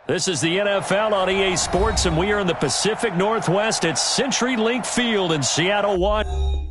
This is the NFL on EA Sports, and we are in the Pacific Northwest at CenturyLink Field in Seattle, Washington.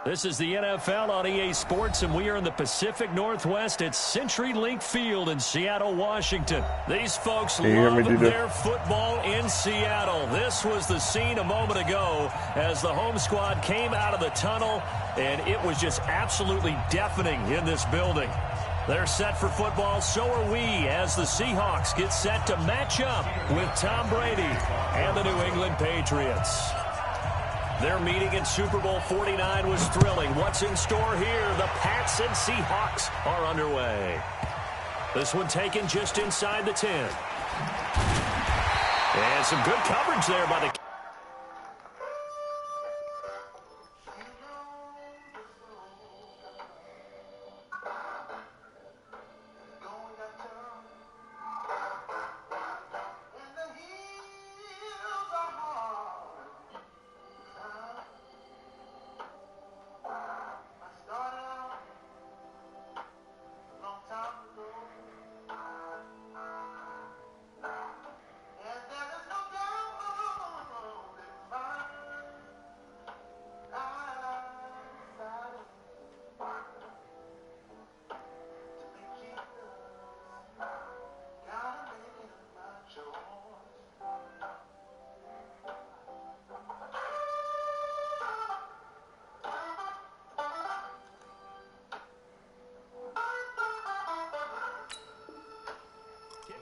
This is the NFL on EA Sports, and we are in the Pacific Northwest at CenturyLink Field in Seattle, Washington. These folks love their football in Seattle. This was the scene a moment ago as the home squad came out of the tunnel, and it was just absolutely deafening in this building. They're set for football, so are we, as the Seahawks get set to match up with Tom Brady and the New England Patriots. Their meeting in Super Bowl 49 was thrilling. What's in store here? The Pats and Seahawks are underway. This one taken just inside the 10. And some good coverage there by the...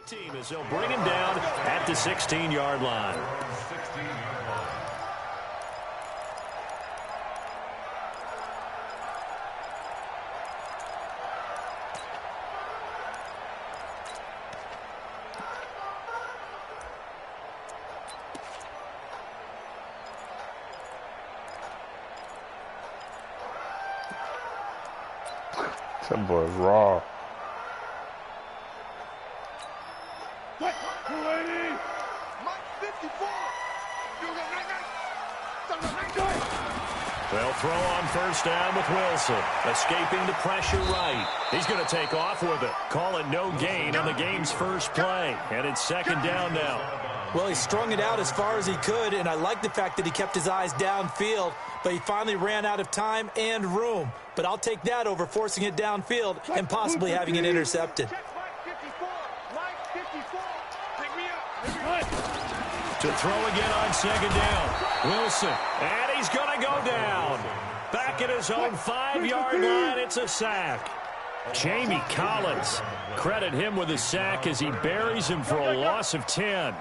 team as they'll bring him down at the 16-yard line. That boy's raw. They'll throw on first down with Wilson. Escaping the pressure right. He's going to take off with it. Call it no gain on the game's first play. And it's second down now. Well, he strung it out as far as he could, and I like the fact that he kept his eyes downfield, but he finally ran out of time and room. But I'll take that over forcing it downfield and possibly having it intercepted. To throw again on second down. Wilson, and he's going to go down. Back at his own 5-yard line, it's a sack. Jamie Collins, credit him with a sack as he buries him for a loss of 10.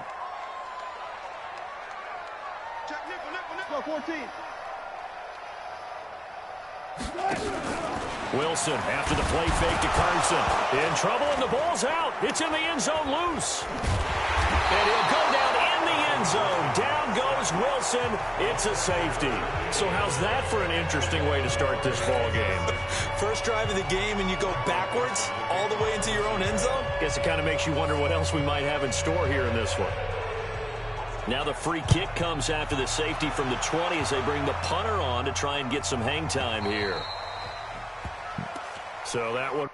Wilson, after the play fake to Carson. In trouble, and the ball's out. It's in the end zone loose. And he'll go down in the end zone. Down goes Wilson. It's a safety. So how's that for an interesting way to start this ball game? First drive of the game, and you go backwards all the way into your own end zone? Guess it kind of makes you wonder what else we might have in store here in this one. Now the free kick comes after the safety from the 20 as they bring the punter on to try and get some hang time here. So that one...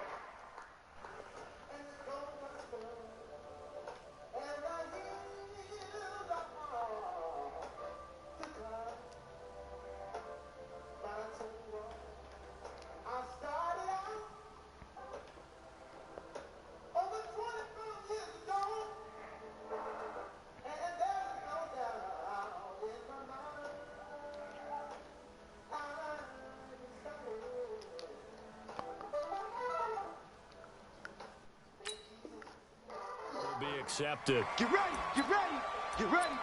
be accepted. Get ready, get ready, get ready.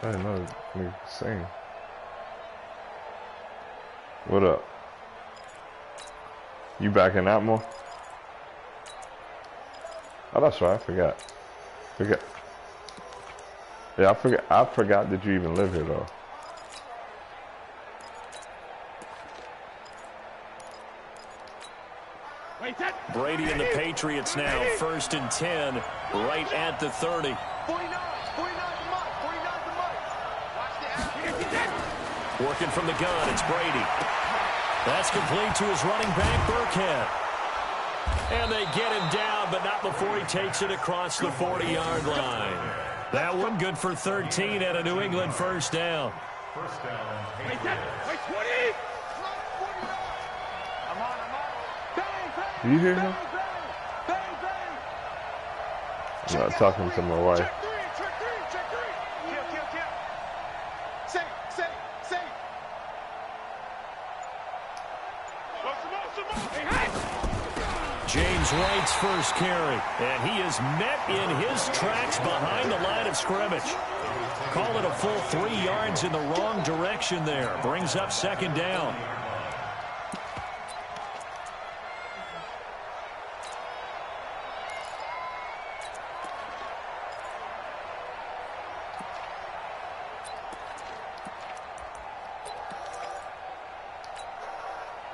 I didn't know me sing. What up? You backing out more? Oh, that's right. I forgot. Yeah, I forgot that you even live here though. Brady and the Patriots now, 1st and 10, right at the 30. 49 the mark, 49 the mark. Watch the action. Working from the gun, it's Brady. That's complete to his running back, Burkhead. And they get him down, but not before he takes it across the 40-yard line. That one good for 13 and a New England first down. First down. Wait, 20! I'm on. Bang, bang. Do you hear him? Bang, bang. I'm not talking to my wife. Check three. Kill. Safe. James White's first carry, and he is met in his tracks behind the line of scrimmage. Call it a full 3 yards in the wrong direction there. Brings up second down.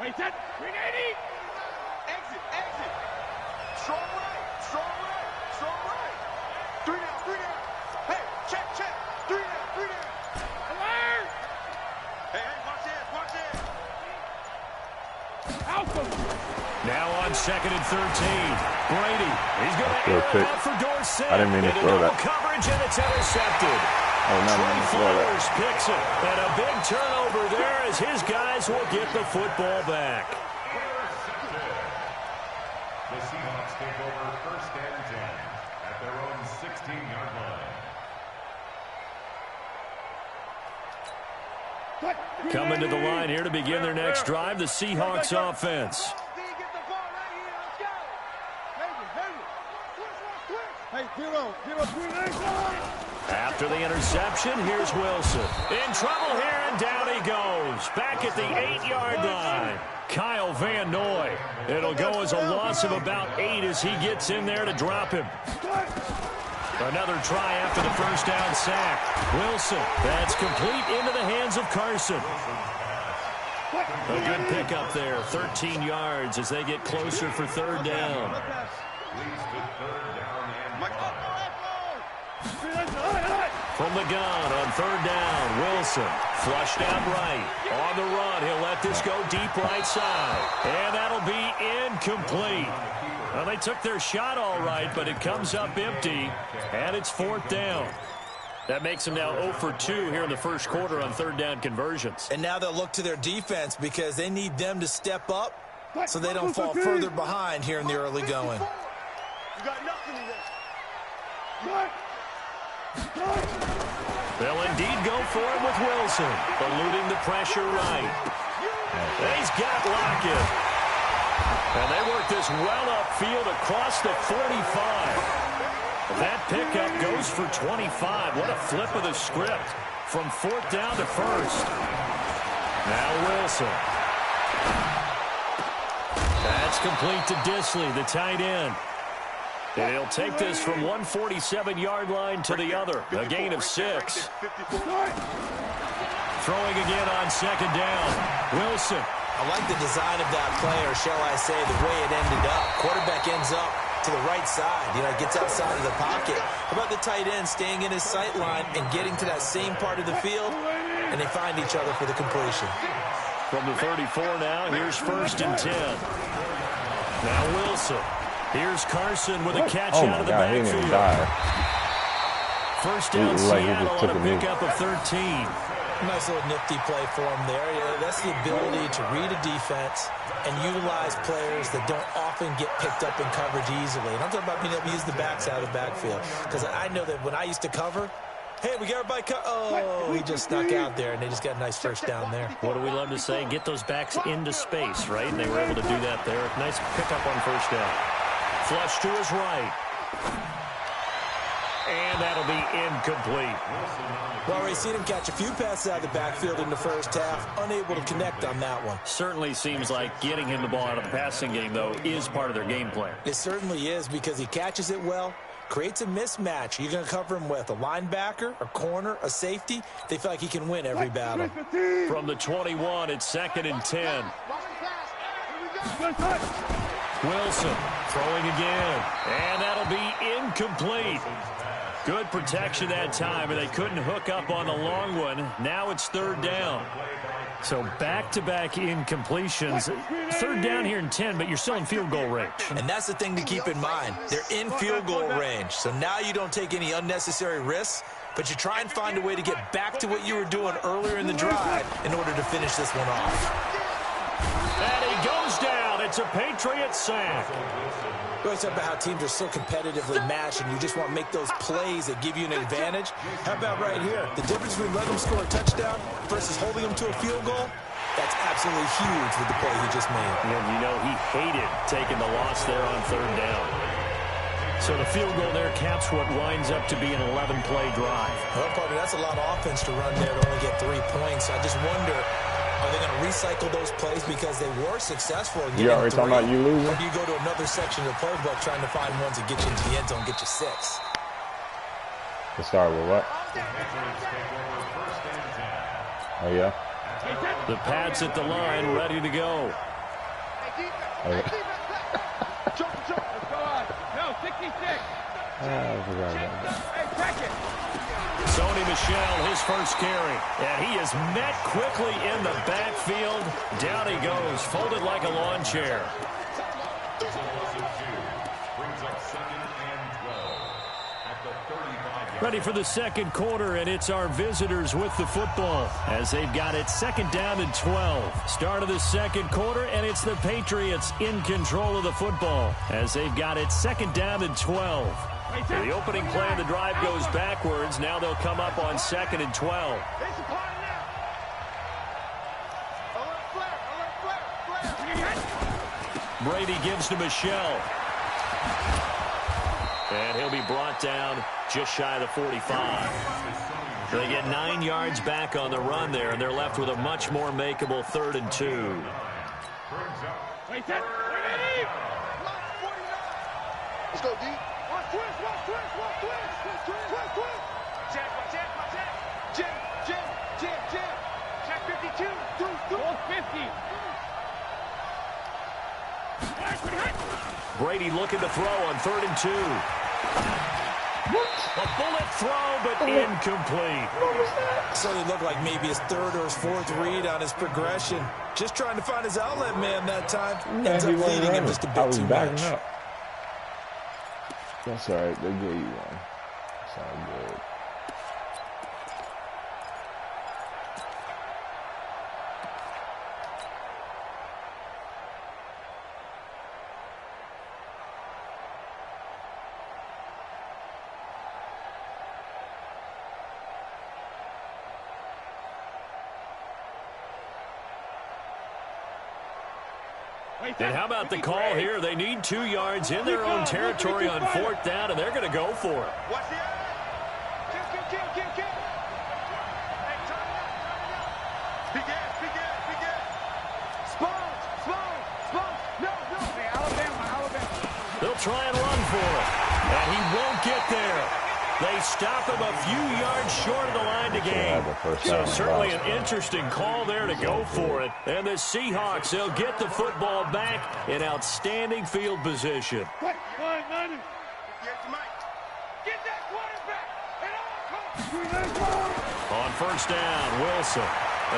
Wait, set! 380! Exit. Strong right. 3 down. Hey, check. 3 down. Alert! Hey, watch this. Alpha! Now on 2nd and 13. Brady. He's going to Throw air it pick. out for Dorsett. I didn't mean to Into throw double that. coverage, and it's intercepted. Oh, no, Trey no, throw that. Flowers picks it. And a big turnover there as his guys will get the football back. The Seahawks take over first and 10 at their own 16-yard line. Coming to the line here to begin their next drive, the Seahawks offense. Get the ball right here. Let's go. Hey, zero, 3 After the interception, here's Wilson. In trouble here, and down he goes. Back at the 8-yard line. Kyle Van Noy. It'll go as a loss of about 8 as he gets in there to drop him. Another try after the first down sack. Wilson, that's complete into the hands of Carson. A good pickup there, 13 yards as they get closer for third down. Leads to third down and 5. From the gun on third down, Wilson flushed out right. On the run, he'll let this go deep right side. And that'll be incomplete. Well, they took their shot all right, but it comes up empty, and it's fourth down. That makes them now 0 for 2 here in the first quarter on third down conversions. And now they'll look to their defense because they need them to step up so they don't fall further behind here in the early going. You got nothing in there. They'll indeed go for it with Wilson, eluding the pressure right. He's got Lockett. And they work this well upfield across the 45. That pickup goes for 25. What a flip of the script from fourth down to first. Now Wilson. That's complete to Disley, the tight end. And he'll take this from 147-yard line to the other. A gain of 6. Throwing again on second down. Wilson. I like the design of that play, or shall I say the way it ended up. Quarterback ends up to the right side. Gets outside of the pocket. How about the tight end staying in his sight line and getting to that same part of the field, and they find each other for the completion. From the 34 now, here's first and 10. Now Wilson. Here's Carson with a catch out of the backfield. He didn't even die. First down, Seattle on a pickup of 13. Nice little nifty play for him there. That's the ability to read a defense and utilize players that don't often get picked up in coverage easily. And I'm talking about being able to use the backs out of the backfield. Because I know that when I used to cover, hey, we got everybody oh, he just snuck out there, and they just got a nice first down there. What do we love to say? Get those backs into space, right? And they were able to do that there. Nice pickup on first down. Flush to his right. And that'll be incomplete. Well, already seen him catch a few passes out of the backfield in the first half. Unable to connect on that one. Certainly seems like getting him the ball out of the passing game, though, is part of their game plan. It certainly is because he catches it well, creates a mismatch. You're going to cover him with a linebacker, a corner, a safety. They feel like he can win every battle. From the 21, it's second and 10. Wilson throwing again, and that'll be incomplete. Good protection that time, and they couldn't hook up on the long one. Now it's third down. So back-to-back incompletions. Third down here in 10, but you're still in field goal range. And that's the thing to keep in mind. They're in field goal range. So now you don't take any unnecessary risks, but you try and find a way to get back to what you were doing earlier in the drive in order to finish this one off. And he goes down. It's a Patriots sack. We always talk about how teams are so competitively matched, and you just want to make those plays that give you an advantage. How about right here? The difference between letting them score a touchdown versus holding them to a field goal, that's absolutely huge with the play he just made. And you know he hated taking the loss there on third down. So the field goal there caps what winds up to be an 11-play drive. Well, partner, that's a lot of offense to run there to only get 3 points. I just wonder, are they going to recycle those plays because they were successful? You already talking about you losing? Or do you go to another section of the playbook trying to find ones that get you into the end zone, get you 6? Let's start with what? Oh, yeah? The Pats at the line, ready to go. Oh, yeah. No, 66. I forgot about that. Hey, check it. Sony Michel, his first carry. And he is met quickly in the backfield. Down he goes, folded like a lawn chair. Ready for the second quarter, and it's our visitors with the football as they've got it second down and 12. Start of the second quarter, and it's the Patriots in control of the football as they've got it second down and 12. The opening play of the drive goes backwards. Now they'll come up on second and 12. Brady gives to Michel. And he'll be brought down just shy of the 45. They get 9 yards back on the run there, and they're left with a much more makeable 3rd and 2. Wait, set. Let's go, D. Watch twist. Check. Check 52. Ball 50. Brady looking to throw on 3rd and 2. A bullet throw, but incomplete. So it looked like maybe his 3rd or his 4th read on his progression. Just trying to find his outlet man that time. Ends up leading him just a bit too much. Up. That's all right. They gave you one. That's all good. And how about the call here? They need 2 yards in their own territory on 4th down, and they're going to go for it. Watch the eye. Kill. Hey, turn it up. Big ass. Spoon. No. Hey, Alabama. They'll try and run for it, and he won't get there. They stop him a few yards short of the line to gain. So certainly an interesting call there to go for it. And the Seahawks, they'll get the football back in outstanding field position. Get that quarterback at all costs. On 1st down, Wilson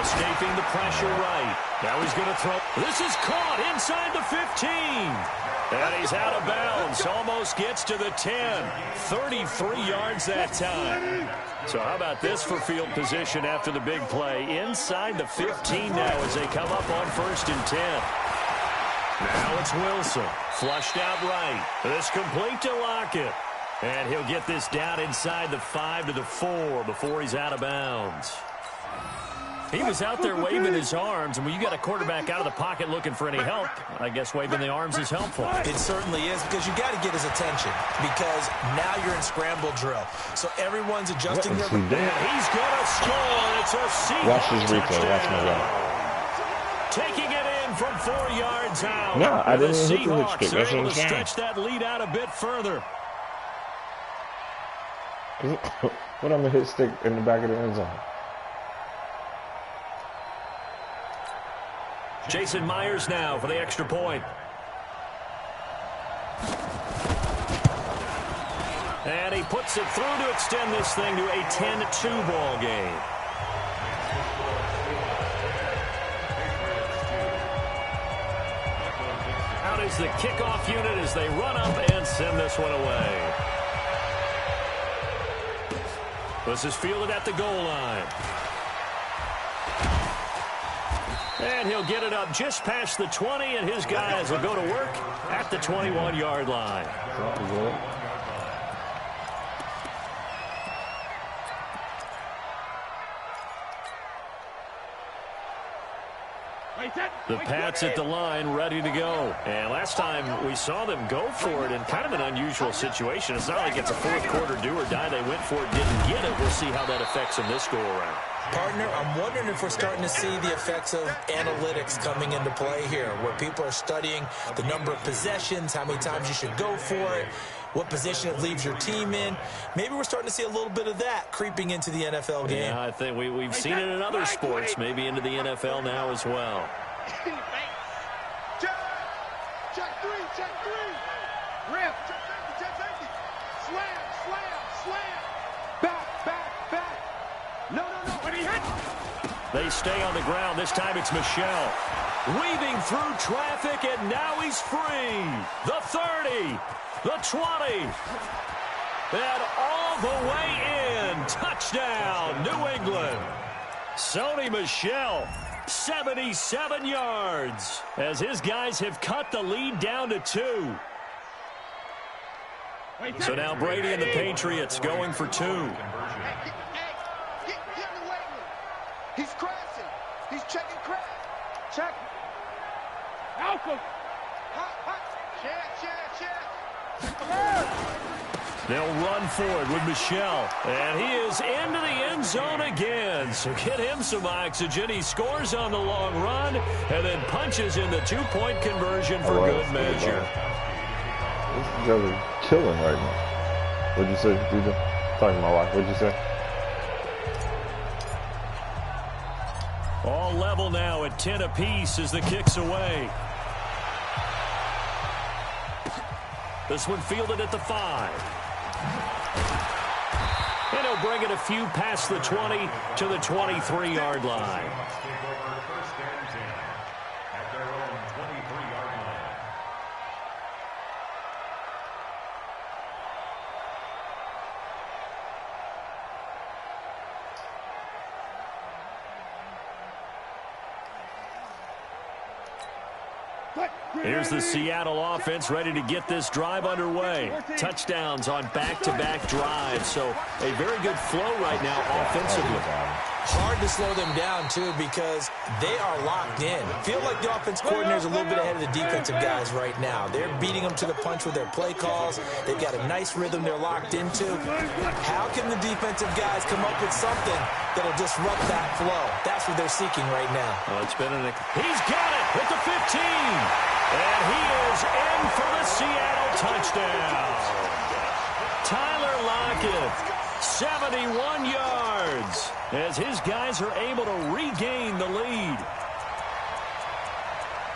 escaping the pressure right. Now he's going to throw. This is caught inside the 15. And he's out of bounds. Almost gets to the 10. 33 yards that time. So how about this for field position after the big play? Inside the 15 now as they come up on 1st and 10. Now it's Wilson. Flushed out right. This complete to Lockett. And he'll get this down inside the 5 to the 4 before he's out of bounds. He was out there waving his arms, and when you got a quarterback out of the pocket looking for any help, I guess waving the arms is helpful. It certainly is, because you got to get his attention, because now you're in scramble drill. So everyone's adjusting their... And he's going to score. It's a Seahawks Watch his replay. Watch my run. Taking it in from 4 yards out. No, I didn't hit the hit Seahawks stick. are That's able what to I'm saying. stretch that lead out a bit further. What I'm going to hit stick in the back of the end zone? Jason Myers now for the extra point. And he puts it through to extend this thing to a 10-2 ball game. is the kickoff unit as they run up and send this one away. This is fielded at the goal line. And he'll get it up just past the 20, and his guys will go to work at the 21-yard line. The Pats at the line, ready to go. And last time we saw them go for it in kind of an unusual situation. It's not like it's a fourth-quarter do-or-die. They went for it, didn't get it. We'll see how that affects them this go-around. Partner, I'm wondering if we're starting to see the effects of analytics coming into play here, where people are studying the number of possessions, how many times you should go for it, what position it leaves your team in. Maybe we're starting to see a little bit of that creeping into the NFL game. Yeah, I think we've seen it in other sports, maybe into the NFL now as well. Check three. Rip. Check safety. Slam. Back. No. When he hit. They stay on the ground. This time it's Michel. Weaving through traffic, and now he's free. The 30. The 20. And all the way in. Touchdown, New England. Sony Michel, 77 yards, as his guys have cut the lead down to 2. So now Brady and the Patriots going for 2. Get in the weight room. He's crashing. He's checking crash. Check. Malcolm. Hot. Check. They'll run forward with Michel, and he is into the end zone again. So get him some oxygen. He scores on the long run and then punches in the 2-point conversion for good measure. These guys are killing right now. What'd you say, DJ? Talking to my wife. What'd you say? All level now at 10 apiece as the kick's away. This one fielded at the 5. And he'll bring it a few past the 20 to the 23-yard line. Here's the Seattle offense ready to get this drive underway. Touchdowns on back-to-back drives. So a very good flow right now offensively. Hard to slow them down, too, because they are locked in. Feel like the offense coordinator is a little bit ahead of the defensive guys right now. They're beating them to the punch with their play calls. They've got a nice rhythm they're locked into. How can the defensive guys come up with something that'll disrupt that flow? That's what they're seeking right now. Well, it's been he's got it at the 15. And he is in for the Seattle touchdown. Tyler Lockett, 71 yards, as his guys are able to regain the lead.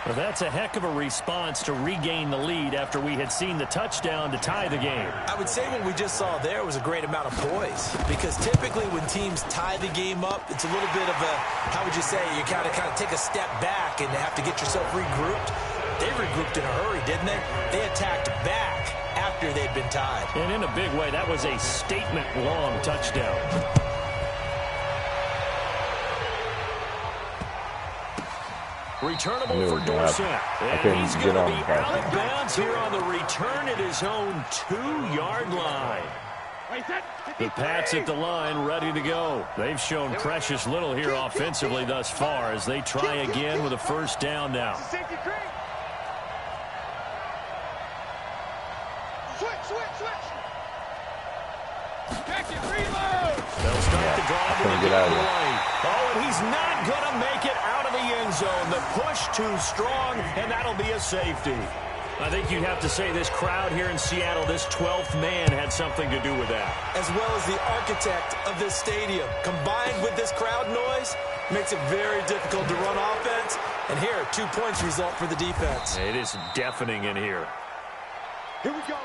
Well, that's a heck of a response to regain the lead after we had seen the touchdown to tie the game. I would say what we just saw there was a great amount of poise, because typically when teams tie the game up, it's a little bit of a, how would you say, you kind of take a step back and have to get yourself regrouped. They regrouped in a hurry, didn't they? They attacked back after they'd been tied. And in a big way, that was a statement-long touchdown. Returnable for Dorsett. And he's going to be out of bounds here on the return at his own 2-yard line. The Pats at the line, ready to go. They've shown precious little here offensively thus far as they try again with a first down now. They'll start the drive with the lane. Oh, and he's not going to make it out of the end zone. The push too strong, and that'll be a safety. I think you'd have to say this crowd here in Seattle, this 12th man, had something to do with that. As well as the architect of this stadium. Combined with this crowd noise, makes it very difficult to run offense. And here, 2 points result for the defense. It is deafening in here. Here we go.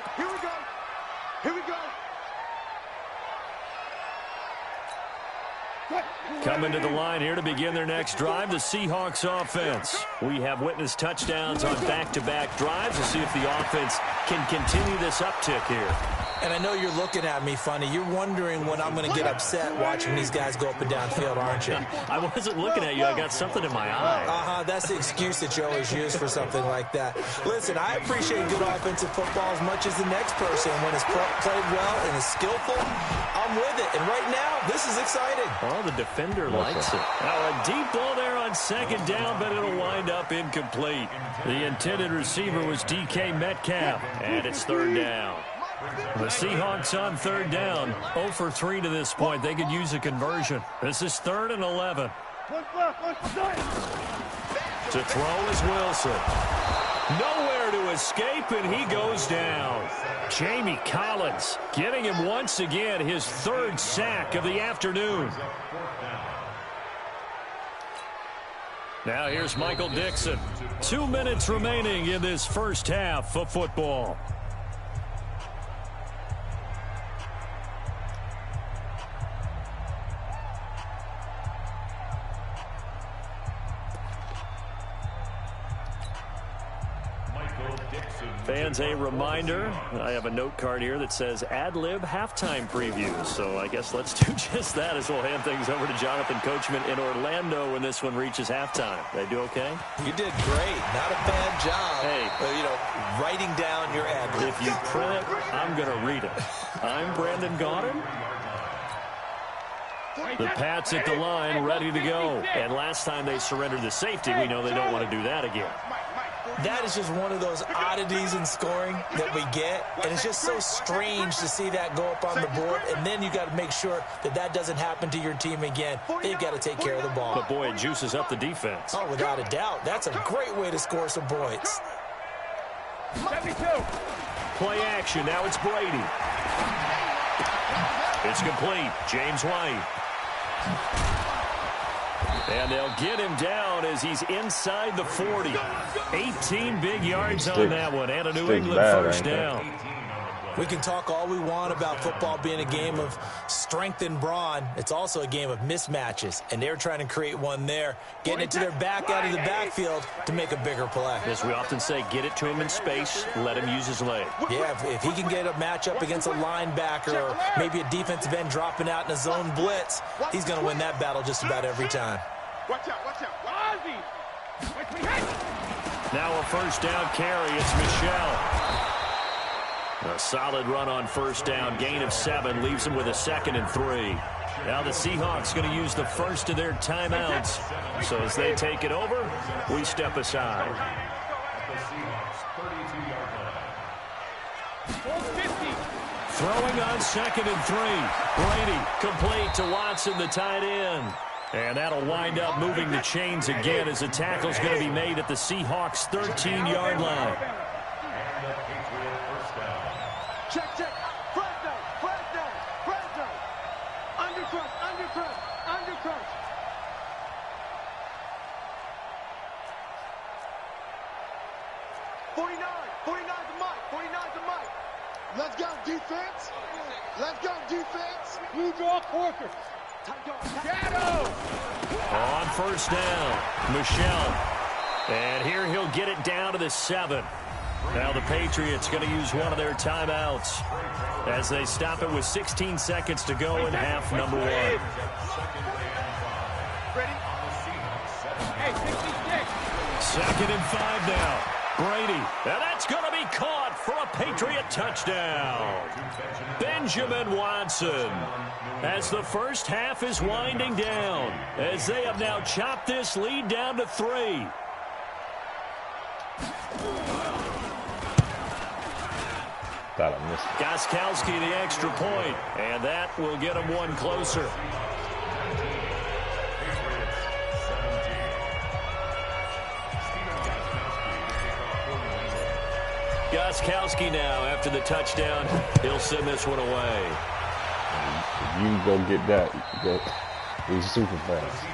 What? Coming to the line here to begin their next drive, the Seahawks offense. We have witnessed touchdowns on back-to-back drives. We'll see if the offense can continue this uptick here. And I know you're looking at me funny. You're wondering when I'm going to get upset watching these guys go up and down field, aren't you? I wasn't looking at you. I got something in my eye. That's the excuse that you always use for something like that. Listen, I appreciate good offensive football as much as the next person. When it's played well and is skillful, I'm with it. And right now, this is exciting. Oh, the defender likes it. Now, a deep ball there on second down, but it'll wind up incomplete. The intended receiver was DK Metcalf, and it's third down. The Seahawks on third down, 0 for 3 to this point. They could use a conversion. This is 3rd and 11. To throw is Wilson. Nowhere to escape, and he goes down. Jamie Collins getting him once again his 3rd sack of the afternoon. Now here's Michael Dixon. 2 minutes remaining in this first half of football. Fans, a reminder, I have a note card here that says ad-lib halftime previews. So I guess let's do just that as we'll hand things over to Jonathan Coachman in Orlando when this one reaches halftime. Did I do okay? You did great. Not a bad job. Hey. Writing down your ad-lib. If you print it, I'm going to read it. I'm Brandon Gaudin. The Pats at the line, ready to go. And last time they surrendered the safety, we know they don't want to do that again. That is just one of those oddities in scoring that we get, and it's just so strange to see that go up on the board, and then you got to make sure that that doesn't happen to your team again. They've got to take care of the ball. But, boy, it juices up the defense. Oh, without a doubt. That's a great way to score some points. 72. Play action. Now it's Brady. It's complete. James White. And they'll get him down as he's inside the 40. 18 big yards on that one, and a New England first down. We can talk all we want about football being a game of strength and brawn. It's also a game of mismatches, and they're trying to create one there, getting it to their back out of the backfield to make a bigger play. As we often say, get it to him in space, let him use his leg. Yeah, if he can get a matchup against a linebacker or maybe a defensive end dropping out in a zone blitz, he's going to win that battle just about every time. Watch out, watch out. Now a first down carry. It's Michelle. A solid run on first down. Gain of 7 leaves them with a 2nd and 3. Now the Seahawks going to use the first of their timeouts. So as they take it over, we step aside. Throwing on 2nd and 3. Brady complete to Watson, the tight end. And that'll wind up moving the chains again as the tackle's going to be made at the Seahawks' 13-yard line. Check, check. Flag down, flag down, flag down. Undercrush, undercrush, undercrush. Forty-nine to Mike, 49 to Mike. Let's go, defense. Let's go, defense. Blue draw quarter. Shadow. On first down, Michelle. And here he'll get it down to the 7. Now the Patriots going to use one of their timeouts as they stop it with 16 seconds to go in half number 1. Ready? Hey, 66. 2nd and 5 now. Brady. And that's going to be caught for a Patriot touchdown. Benjamin Watson. As the first half is winding down, as they have now chopped this lead down to 3. Thought I missed it. Gostkowski the extra point, and that will get him one closer. Gostkowski now, after the touchdown, he'll send this one away. If you can go get that, he's super fast.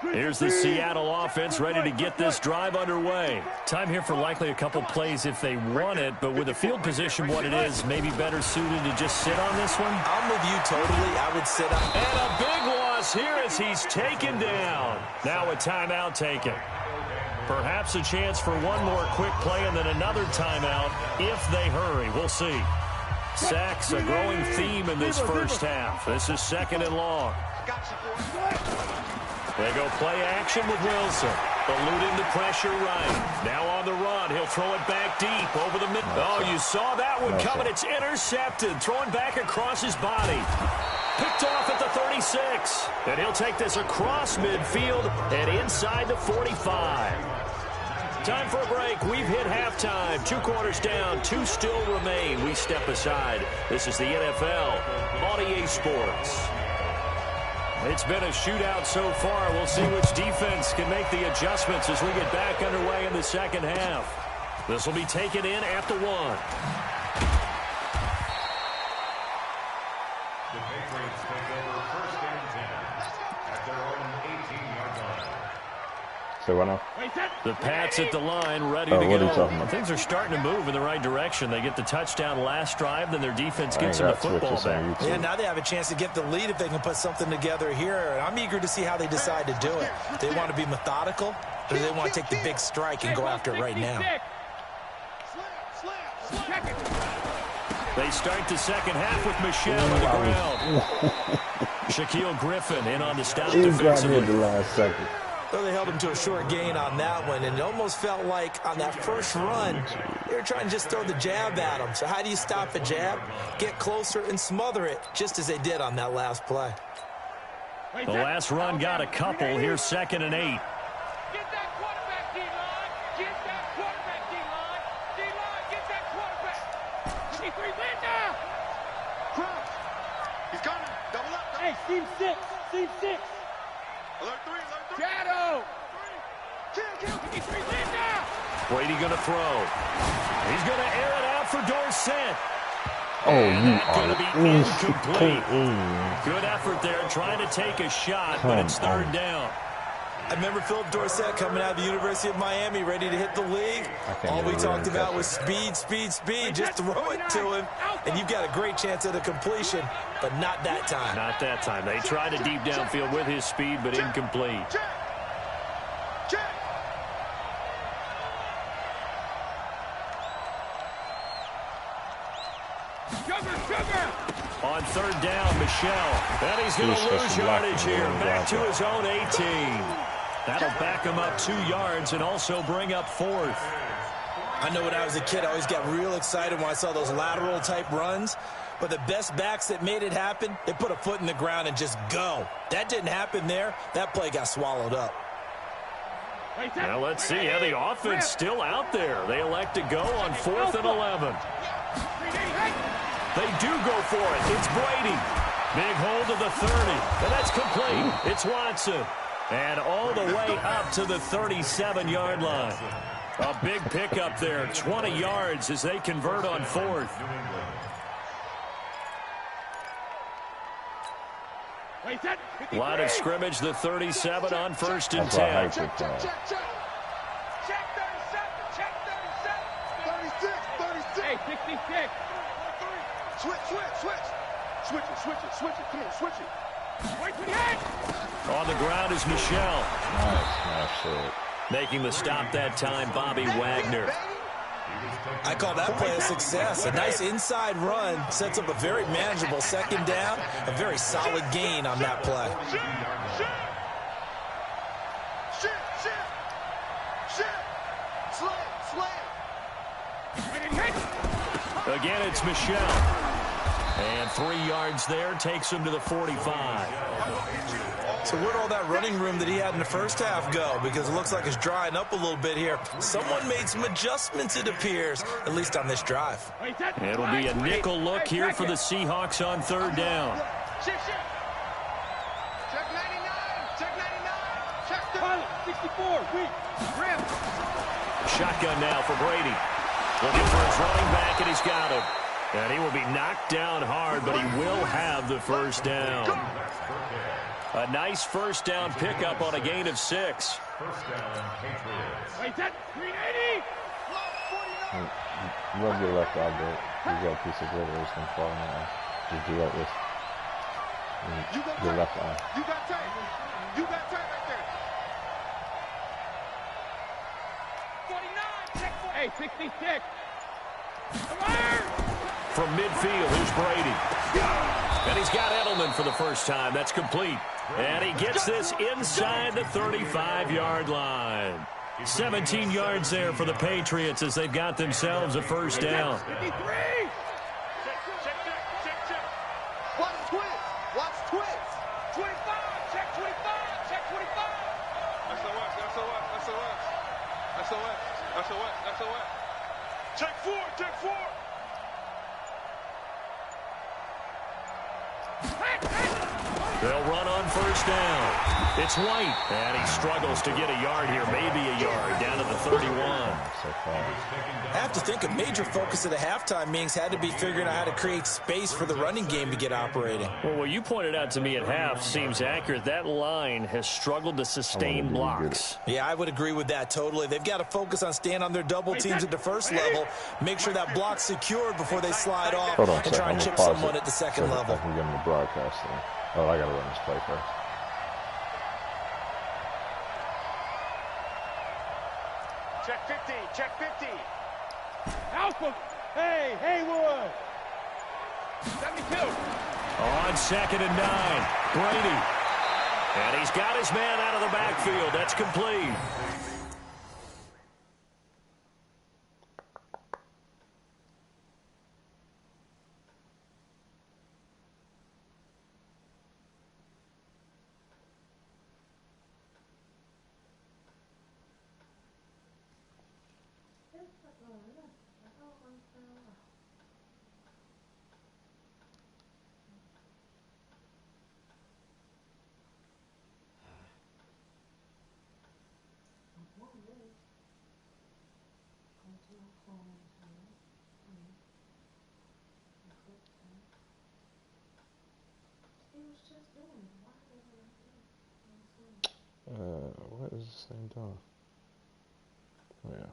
Here's the Seattle offense ready to get this drive underway. Time here for likely a couple plays if they want it, but with the field position what it is, maybe better suited to just sit on this one. I'm with you totally. I would sit on. And a big loss here as he's taken down. Now a timeout taken. Perhaps a chance for one more quick play and then another timeout if they hurry. We'll see. Sacks a growing theme in this first half. This is 2nd and long. They go play action with Wilson. Eluding the pressure right. Now on the run. He'll throw it back deep over the middle. Oh, you saw that one coming. It's intercepted. Throwing back across his body. Picked off at the 36. And he'll take this across midfield and inside the 45. Time for a break. We've hit halftime. 2 quarters down. 2 still remain. We step aside. This is the NFL on EA Sports. It's been a shootout so far. We'll see which defense can make the adjustments as we get back underway in the second half. This will be taken in at the 1. The Patriots take over 1st and 10 at their own 18-yard line. So what now? The Pats at the line, ready to go. Things are starting to move in the right direction. They get the touchdown last drive, then their defense gets them the football back. Yeah, now they have a chance to get the lead if they can put something together here. And I'm eager to see how they decide to do it. They want to be methodical, or do they want to take the big strike and go after it right now? They start the second half with Michelle on the ground. Shaquille Griffin in on the stop defensively. The last second. So they held him to a short gain on that one, and it almost felt like on that first run, they were trying to just throw the jab at him. So how do you stop a jab? Get closer and smother it, just as they did on that last play. The last run got a couple. Here's 2nd and 8. Get that quarterback, D-line. Get that quarterback, D-line. D-line, get that quarterback. C3, win now. Crouch. He's coming. Double up. Hey, team 6. Team 6. Alert 3. Shadow. C3, win now. Brady going to throw. He's going to air it out for Dorsett. Oh, you going to be incomplete. are. Good effort there, trying to take a shot, but it's 3rd down. I remember Philip Dorsett coming out of the University of Miami, ready to hit the league. All we talked about was speed, speed, speed. Just throw it to him, and you've got a great chance at a completion, but not that time. Not that time. They tried a deep downfield with his speed, but incomplete. On 3rd down, Michelle. And he's going to lose yardage here. Back to his own 18. That'll back him up 2 yards and also bring up 4th. I know when I was a kid, I always got real excited when I saw those lateral type runs. But the best backs that made it happen, they put a foot in the ground and just go. That didn't happen there. That play got swallowed up. Now let's see. Yeah, the offense still out there. They elect to go on 4th and 11. They do go for it. It's Brady. Big hold of the 30. And that's complete. It's Watson. And all the way up to the 37-yard line. A big pickup there. 20 yards as they convert on 4th. Line of scrimmage, the 37 on 1st and 10. Check 37. Check 37. 36. Hey, 66. Switch. Switch it. Come on, switch it. Wait for the edge. On the ground is Michelle. Nice. Making the stop that time, Bobby Wagner. I call that play a success. A nice inside run sets up a very manageable 2nd down. A very solid gain on that play. Again, it's Michelle. And 3 yards there takes him to the 45. So where'd all that running room that he had in the first half go? Because it looks like it's drying up a little bit here. Someone made some adjustments, it appears, at least on this drive. It'll be a nickel look here for the Seahawks on 3rd down. Check 99. Check 99. Check 64. Weak. Rim. Shotgun now for Brady. Looking for his running back, and he's got him. And he will be knocked down hard, but he will have the 1st down. A nice first down pickup on a gain of 6. First down, Patriots. Wait, that 380. Rub your left eye, bro. You got a piece of wood that's going to fall in your eye. Just do that with your left eye. You got time. You got time right there. 49. Check 4. Hey, 66. Alert! From midfield, here's Brady. And he's got Edelman for the first time. That's complete. And he gets this inside the 35-yard line. 17 yards there for the Patriots as they've got themselves a first down. 53. Check. Watch twist. Watch twist. 25. Check 25. Check 25. SOS. Check 4. They'll run on first down. It's White, and he struggles to get a yard here, maybe a yard, down to the 31. So far. I have to think a major focus at the halftime meetings had to be figuring out how to create space for the running game to get operating. Well, what you pointed out to me at half seems accurate. That line has struggled to sustain blocks. Yeah, I would agree with that totally. They've got to focus on staying on their double teams at the first level, make sure that block's secured before they slide off, Hold on a and second. try and I'm chip gonna pause someone it at the second so level. I can get him the broadcast thing. Oh, I got to run this play first. Check 50. Alpha. Hey, Haywood. 72. On 2nd and 9, Brady. And he's got his man out of the backfield. That's complete. What is this thing doing? Oh, yeah.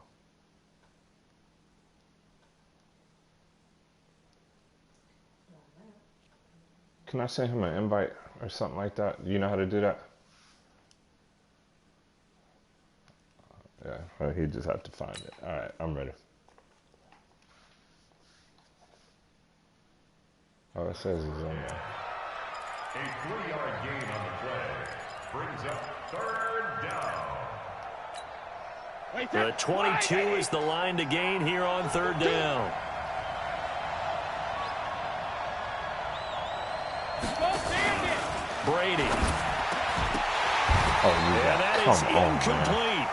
Can I send him an invite or something like that? You know how to do that? Yeah, well, he just have to find it. All right, I'm ready. Oh, it says he's on there. A 3-yard gain on the play brings up third down. Wait, The 22 is the line to gain here on third down. Brady. Oh, And that is incomplete.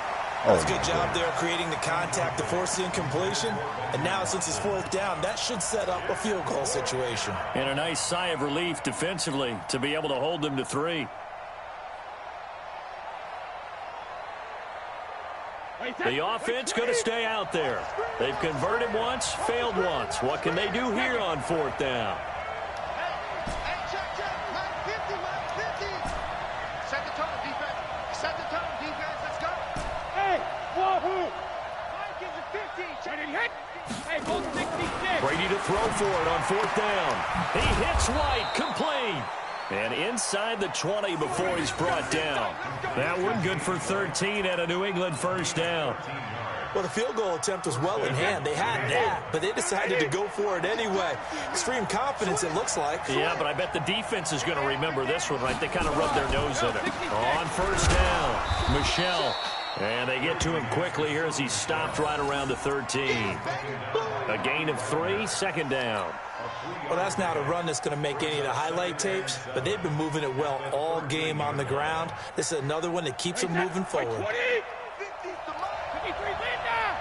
That's a good job there creating the contact to force the incompletion. And now, since it's fourth down, that should set up a field goal situation. And a nice sigh of relief defensively to be able to hold them to 3. The offense going to stay out there. They've converted once, failed once. What can they do here on fourth down? Hey, check. Line 50. Set the tone, defense. Let's go. Hey, wahoo! Mike gives it 50. Check it, hit. Hey, both 66. Brady to throw for it on fourth down. He hits White, complete. And inside the 20 before he's brought down. That one good for 13 at a New England first down. Well, the field goal attempt was well in hand. They had that, but they decided to go for it anyway. Extreme confidence, it looks like. Yeah, but I bet the defense is going to remember this one, right? They kind of rubbed their nose in it. On first down, Michelle. And they get to him quickly here as he's stopped right around the 13. A gain of 3, second down. Well, that's not a run that's going to make any of the highlight tapes, but they've been moving it well all game on the ground. This is another one that keeps them moving forward. 20. 53, Linda.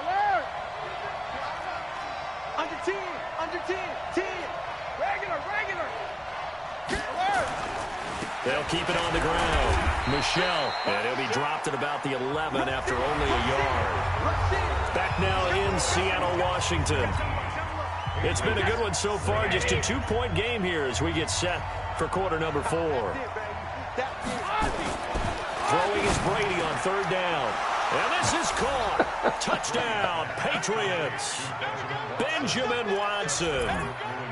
Alert. Under 10. Regular. Alert. They'll keep it on the ground. Michelle, and he'll be dropped at about the 11 after only a yard. Back now in Seattle, Washington. It's been a good one so far. Just a 2-point game here as we get set for quarter number 4. Throwing is Brady on 3rd down. And this is caught. Touchdown, Patriots. Benjamin Watson.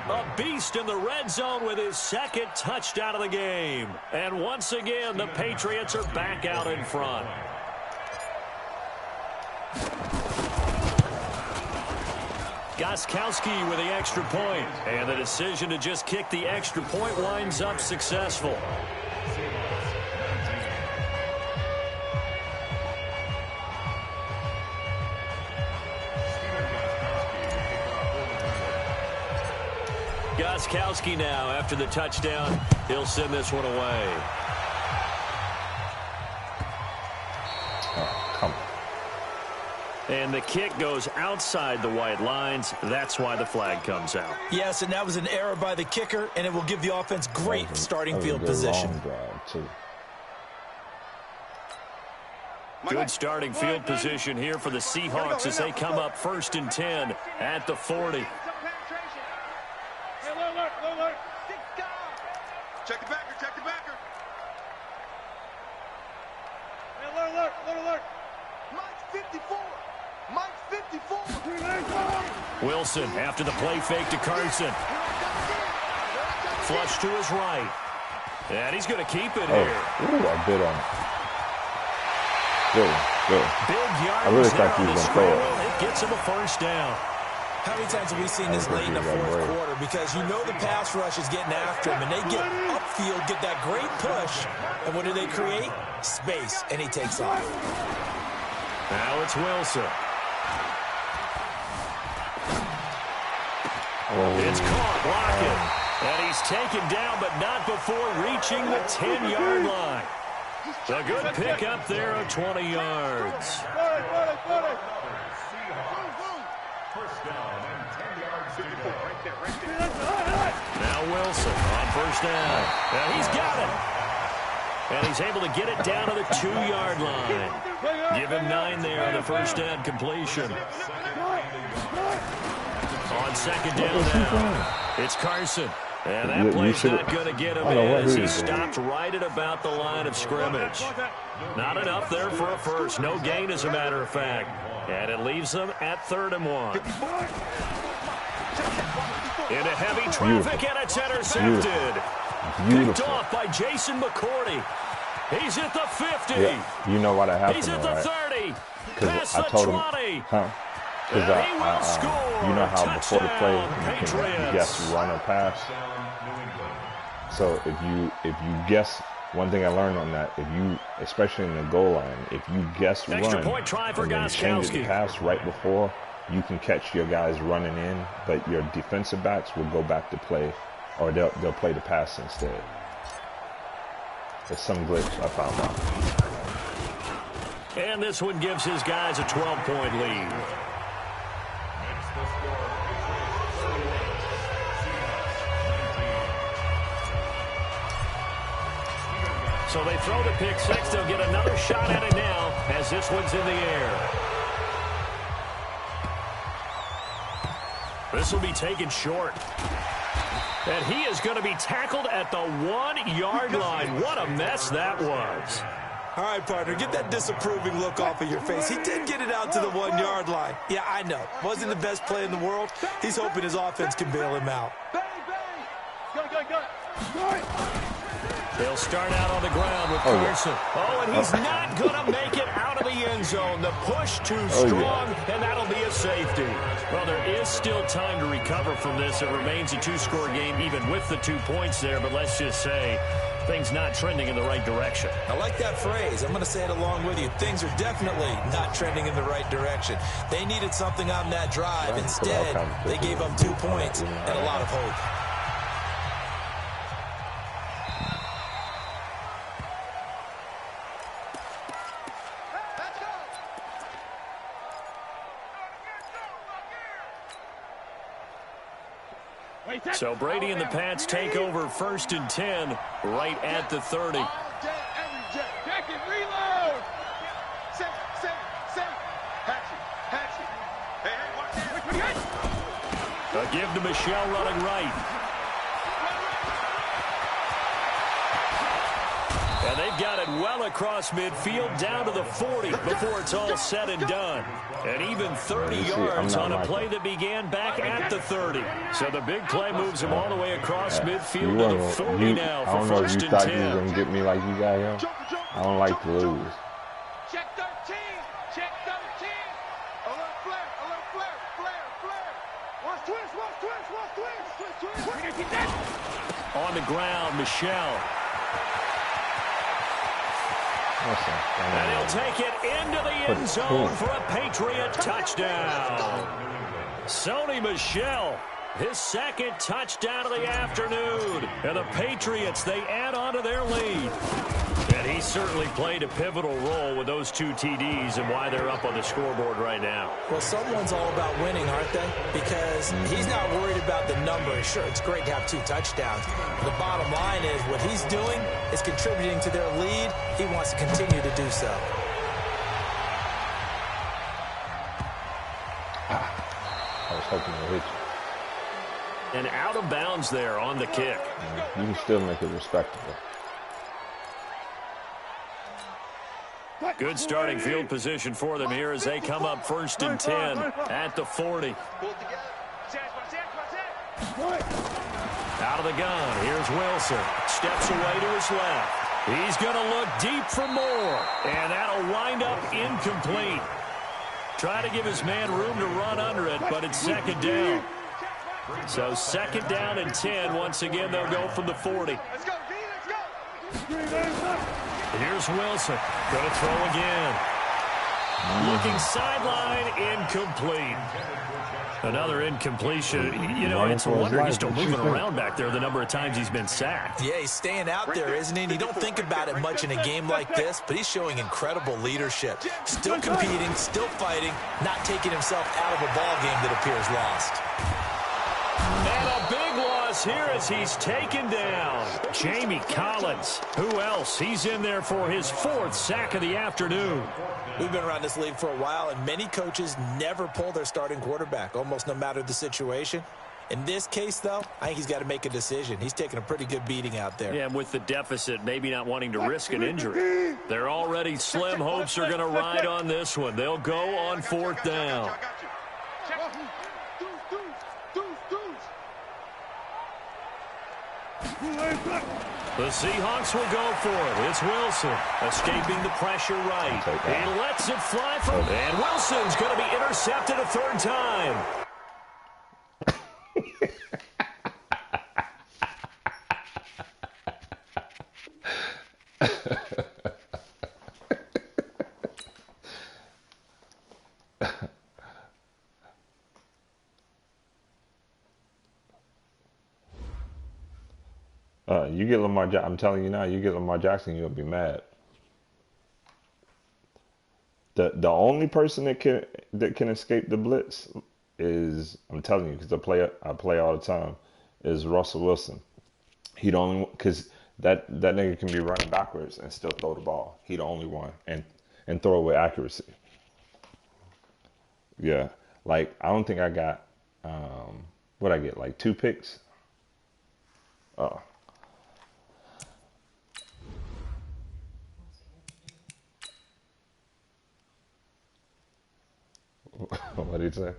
A beast in the red zone with his 2nd touchdown of the game. And once again, the Patriots are back out in front. Gostkowski with the extra point. And the decision to just kick the extra point winds up successful. Gostkowski now, after the touchdown, he'll send this one away. Oh, come on. And the kick goes outside the white lines. That's why the flag comes out. Yes, and that was an error by the kicker, and it will give the offense great starting field position. Long drive, too. Good starting field position here for the Seahawks as they come up 1st and 10 at the 40. Check the backer, check the backer. Hey, alert. Mike's 54. Mike's 54. Wilson after the play fake to Carson. Flush to his right. And he's going to keep it here. Ooh, I bit on it. Good. Big yard. I really thought he was going to throw it. It gets him a 1st down. How many times have we seen this late in the 4th quarter? Because you know the pass rush is getting after him, and they get upfield, get that great push, and what do they create? Space, and he takes off. Now it's Wilson. It's caught, blocking. And he's taken down, but not before reaching the 10-yard line. A good pickup there of 20 yards. Now Wilson on 1st down. And he's got it. And he's able to get it down to the 2-yard line. Give him 9 there on the 1st down completion. On 2nd down now, it's Carson. And that play's not going to get him as he stopped right at about the line of scrimmage. Not enough there for a first. No gain, as a matter of fact. And it leaves them at 3rd and 1. Into heavy traffic, and it's intercepted. Picked off by Jason McCourty. He's at the 50. Yeah, you know what happened. He's at the 30. Because I told him, because you know how before the play you can guess run or pass. So if you guess, one thing I learned on that, if you, especially in the goal line, if you guess extra run point try for and then change it to pass right before, you can catch your guys running in, but your defensive backs will go back to play, or they'll play the pass instead. There's some glitch I found out. And this one gives his guys a 12-point lead. So they throw the pick 6. They'll get another shot at it now as this one's in the air. This will be taken short. And he is going to be tackled at the 1-yard line. What a mess that was. All right, partner, get that disapproving look off of your face. He did get it out to the 1-yard line. Yeah, I know. Wasn't the best play in the world. He's hoping his offense can bail him out. They'll start out on the ground with Carson. Oh, and he's not going to make it out of the end zone. The push too strong, and that'll be a safety. Well, there is still time to recover from this. It remains a 2-score game, even with the 2 points there. But let's just say things not trending in the right direction. I like that phrase. I'm going to say it along with you. Things are definitely not trending in the right direction. They needed something on that drive. Instead, they gave up 2 points and a lot of hope. So Brady and the Pats take over 1st and 10 right at the 30. A Give to Michelle running right. And they've got it well across midfield down to the 40 before it's all said and done. And even 30 yards on a play that began back at the 30. So the big play moves him all the way across midfield to the 40 now for first and 10. I don't know if you thought you were going to get me like you got him. I don't like to lose. Check 13. Check 13. A little flare. A little flare. Flare. Watch twist. On the ground, Michelle. And he'll take it into the end zone for a Patriot touchdown. Sony Michel, his second touchdown of the afternoon. And the Patriots, they add on to their lead. And he certainly played a pivotal role with those 2 TDs and why they're up on the scoreboard right now. Well, someone's all about winning, aren't they? Because he's not worried about the number. Sure, it's great to have 2 touchdowns. But the bottom line is what he's doing is contributing to their lead. He wants to continue to do so. I was hoping to hit you. And out of bounds there on the kick. You can still make it respectable. Good starting field position for them here as they come up first and 10 at the 40. Out of the gun, here's Wilson. Steps away to his left. He's going to look deep for more. And that'll wind up incomplete. Try to give his man room to run under it, but it's second down. So second down and 10. Once again, they'll go from the 40. Let's go, D. Let's go. Here's Wilson. Going to throw again. Looking sideline, incomplete. Another incompletion. You know, it's a wonder he's still moving around back there the number of times he's been sacked. Yeah, he's staying out there, isn't he? And you don't think about it much in a game like this, but he's showing incredible leadership. Still competing, still fighting, not taking himself out of a ball game that appears lost. And a big loss here as he's taken down. Jamie Collins. Who else? He's in there for his 4th sack of the afternoon. We've been around this league for a while, and many coaches never pull their starting quarterback, almost no matter the situation. In this case, though, I think he's got to make a decision. He's taking a pretty good beating out there. Yeah, and with the deficit, maybe not wanting to risk an injury. They're already slim hopes are going to ride on this one. They'll go on 4th down. The Seahawks will go for it. It's Wilson escaping the pressure right. He lets it fly from, and Wilson's going to be intercepted a 3rd time. You get Lamar Jackson. I'm telling you now, you get Lamar Jackson, you'll be mad. The only person that can escape the blitz is, I'm telling you, because I play all the time, is Russell Wilson. He the only, because that nigga can be running backwards and still throw the ball. He the only one, and throw it with accuracy. Yeah, like I don't think I got what I get, like 2 picks. Oh. What did he say?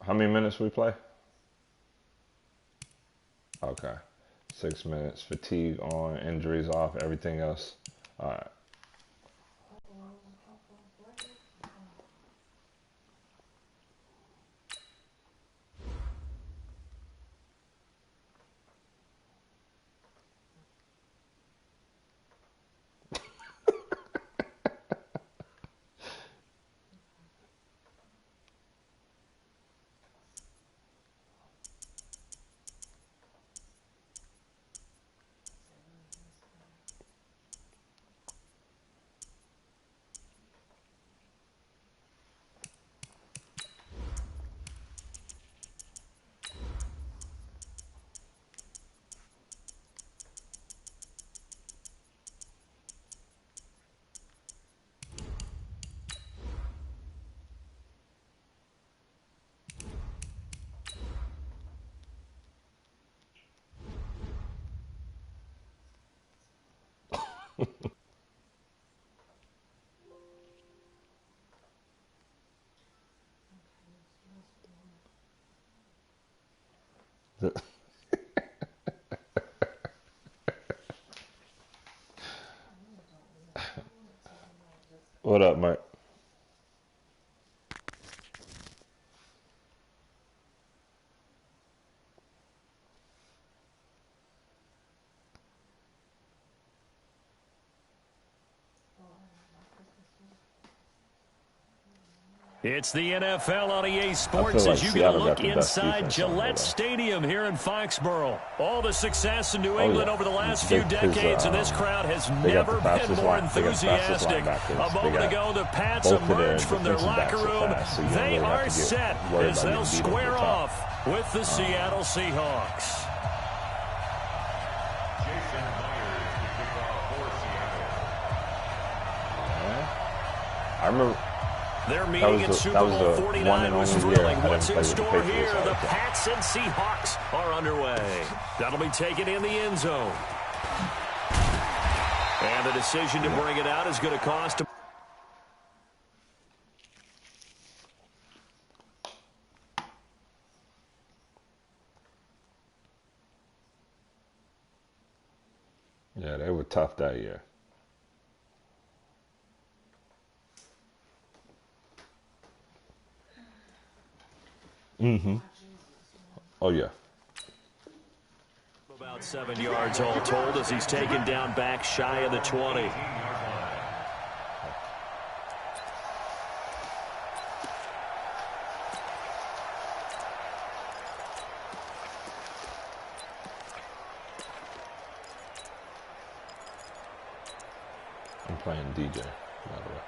How many minutes we play? Okay. 6 minutes. Fatigue on, injuries off, everything else. All right. What up, Mike? It's the NFL on EA Sports as you get a look inside Gillette Stadium here in Foxborough. All the success in New England over the last few decades, and this crowd has never been more enthusiastic. A moment ago, the Pats emerged from their locker room. They are set as they'll square off with the Seattle Seahawks. I remember... Their meeting in Super Bowl 49 was thrilling. What's in store here? The Pats and Seahawks are underway. That'll be taken in the end zone. And the decision to bring it out is going to cost him. Yeah, they were tough that year. Mm-hmm. Oh, yeah. About 7 yards all told as he's taken down back shy of the 20. I'm playing DJ, by the way.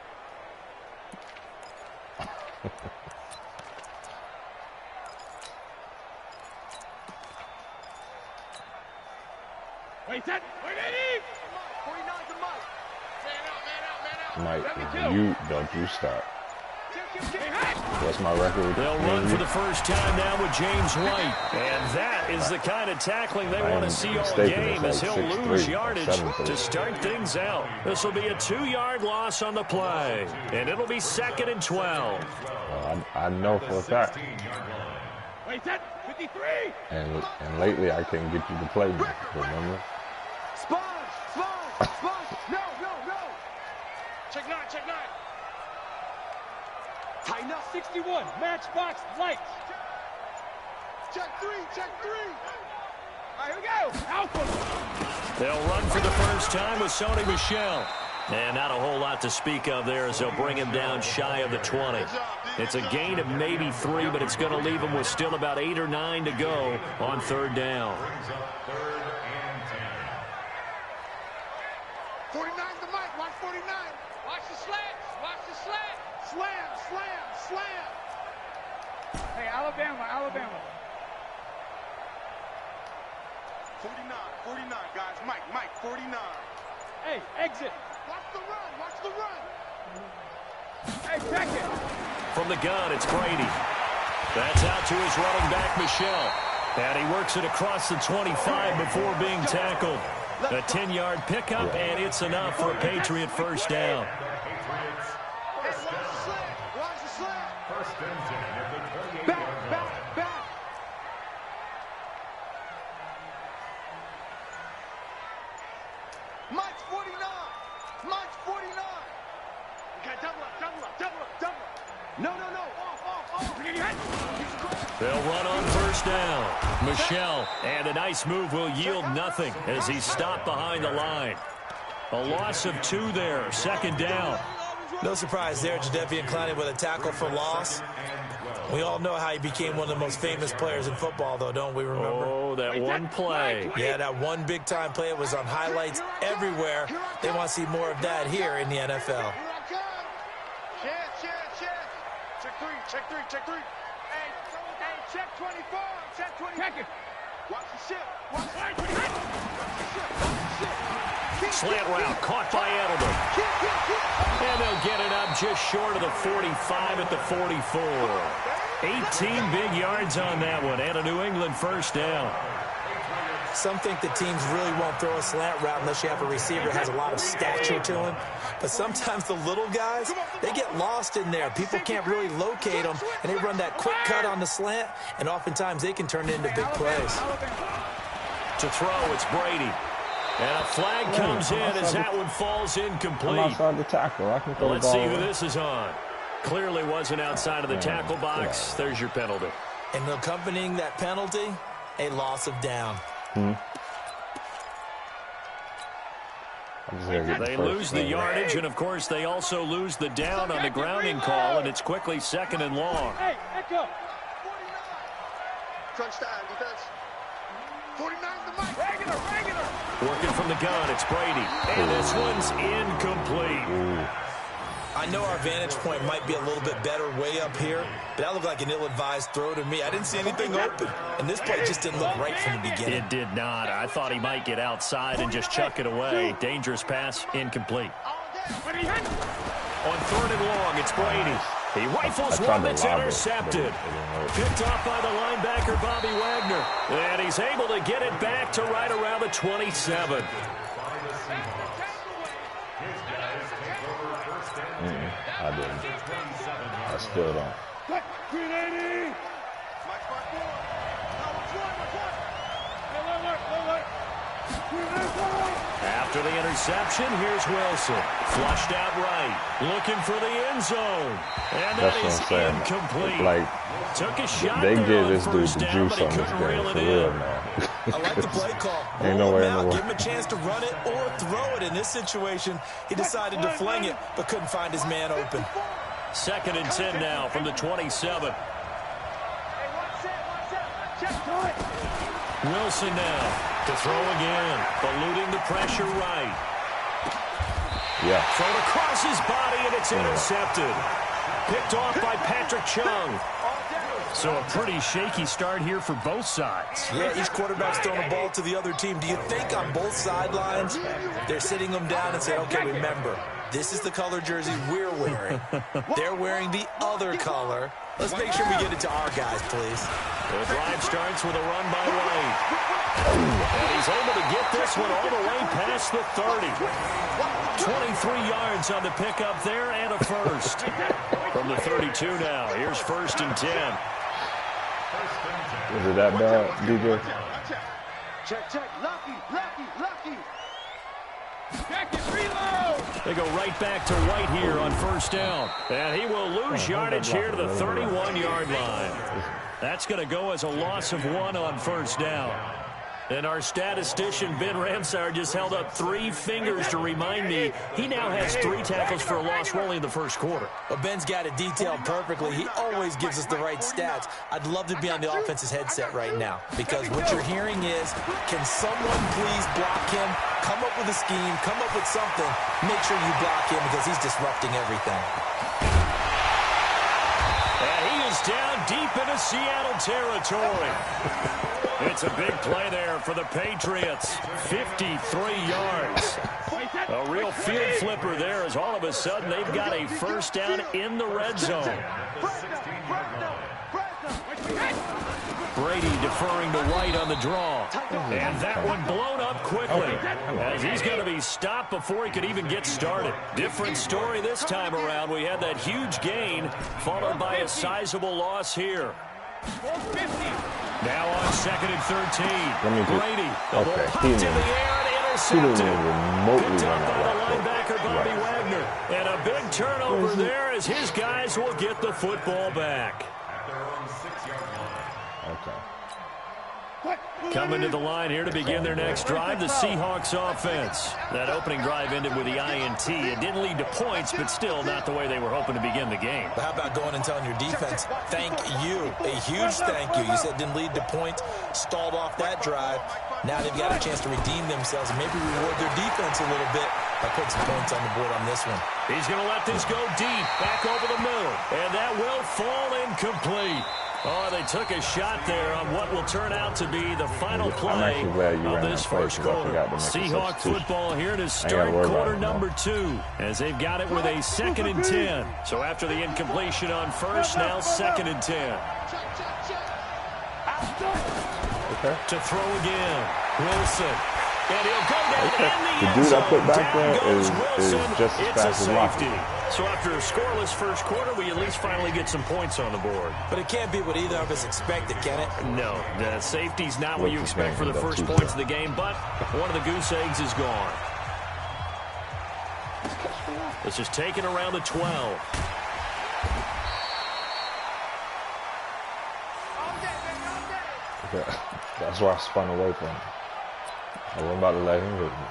Wait, set. Wait, Eddie. 49 to Mike. Man out. Mike, you don't you start. What's my record? They'll run for the first time now with James White. And that is the kind of tackling they want to see all game as he'll lose yardage to start things out. This will be a 2-yard loss on the play. And it'll be 2nd and 12. I know for a fact. Wait, set. 53. And lately I can't get you to play me, remember? Sponge! No! Check 9. Tighten up 61. Matchbox lights. Check 3! All right, here we go. Alpha. They'll run for the first time with Sony Michel. And not a whole lot to speak of there as they'll bring him down shy of the 20. It's a gain of maybe 3, but it's going to leave him with still about 8 or 9 to go on 3rd down. 49's the mic. Watch 49. Watch the slant. Slam. Hey, Alabama. 49, guys. Mike, 49. Hey, exit. Watch the run. Hey, check it. From the gun, it's Brady. That's out to his running back, Michel. And he works it across the 25 before being tackled. A 10-yard pickup, and it's enough for a Patriot first down. Watch the slant. First and 10 at the 28. Back. Mike's 49. Okay, double up. No. Off. They'll run on first down. Michel, and a nice move will yield nothing as he's stopped behind the line. A loss of 2 there, 2nd down. No surprise there, Jadeveon Clowney with a tackle for loss. We all know how he became one of the most famous players in football, though, don't we remember? Oh, that one play. Yeah, that one big-time play. It was on highlights everywhere. They want to see more of that here in the NFL. Check three. Hey, check 24. Check 24. Check it. Watch the ship. Slant route caught by Edelman. And they'll get it up just short of the 45 at the 44. 18 big yards on that one and a New England first down. Some think that teams really won't throw a slant route unless you have a receiver that has a lot of stature to him. But sometimes the little guys, they get lost in there. People can't really locate them, and they run that quick cut on the slant, and oftentimes they can turn it into big plays. To throw, it's Brady. And a flag comes in as that one falls incomplete. I'm outside the tackle. I can throw the ball. Let's see who this is on. Clearly wasn't outside of the tackle box. Yeah. There's your penalty. And accompanying that penalty, a loss of down. They lose the yardage, and, of course, they also lose the down on the grounding call, and it's quickly 2nd and long. Hey, echo. Crunch down, defense. 49 the mic. Regular. Working from the gun, it's Brady. And this one's incomplete. I know our vantage point might be a little bit better way up here, but that looked like an ill-advised throw to me. I didn't see anything open, and this play just didn't look right from the beginning. It did not. I thought he might get outside and just chuck it away. Dangerous pass, incomplete. On 3rd and long, it's Brady. He rifles one that's intercepted. Picked off by the linebacker, Bobby Wagner. And he's able to get it back to right around the 27. I didn't. I still don't. After the interception, here's Wilson. Flushed out right. Looking for the end zone. And that is incomplete. Like, took a shot they there give on this dude first the down, juice but on he this couldn't reel game, it for in. real, man. I like the play call. Ain't no way in the world. Give him a chance to run it or throw it. In this situation, he decided to fling it, but couldn't find his man open. 2nd and 10 now from the 27. Wilson now to throw again, eluding the pressure right. Yeah. Thrown across his body, and it's intercepted. Picked off by Patrick Chung. So a pretty shaky start here for both sides. Yeah, each quarterback's throwing a ball to the other team. Do you think on both sidelines they're sitting them down and saying, okay, remember, this is the color jersey we're wearing. They're wearing the other color. Let's make sure we get it to our guys, please. The drive starts with a run by White. And he's able to get this one all the way past the 30. 23 yards on the pickup there and a first. From the 32 now, here's 1st and 10. Is it that bad, DJ? Check. Lucky. Check it, reload. They go right back to White here on 1st down. And he will lose yardage here to the 31-yard line. That's going to go as a loss of 1 on 1st down. And our statistician, Ben Ramsar, just held up 3 fingers to remind me he now has 3 tackles for a loss only in the 1st quarter. Well, Ben's got it detailed perfectly. He always gives us the right stats. I'd love to be on the offense's headset right now because what you're hearing is, can someone please block him? Come up with a scheme. Come up with something. Make sure you block him because he's disrupting everything. And he is down deep into Seattle territory. It's a big play there for the Patriots. 53 yards. A real field flipper there as all of a sudden they've got a 1st down in the red zone. Brady deferring to White on the draw. And that one blown up quickly as he's going to be stopped before he could even get started. Different story this time around. We had that huge gain followed by a sizable loss here. Now on 2nd and 13. Brady. Okay. Popped in the air and intercepted. Picked up by the linebacker, Bobby Wagner. And a big turnover there as his guys will get the football back. Okay. Coming to the line here to begin their next drive, the Seahawks offense. That opening drive ended with the INT. It didn't lead to points, but still not the way they were hoping to begin the game. But how about going and telling your defense, thank you, a huge thank you. You said it didn't lead to points, stalled off that drive. Now they've got a chance to redeem themselves and maybe reward their defense a little bit by putting some points on the board on this one. He's going to let this go deep, back over the middle, and that will fall incomplete. Oh, they took a shot there on what will turn out to be the final play of this 1st quarter. Seahawk football here to start quarter number 2 as they've got it with a 2nd and 10. So after the incompletion on 1st, now 2nd and 10. Okay. To throw again. Wilson. And he'll go down Okay. in the The end dude I zone. put back Down there goes is Wilson. just as It's a fast as Lockie. safety. So after a scoreless first quarter, we at least finally get some points on the board. But it can't be what either of us expected, can it? No, the safety's not what you What's expect for the first points of the game, but one of the goose eggs is gone. This is taken around the 12. Okay. That's why I spun away from him. I wasn't about to let him hit me.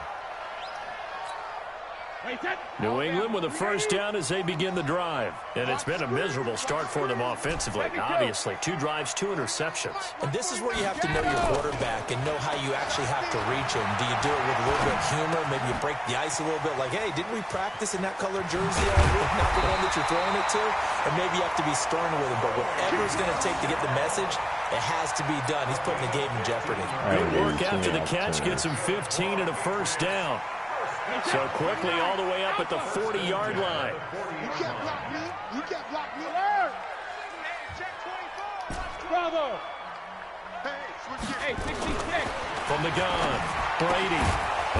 New England with a first down as they begin the drive. And it's been a miserable start for them offensively. Obviously, 2 drives, 2 interceptions. And this is where you have to know your quarterback and know how you actually have to reach him. Do you do it with a little bit of humor? Maybe you break the ice a little bit like, hey, didn't we practice in that colored jersey? Not the one that you're throwing it to? And maybe you have to be stern with him. But whatever it's going to take to get the message, it has to be done. He's putting the game in jeopardy. Good work after the catch. Gets him 15 and a first down. So quickly all the way up at the 40-yard line. You can't block me. You can't block me. Alert! Check 24. Bravo. Hey, switch it. Hey, 66. From the gun, Brady.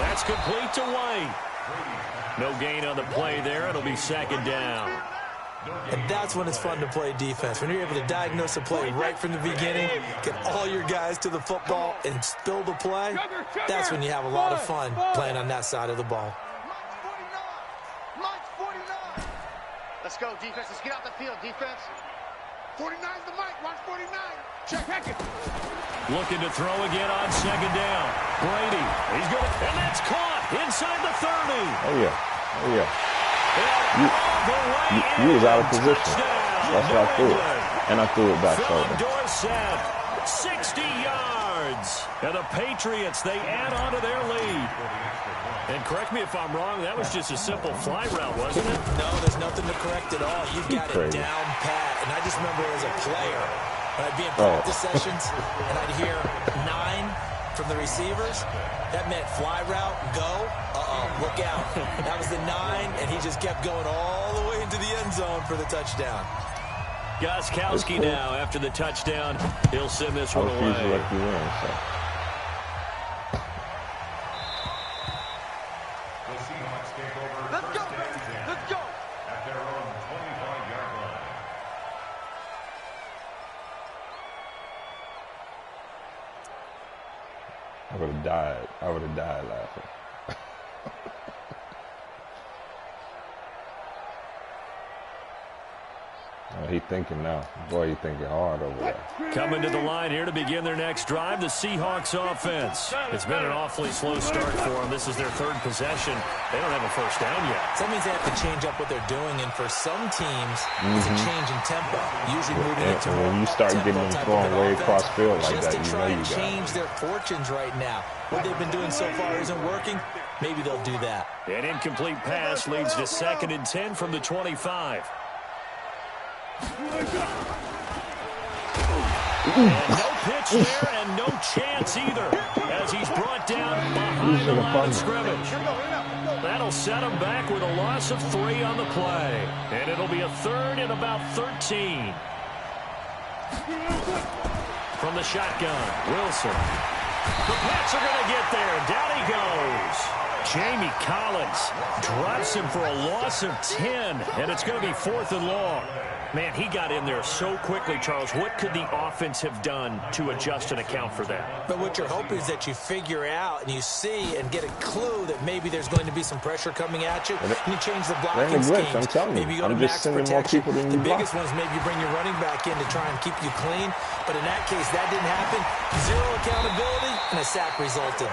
That's complete to White. No gain on the play there. It'll be second down. And that's when it's fun to play defense. When you're able to diagnose a play right from the beginning, get all your guys to the football, and spill the play, that's when you have a lot of fun playing on that side of the ball. Mike's 49. Let's go, defense. Let's get out the field, defense. 49's the Mike. Watch 49. Check it. Looking to throw again on second down. Brady. He's going to, and that's caught inside the 30. Oh, yeah. Oh, yeah. You was out of position. That's why I threw it. And I threw it back further. Dorsett, 60 yards. And the Patriots, they add on to their lead. And correct me if I'm wrong, that was just a simple fly route, wasn't it? No, there's nothing to correct at all. You've got it down pat. And I just remember as a player, when I'd be in practice sessions, and I'd hear 9 from the receivers, that meant fly route, go. Look out. That was the 9, and he just kept going all the way into the end zone for the touchdown. Gostkowski now after the touchdown. He'll send this one away. Let you in, so. The Seahawks take over Let's go, first baby. and 10 Let's go. at their own 25-yard line. I would have died. I would have died laughing. He thinking now. Boy, he thinking hard over there. Coming to the line here to begin their next drive, the Seahawks offense. It's been an awfully slow start for them. This is their 3rd possession. They don't have a first down yet. So that means they have to change up what they're doing, and for some teams, it's a change in tempo. Usually moving into and when you start getting them throwing way across field like that, you know you got it. Just to try and change their fortunes right now. What they've been doing so far isn't working. Maybe they'll do that. An incomplete pass leads to 2nd and 10 from the 25. And no pitch there and no chance either as he's brought down behind the line of scrimmage. That'll set him back with a loss of 3 on the play. And it'll be a 3rd and about 13. From the shotgun, Wilson. The Pats are going to get there. Down he goes. Jamie Collins drops him for a loss of 10, and it's going to be 4th and long. Man, he got in there so quickly, Charles. What could the offense have done to adjust and account for that? But what you're hoping is that you figure out and you see and get a clue that maybe there's going to be some pressure coming at you, and you change the blocking schemes. I'm telling you. Maybe you go to I'm just max sending more protection. people than you The block. biggest one is maybe you bring your running back in to try and keep you clean. But in that case, that didn't happen. 0 accountability, and a sack resulted.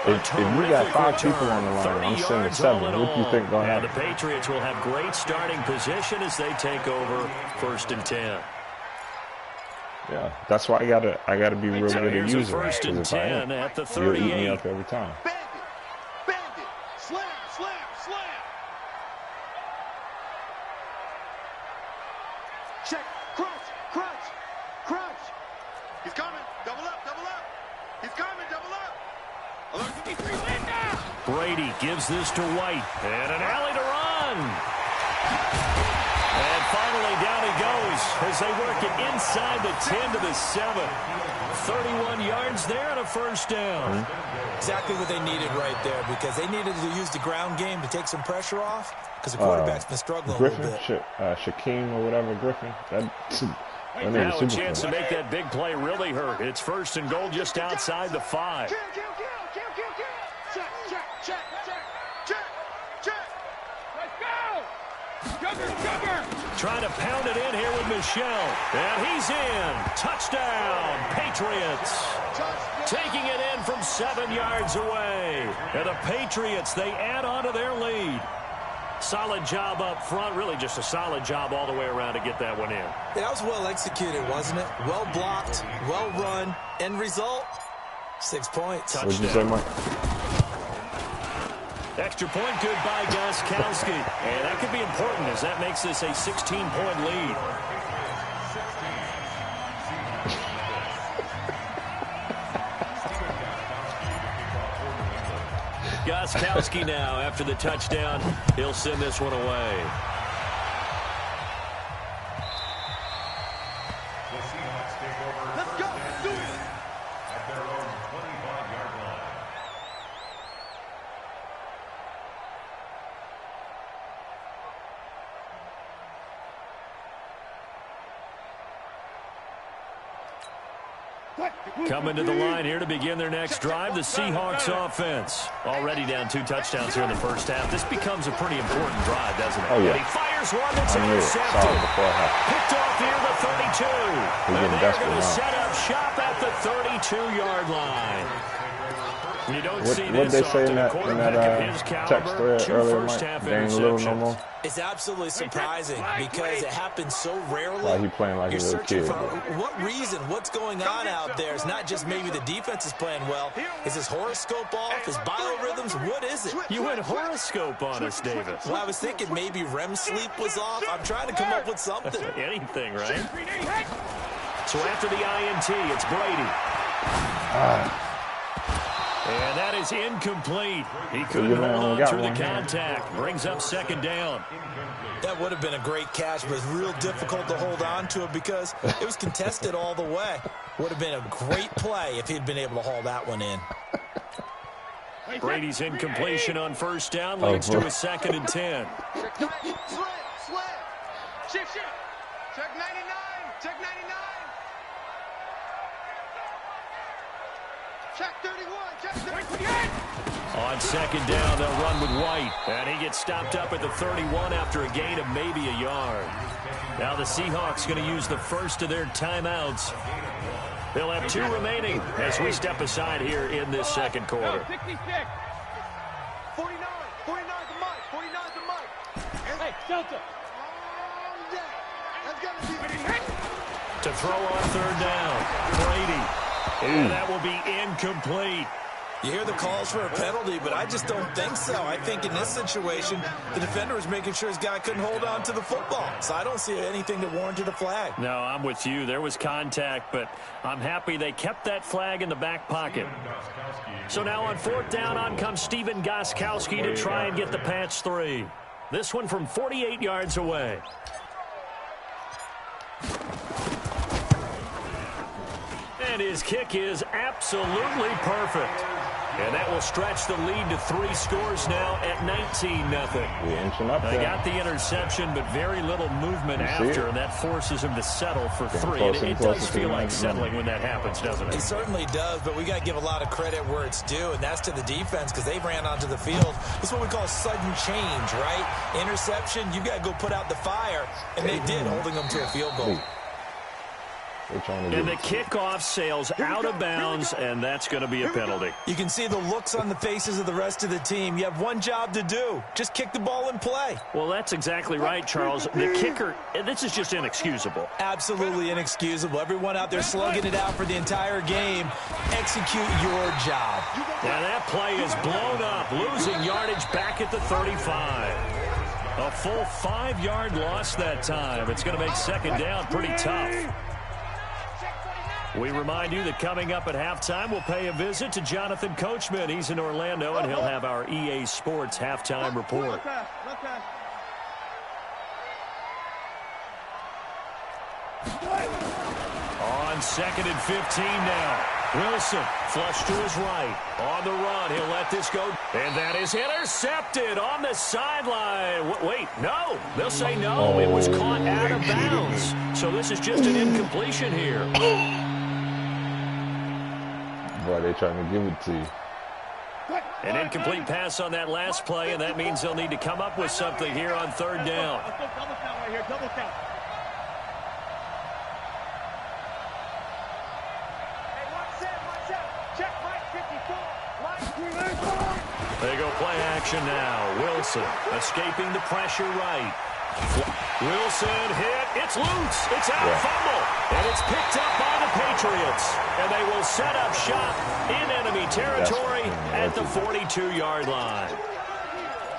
If you got 5 people on the line, I'm sending 7. What do you think going to happen? The Patriots will have great starting position as they take over 1st and 10. Yeah, that's why I gotta be real good at using it. 1st and 10 at the 38. You'll eat me up every time. Bandit. Slam, slam, slam. Check. Crunch, crunch, crunch. He's coming. Double up, double up. He's coming, double up. Brady gives this to White. And an alley to run. And finally, down he goes as they work it inside the 10 to the 7. 31 yards there and a first down. Exactly what they needed right there, because they needed to use the ground game to take some pressure off, because the quarterback's been struggling a little bit. Shaquem or whatever, Griffin. Now a chance to make that big play really hurt. It's first and goal just outside the 5. Trying to pound it in here with Michelle. And he's in. Touchdown, Patriots. Taking it in from 7 yards away. And the Patriots, they add on to their lead. Solid job up front. Really just a solid job all the way around to get that one in. Yeah, that was well executed, wasn't it? Well blocked, well run. End result, 6 points. What did you say, Mike? Extra point good by Gostkowski. And that could be important as that makes this a 16-point lead. Gostkowski now after the touchdown. He'll send this one away. Let's go. Do it. At their own 25-yard line. Coming to the line here to begin their next drive, the Seahawks offense. Already down 2 touchdowns here in the first half. This becomes a pretty important drive, doesn't it? Oh, yeah. And he fires one that's intercepted. Picked off near the 32. And they're going to set up shop at the 32-yard line. You don't see this they say in that caliber, text thread earlier, Mike? They ain't little no more. It's absolutely surprising because it happens so rarely. Like he playing like You're a little searching kid. for what reason, what's going on out there. It's not just maybe the defense is playing well. Is his horoscope off? His biorhythms? What is it? You went horoscope on us, Davis. Well, I was thinking maybe REM sleep was off. I'm trying to come up with something. Anything, right? So after the INT, it's Brady. And that is incomplete. He couldn't hold on through the contact. Brings up second down. That would have been a great catch, but it's real difficult to hold on to it because it was contested all the way. Would have been a great play if he'd been able to haul that one in. Brady's incompletion on first down leads to a 2nd and 10. Slip. Shift. Check 99. Check 99. Check 31. Check 31. On second down, they'll run with White. And he gets stopped up at the 31 after a gain of maybe a yard. Now the Seahawks going to use the first of their timeouts. They'll have 2 remaining as we step aside here in this second quarter. 66. 49. 49's the mic. 49's the mic. Hey, Delta. Long day. That's got to be. To throw on third down, Brady. And that will be incomplete. You hear the calls for a penalty, but I just don't think so. I think in this situation, the defender was making sure his guy couldn't hold on to the football. So I don't see anything that warranted a flag. No, I'm with you. There was contact, but I'm happy they kept that flag in the back pocket. So now on 4th down, on comes Stephen Gostkowski to try and get the patch 3. This one from 48 yards away. And his kick is absolutely perfect. And that will stretch the lead to 3 scores now at 19-0. They got the interception, but very little movement after, and that forces him to settle for 3. And it does feel like settling when that happens, doesn't it? It certainly does, but we got to give a lot of credit where it's due, and that's to the defense because they ran onto the field. This is what we call sudden change, right? Interception, you got to go put out the fire, and they did, holding them to a field goal. And the kickoff sails out of bounds, and that's going to be a penalty. You can see the looks on the faces of the rest of the team. You have one job to do. Just kick the ball and play. Well, that's exactly right, Charles. The kicker, this is just inexcusable. Absolutely inexcusable. Everyone out there slugging it out for the entire game. Execute your job. And that play is blown up, losing yardage back at the 35. A full 5-yard loss that time. It's going to make second down pretty tough. We remind you that coming up at halftime, we'll pay a visit to Jonathan Coachman. He's in Orlando, and he'll have our EA Sports halftime report. on 2nd and 15 now. Wilson, flush to his right. On the run, he'll let this go. And that is intercepted on the sideline. Wait, no. They'll say no. It was caught out of bounds. So this is just an incompletion here. Boy, they're trying to give it to you. An incomplete pass on that last play, and that means they'll need to come up with something here on 3rd down. Let's go double count right here, double count. They go play action now. Wilson escaping the pressure right. Wilson hit. It's loose. It's out. Fumble. And it's picked up by the Patriots. And they will set up shop in enemy territory at the 42-yard line.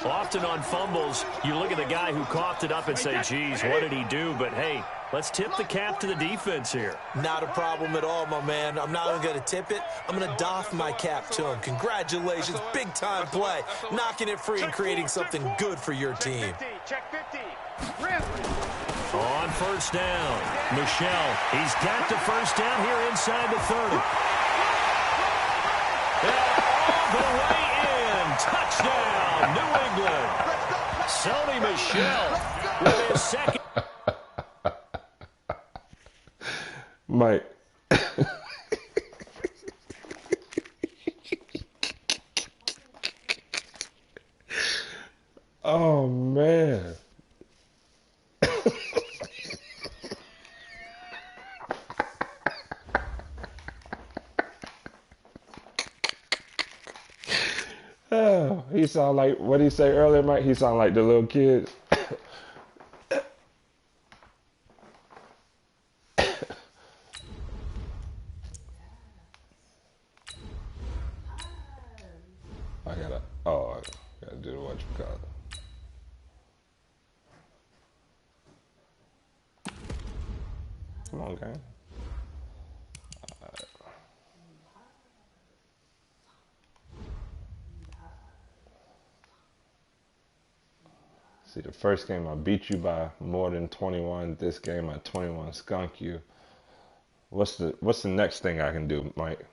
Often on fumbles, you look at the guy who coughed it up and say, geez, what did he do? But, hey, let's tip the cap to the defense here. Not a problem at all, my man. I'm not even going to tip it. I'm going to doff my cap to him. Congratulations. Big-time play. Knocking it free and creating something good for your team. Check 50. On 1st down, Michelle. He's got the 1st down here inside the 30. And all the way in. Touchdown, New England. Sony Michel with his second. Mike. Oh, man. Oh, he sound like, what did he say earlier, Mike? He sound like the little kids. I gotta do the whatchamacallit. Come on, gang. See, the first game I beat you by more than 21. This game I 21 skunk you. What's the next thing I can do, Mike?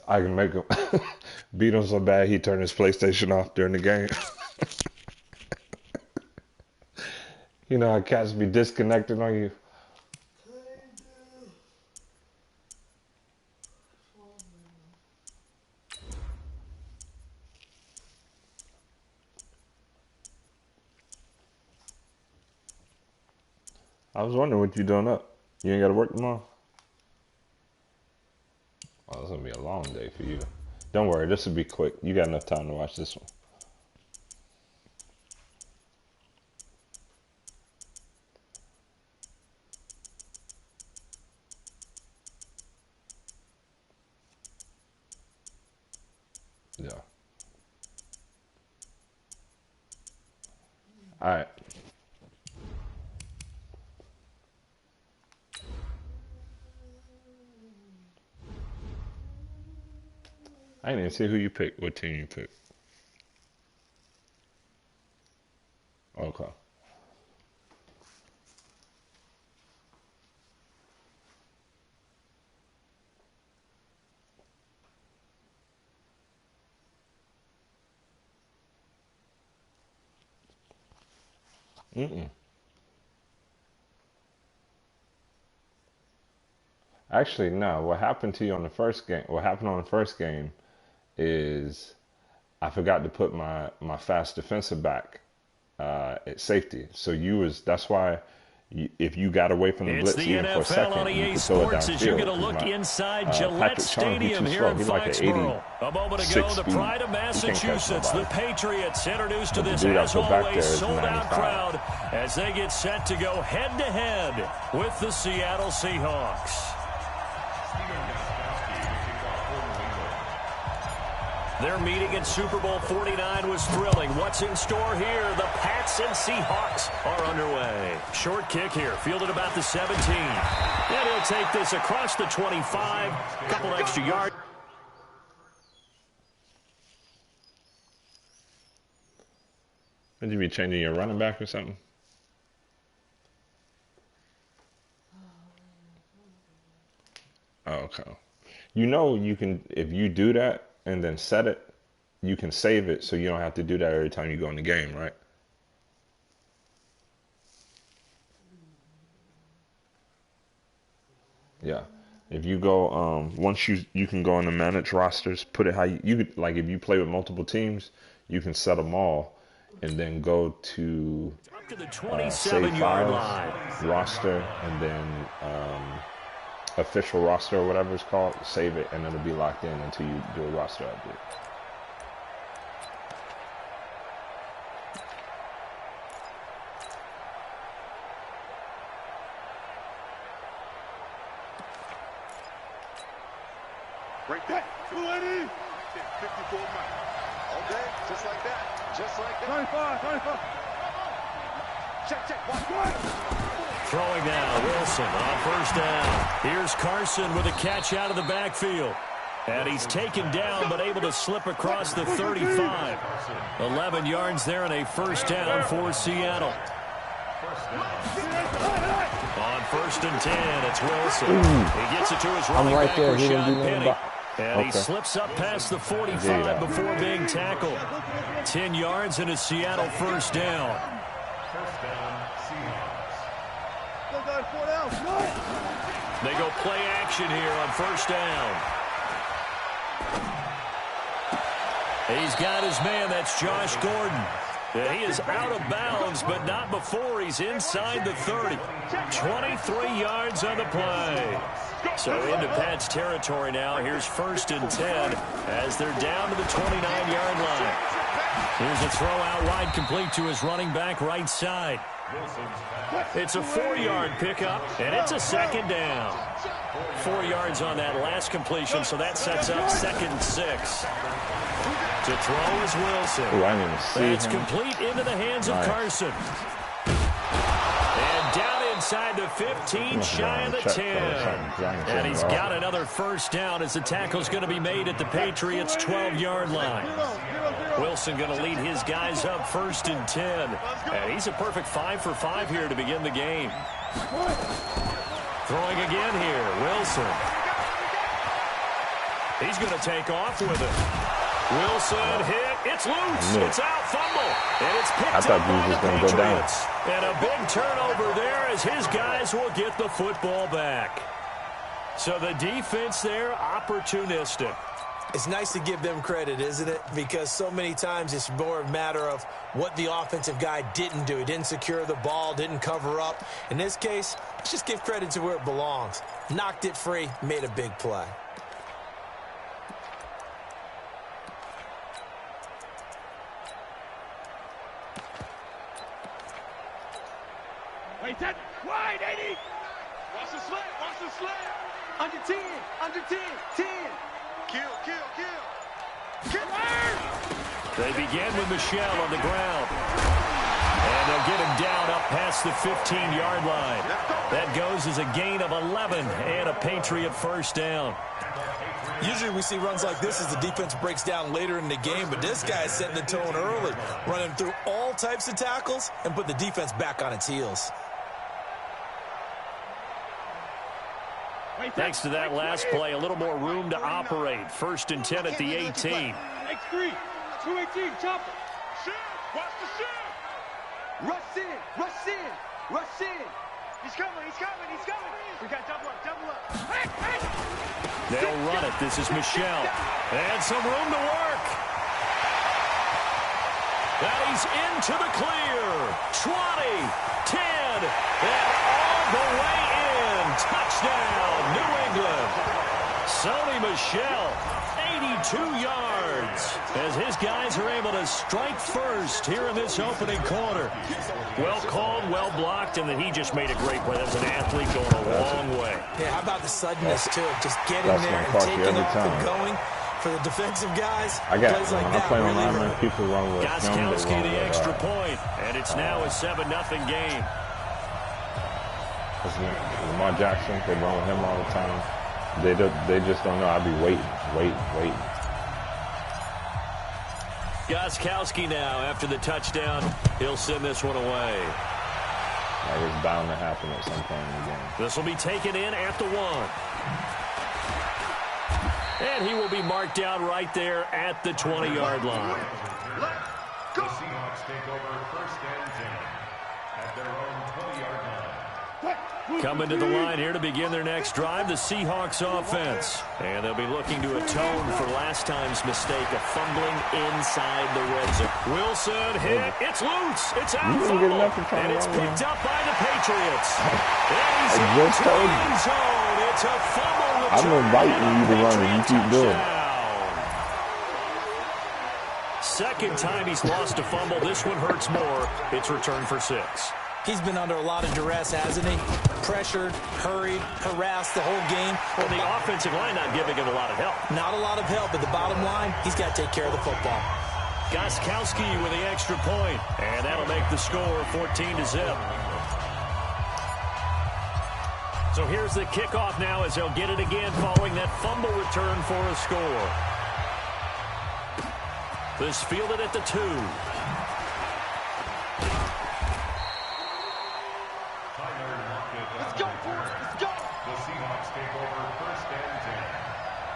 I can make him beat him so bad he turned his PlayStation off during the game. You know how cats be disconnected on you? I was wondering what you doing up. You ain't got to work tomorrow? Oh, it's going to be a long day for you. Don't worry, this will be quick. You got enough time to watch this one. Yeah. All right. I didn't even see who you picked, what team you picked. Okay. Actually, no. What happened to you on the first game? What happened on the first game is I forgot to put my fast defensive back at safety. So that's why if you got away from the blitz even for a second, you could throw it downfield. You're going to look inside Gillette Stadium here in Foxborough. A moment ago, the pride of Massachusetts, the Patriots, introduced to this, as always, sold-out crowd as they get set to go head-to-head with the Seattle Seahawks. Their meeting in Super Bowl 49 was thrilling. What's in store here? The Pats and Seahawks are underway. Short kick here, fielded about the 17. And he'll take this across the 25. Couple extra yards. Would you be changing your running back or something? Oh, okay. You know you can, if you do that and then set it, you can save it so you don't have to do that every time you go in the game, right? Yeah. If you go, once you can go in the manage rosters, put it how you could, like if you play with multiple teams, you can set them all and then go to the save 27-yard files, line. roster, and then official roster or whatever it's called, save it, and it'll be locked in until you do a roster update. Right there. 280. 54 miles. All day, just like that. Just like that. 25. Check. Watch. Throwing now, Wilson on first down. Here's Carson with a catch out of the backfield. And he's taken down but able to slip across the 35. 11 yards there and a first down for Seattle. On first and 10, it's Wilson. He gets it to his running back, Rashad Penny. And he slips up past the 45 before being tackled. 10 yards and a Seattle first down. They go play action here on first down. He's got his man, that's Josh Gordon. He is out of bounds, but not before he's inside the 30. 23 yards on the play. So into Pat's territory now. Here's first and 10 as they're down to the 29-yard line. Here's a throw out wide complete to his running back right side. It's a 4-yard pickup, and it's a second down. 4 yards on that last completion, so that sets up 2nd and 6. To throw is Wilson. Ooh, I didn't even see That's him. complete into the hands of Carson. And down inside the 15, shy of the 10. And he's got another first down as the tackle's going to be made at the Patriots' 12-yard line. Wilson going to lead his guys up first and 10. And he's a perfect 5 for 5 here to begin the game. Throwing again here, Wilson. He's going to take off with it. Wilson hit. It's loose. It's out. Fumble. And it's picked up by the Patriots. And a big turnover there as his guys will get the football back. So the defense there, opportunistic. It's nice to give them credit, isn't it? Because so many times it's more a matter of what the offensive guy didn't do. He didn't secure the ball, didn't cover up. In this case, let's just give credit to where it belongs. Knocked it free, made a big play. Wait, that wide 80. Watch the slant. Under 10. 10. Kill. They begin with Michelle on the ground. And they'll get him down up past the 15-yard line. That goes as a gain of 11 and a Patriot first down. Usually we see runs like this as the defense breaks down later in the game, but this guy is setting the tone early, running through all types of tackles and put the defense back on its heels. Thanks to that last play, a little more room to operate. First and 10 at the 18. Next 3. 218. Chopper. Watch the shift. Rush in. He's coming. We got double up. Hey. They'll run it. This is Michelle. And some room to work. That he's into the clear. 20, 10, and all the way in. Touchdown, New England. Sony Michel, 82 yards, as his guys are able to strike first here in this opening quarter. Well called, well blocked, and then he just made a great play. That was an athlete going a long way. Yeah, how about the suddenness, too? Just getting there and taking off and going. For the defensive guys, plays like that play really online, people run with Gostkowski the extra point, and it's now a 7-0 game. Lamar Jackson, they run with him all the time. They just don't know. I'll be waiting. Gostkowski now after the touchdown. He'll send this one away. That was bound to happen at some point in the game. This will be taken in at the 1. And he will be marked down right there at the 20-yard line. The Seahawks take over first and 10 at their own 20-yard line. Coming to the line here to begin their next drive, the Seahawks offense. And they'll be looking to atone for last time's mistake of fumbling inside the red zone. Wilson hit. It's loose. It's out. And it's picked up by the Patriots. And he's in the end zone. It's a fumble return. I'm inviting you to run and you keep doing it. Second time he's lost a fumble. This one hurts more. It's returned for 6. He's been under a lot of duress, hasn't he? Pressured, hurried, harassed the whole game. Well, the offensive line not giving him a lot of help. Not a lot of help, but the bottom line, he's got to take care of the football. Gostkowski with the extra point, and that'll make the score 14-0. So here's the kickoff now as they'll get it again following that fumble return for a score. This fielded at the 2. Let's go, Forrest. Let's go. The Seahawks take over first and 10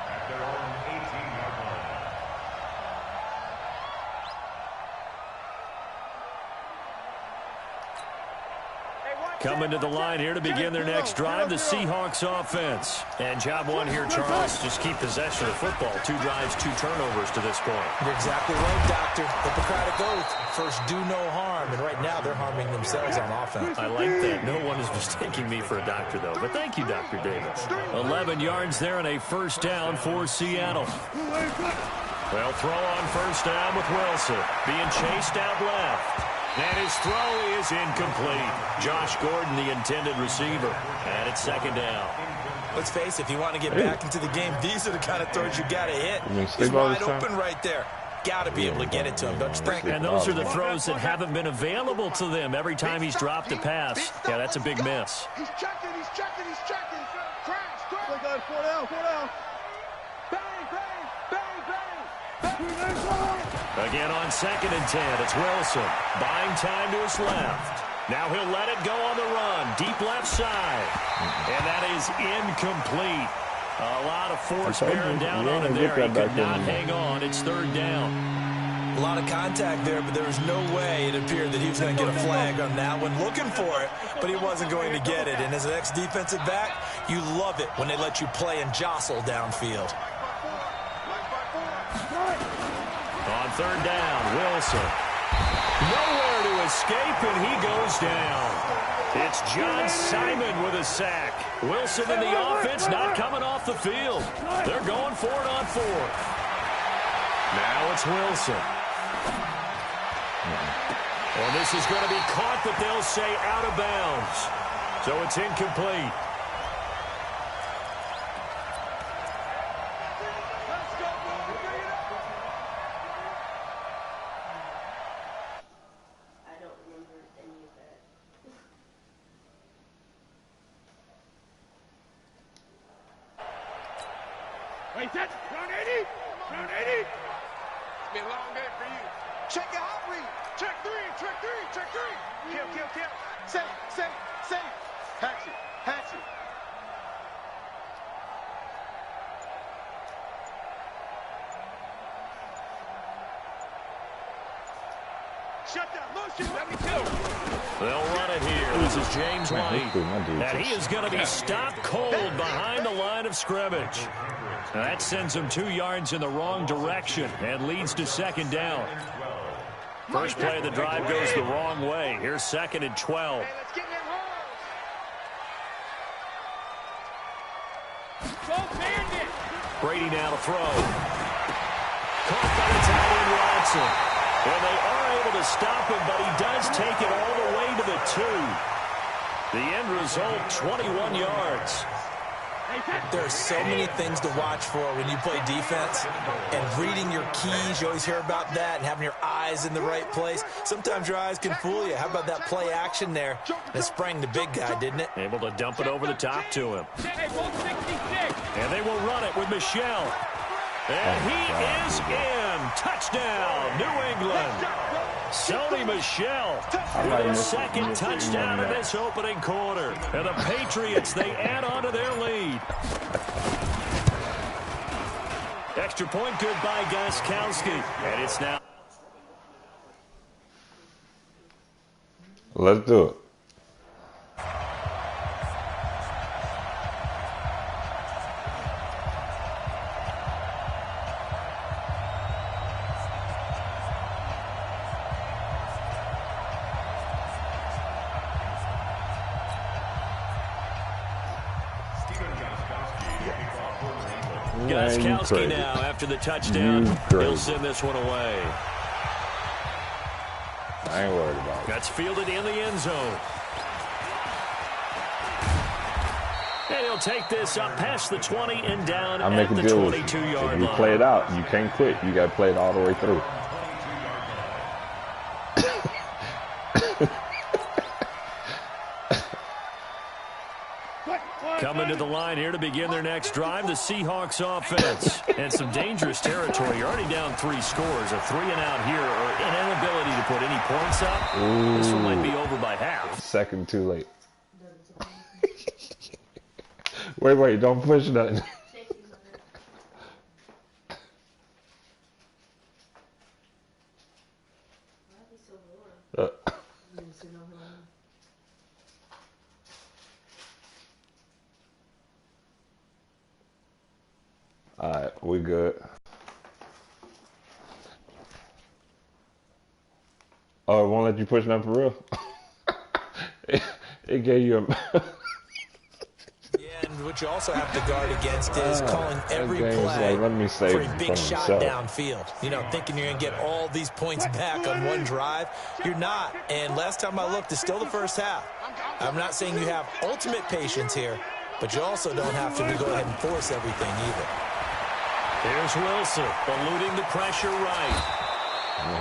at their own 18-yard line. Coming to the line here to begin their next drive, the Seahawks offense. And job one here, Charles, just keep possession of the football. 2 drives, 2 turnovers to this point. You're exactly right, Doctor. Hippocratic oath. First, do no harm. And right now, they're harming themselves on offense. I like that. No one is mistaking me for a doctor, though. But thank you, Dr. Davis. 11 yards there and a first down for Seattle. They'll throw on first down with Wilson. Being chased out left. And his throw is incomplete. Josh Gordon, the intended receiver. And it's second down. Let's face it, if you want to get back into the game, these are the kind of throws you got to hit. He's wide open right there. Got to be able to get it to him, don't you think? And those are the throws that haven't been available to them every time he's dropped a pass. Yeah, that's a big miss. He's checking. Crash. They got 4 down. Bang. Again on second and 10, it's Wilson. Buying time to his left. Now he'll let it go on the run. Deep left side. And that is incomplete. A lot of force bearing down on him there. He could not hang on. It's third down. A lot of contact there, but there was no way it appeared that he was going to get a flag on that one. Looking for it, but he wasn't going to get it. And as an ex-defensive back, you love it when they let you play and jostle downfield. On third down, Wilson. Nowhere to escape, and he goes down. It's John Simon with a sack. Wilson and the offense not coming off the field. They're going for it on 4th. Now it's Wilson. And this is going to be caught, but they'll say out of bounds. So it's incomplete. Wait, that's round 80. It's been a long day for you. Check your hot read. Check 3. Kill. Safe. Hatch it. Shut down. Motion. Let me go. They'll run it here. This is James White. And he is going to be stopped cold behind the line of scrimmage. Now that sends him 2 yards in the wrong direction and leads to second down. First play of the drive goes the wrong way. Here's second and 12. Brady now to throw. Caught by the tight end Watson. And they are able to stop him, but he does take it all the way to the 2. The end result, 21 yards. There's so many things to watch for when you play defense. And reading your keys, you always hear about that, and having your eyes in the right place. Sometimes your eyes can fool you. How about that play action there? It sprang the big guy, didn't it? Able to dump it over the top to him. And they will run it with Michelle. And he is in. Touchdown, New England. Sony Michel, their second touchdown in this opening quarter. And the Patriots, they add on to their lead. Extra point good by Gostkowski. And it's now. Let's do it. Gostkowski now after the touchdown. He'll send this one away. I ain't worried about it. That's fielded in the end zone. And he'll take this up past the 20 and down at the 22-yard line. If you play it out, you can't quit. You got to play it all the way through. Coming to the line here to begin their next drive, the Seahawks offense. And some dangerous territory. You're already down 3 scores. A 3-and-out here or an inability to put any points up. Ooh. This one might be over by half. Second too late. Wait, don't push nothing. All right, we good. Oh, it won't let you push nothing for real? it gave you a... And what you also have to guard against is calling every play for a big shot downfield. You know, thinking you're going to get all these points back on one drive. You're not. And last time I looked, it's still the first half. I'm not saying you have ultimate patience here, but you also don't have to go ahead and force everything either. Here's Wilson, eluding the pressure right.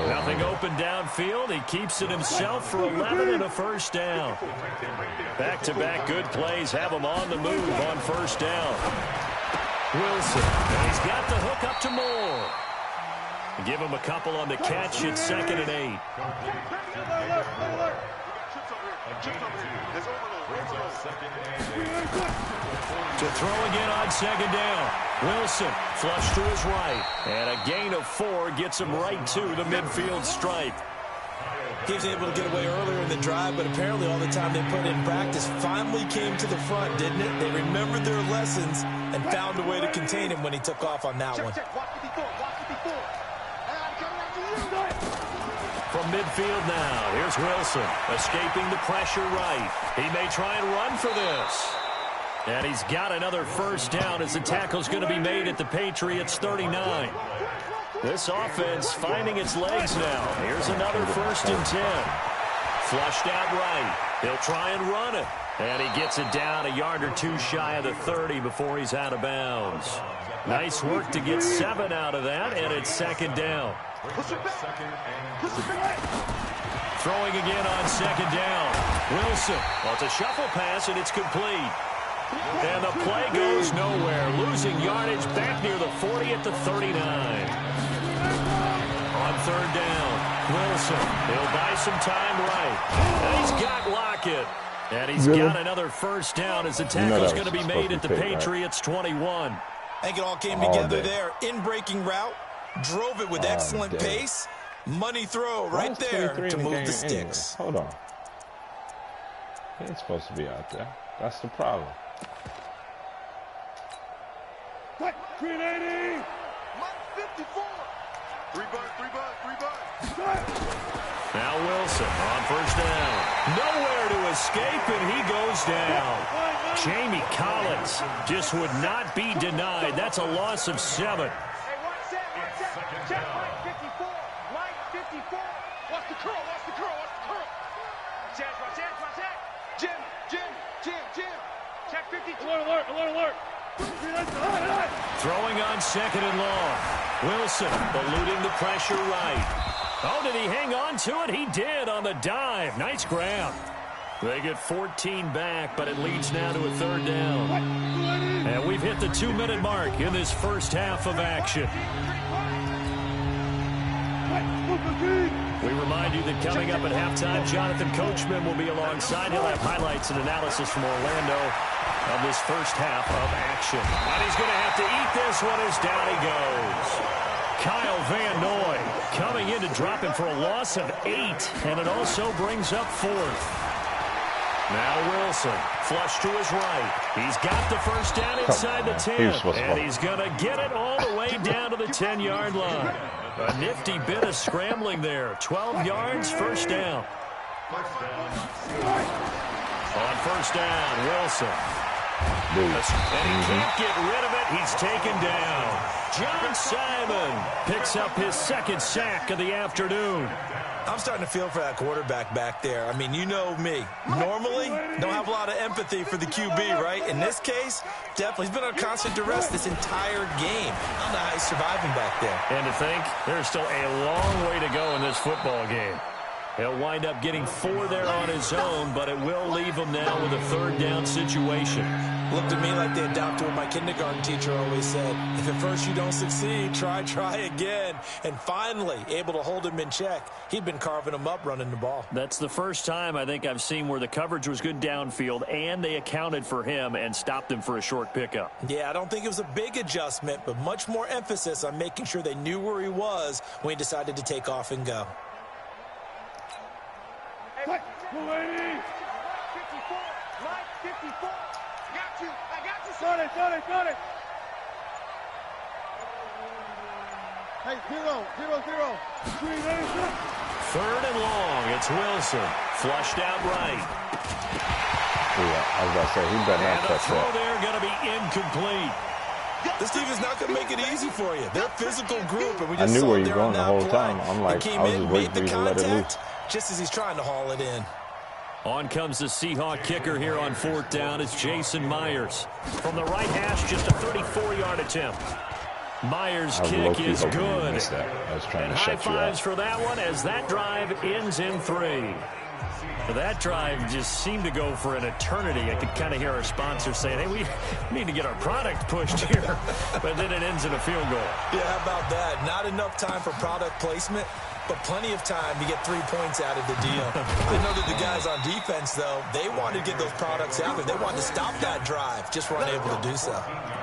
Nothing open downfield. He keeps it himself for 11 and a first down. Back-to-back good plays have him on the move on first down. Wilson, and he's got the hook up to Moore. Give him a couple on the catch at 2nd and 8. To throw again on 2nd down. Wilson, flush to his right. And a gain of 4 gets him right to the midfield stripe. He was able to get away earlier in the drive, but apparently all the time they put in practice finally came to the front, didn't it? They remembered their lessons and found a way to contain him when he took off on that one. From midfield now, here's Wilson, escaping the pressure right. He may try and run for this. And he's got another first down as the tackle's going to be made at the Patriots' 39. This offense finding its legs now. Here's another 1st and 10. Flushed out right. He'll try and run it. And he gets it down a yard or 2 shy of the 30 before he's out of bounds. Nice work to get 7 out of that, and it's 2nd down. Throwing again on 2nd down. Wilson. Well, it's a shuffle pass, and it's complete. And the play goes nowhere. Losing yardage back near the 40 at the 39. On 3rd down, Wilson. He'll buy some time right. And he's got Lockett. And he's got another first down as the tackle's going to be made at the Patriots' 21. I think it all came together there. In-breaking route. Drove it with excellent pace. Money throw right there to move the sticks. Hold on. He ain't supposed to be out there. That's the problem. What? 380! 54! 3 bucks. Now Wilson on first down. Nowhere to escape, and he goes down. Jamie Collins just would not be denied. That's a loss of 7. Hey, check Mike 54. Mike 54. What's the curl? Jim. Check 52. Alert. Throwing on 2nd and long. Wilson eluding the pressure right. Oh, did he hang on to it? He did on the dive. Nice grab. They get 14 back, but it leads now to a third down. And we've hit the 2-minute mark in this first half of action. We remind you that coming up at halftime, Jonathan Coachman will be alongside. He'll have highlights and analysis from Orlando of this first half of action. And he's going to have to eat this one as down he goes. Kyle Van Noy coming in to drop him for a loss of 8, and it also brings up 4th. Now Wilson, flush to his right. He's got the first down inside the 10, and he's going to get it all the way down to the 10-yard line. A nifty bit of scrambling there. 12 yards, first down. On first down, Wilson. And he can't get rid of it. He's taken down. John Simon picks up his second sack of the afternoon. I'm starting to feel for that quarterback back there. I mean, you know me. Normally, don't have a lot of empathy for the QB, right? In this case, definitely. He's been on constant duress this entire game. I don't know how he's surviving back there. And to think, there's still a long way to go in this football game. He'll wind up getting 4 there on his own, but it will leave him now with a third down situation. Looked at me like they adopted what my kindergarten teacher always said. If at first you don't succeed, try again. And finally, able to hold him in check. He'd been carving him up running the ball. That's the first time I think I've seen where the coverage was good downfield and they accounted for him and stopped him for a short pickup. Yeah, I don't think it was a big adjustment, but much more emphasis on making sure they knew where he was when he decided to take off and go. Hey, 54, line 54. I got you. Got it. Hey, 0. 3rd and long. It's Wilson. Flushed out right. Yeah, I was about to say, he better not touch that. And the throw there going to be incomplete. This team is not going to make it easy for you. They're a physical group, and we I just knew saw where it you're there going the whole play. time. I'm like, I was just waiting for you to let it loose. Just as he's trying to haul it in. On comes the Seahawk kicker here on 4th down. It's Jason Myers. From the right hash, just a 34-yard attempt. Myers' kick is good. I was trying and to shut you high fives out. for that one as that drive ends in 3. That drive just seemed to go for an eternity. I could kind of hear our sponsor saying, hey, we need to get our product pushed here. But then it ends in a field goal. Yeah, how about that? Not enough time for product placement, but plenty of time to get 3 points out of the deal. I know that the guys on defense, though, they wanted to get those products out there. They wanted to stop that drive, just weren't able to do so.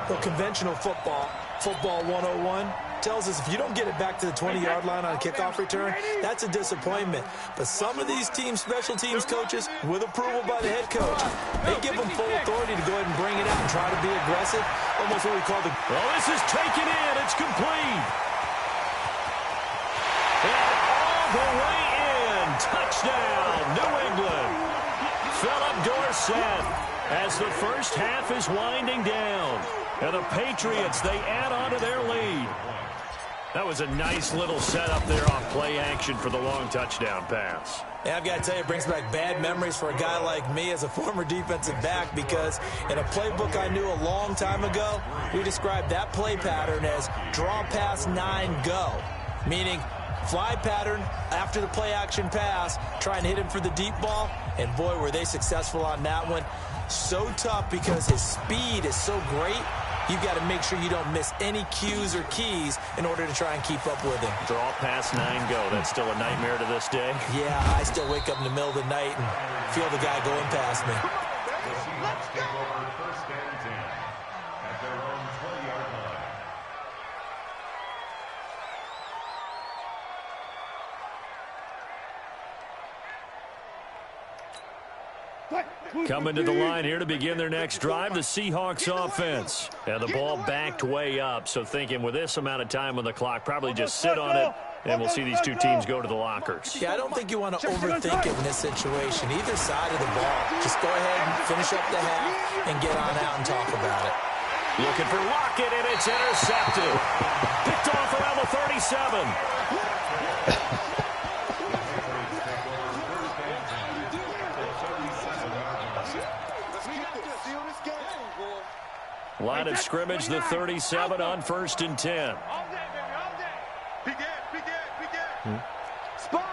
Well, conventional football 101, tells us if you don't get it back to the 20-yard line on a kickoff return, that's a disappointment. But some of these team special teams coaches, with approval by the head coach, they give them full authority to go ahead and bring it out and try to be aggressive, almost what we call the... Well, this is taken in. It's complete. And all the way in. Touchdown, New England. Philip Dorsett as the first half is winding down. And the Patriots, they add on to their lead. That was a nice little setup there off play action for the long touchdown pass. Yeah, I've got to tell you, it brings back bad memories for a guy like me as a former defensive back, because in a playbook I knew a long time ago, we described that play pattern as draw pass 9 go, meaning fly pattern after the play action pass, try and hit him for the deep ball, and boy, were they successful on that one. So tough because his speed is so great. You've got to make sure you don't miss any cues or keys in order to try and keep up with him. Draw pass 9 go. That's still a nightmare to this day. Yeah, I still wake up in the middle of the night and feel the guy going past me. The Seahawks take over 1st and 10 at their own 20-yard line. Coming to the line here to begin their next drive, the Seahawks offense. And the ball backed way up, so thinking with this amount of time on the clock, probably just sit on it, and we'll see these two teams go to the lockers. Yeah, I don't think you want to overthink it in this situation, either side of the ball. Just go ahead and finish up the half and get on out and talk about it. Looking for Lockett, and it's intercepted. Picked off around the 37. Line of scrimmage, the 37 on 1st and 10. All day, baby, all day. Begin. Sponge.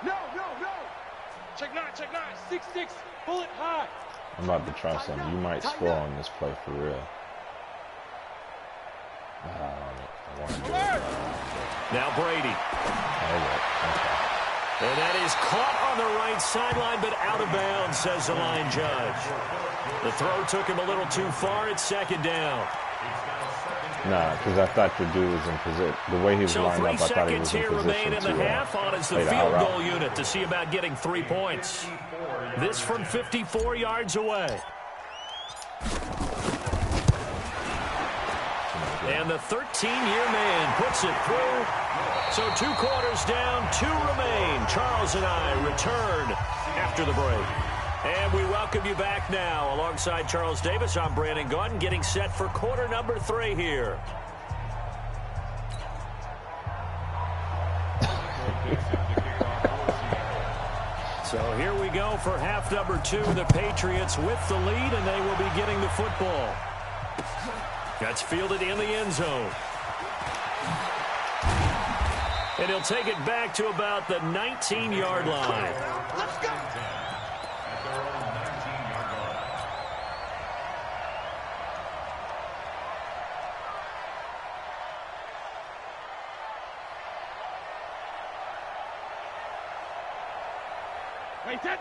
No. Check 9, 6-6, pull it high. I'm about to try something. You might score on this play for real. I want to do it. Now Brady. Okay. And that is caught on the right sideline, but out of bounds, says the line judge. The throw took him a little too far. It's second down. Nah, because I thought the dude was in position. The way he was lined up, I thought he was in position. So 3 seconds here remain in the half. On is the field goal unit to see about getting 3 points. This from 54 yards away. And the 13-year man puts it through. So 2 quarters down, 2 remain. Charles and I return after the break. And we welcome you back now. Alongside Charles Davis, I'm Brandon Gaudin, getting set for quarter number 3 here. So here we go for half number 2. The Patriots with the lead, and they will be getting the football. That's fielded in the end zone. And he'll take it back to about the 19-yard line. Let's go.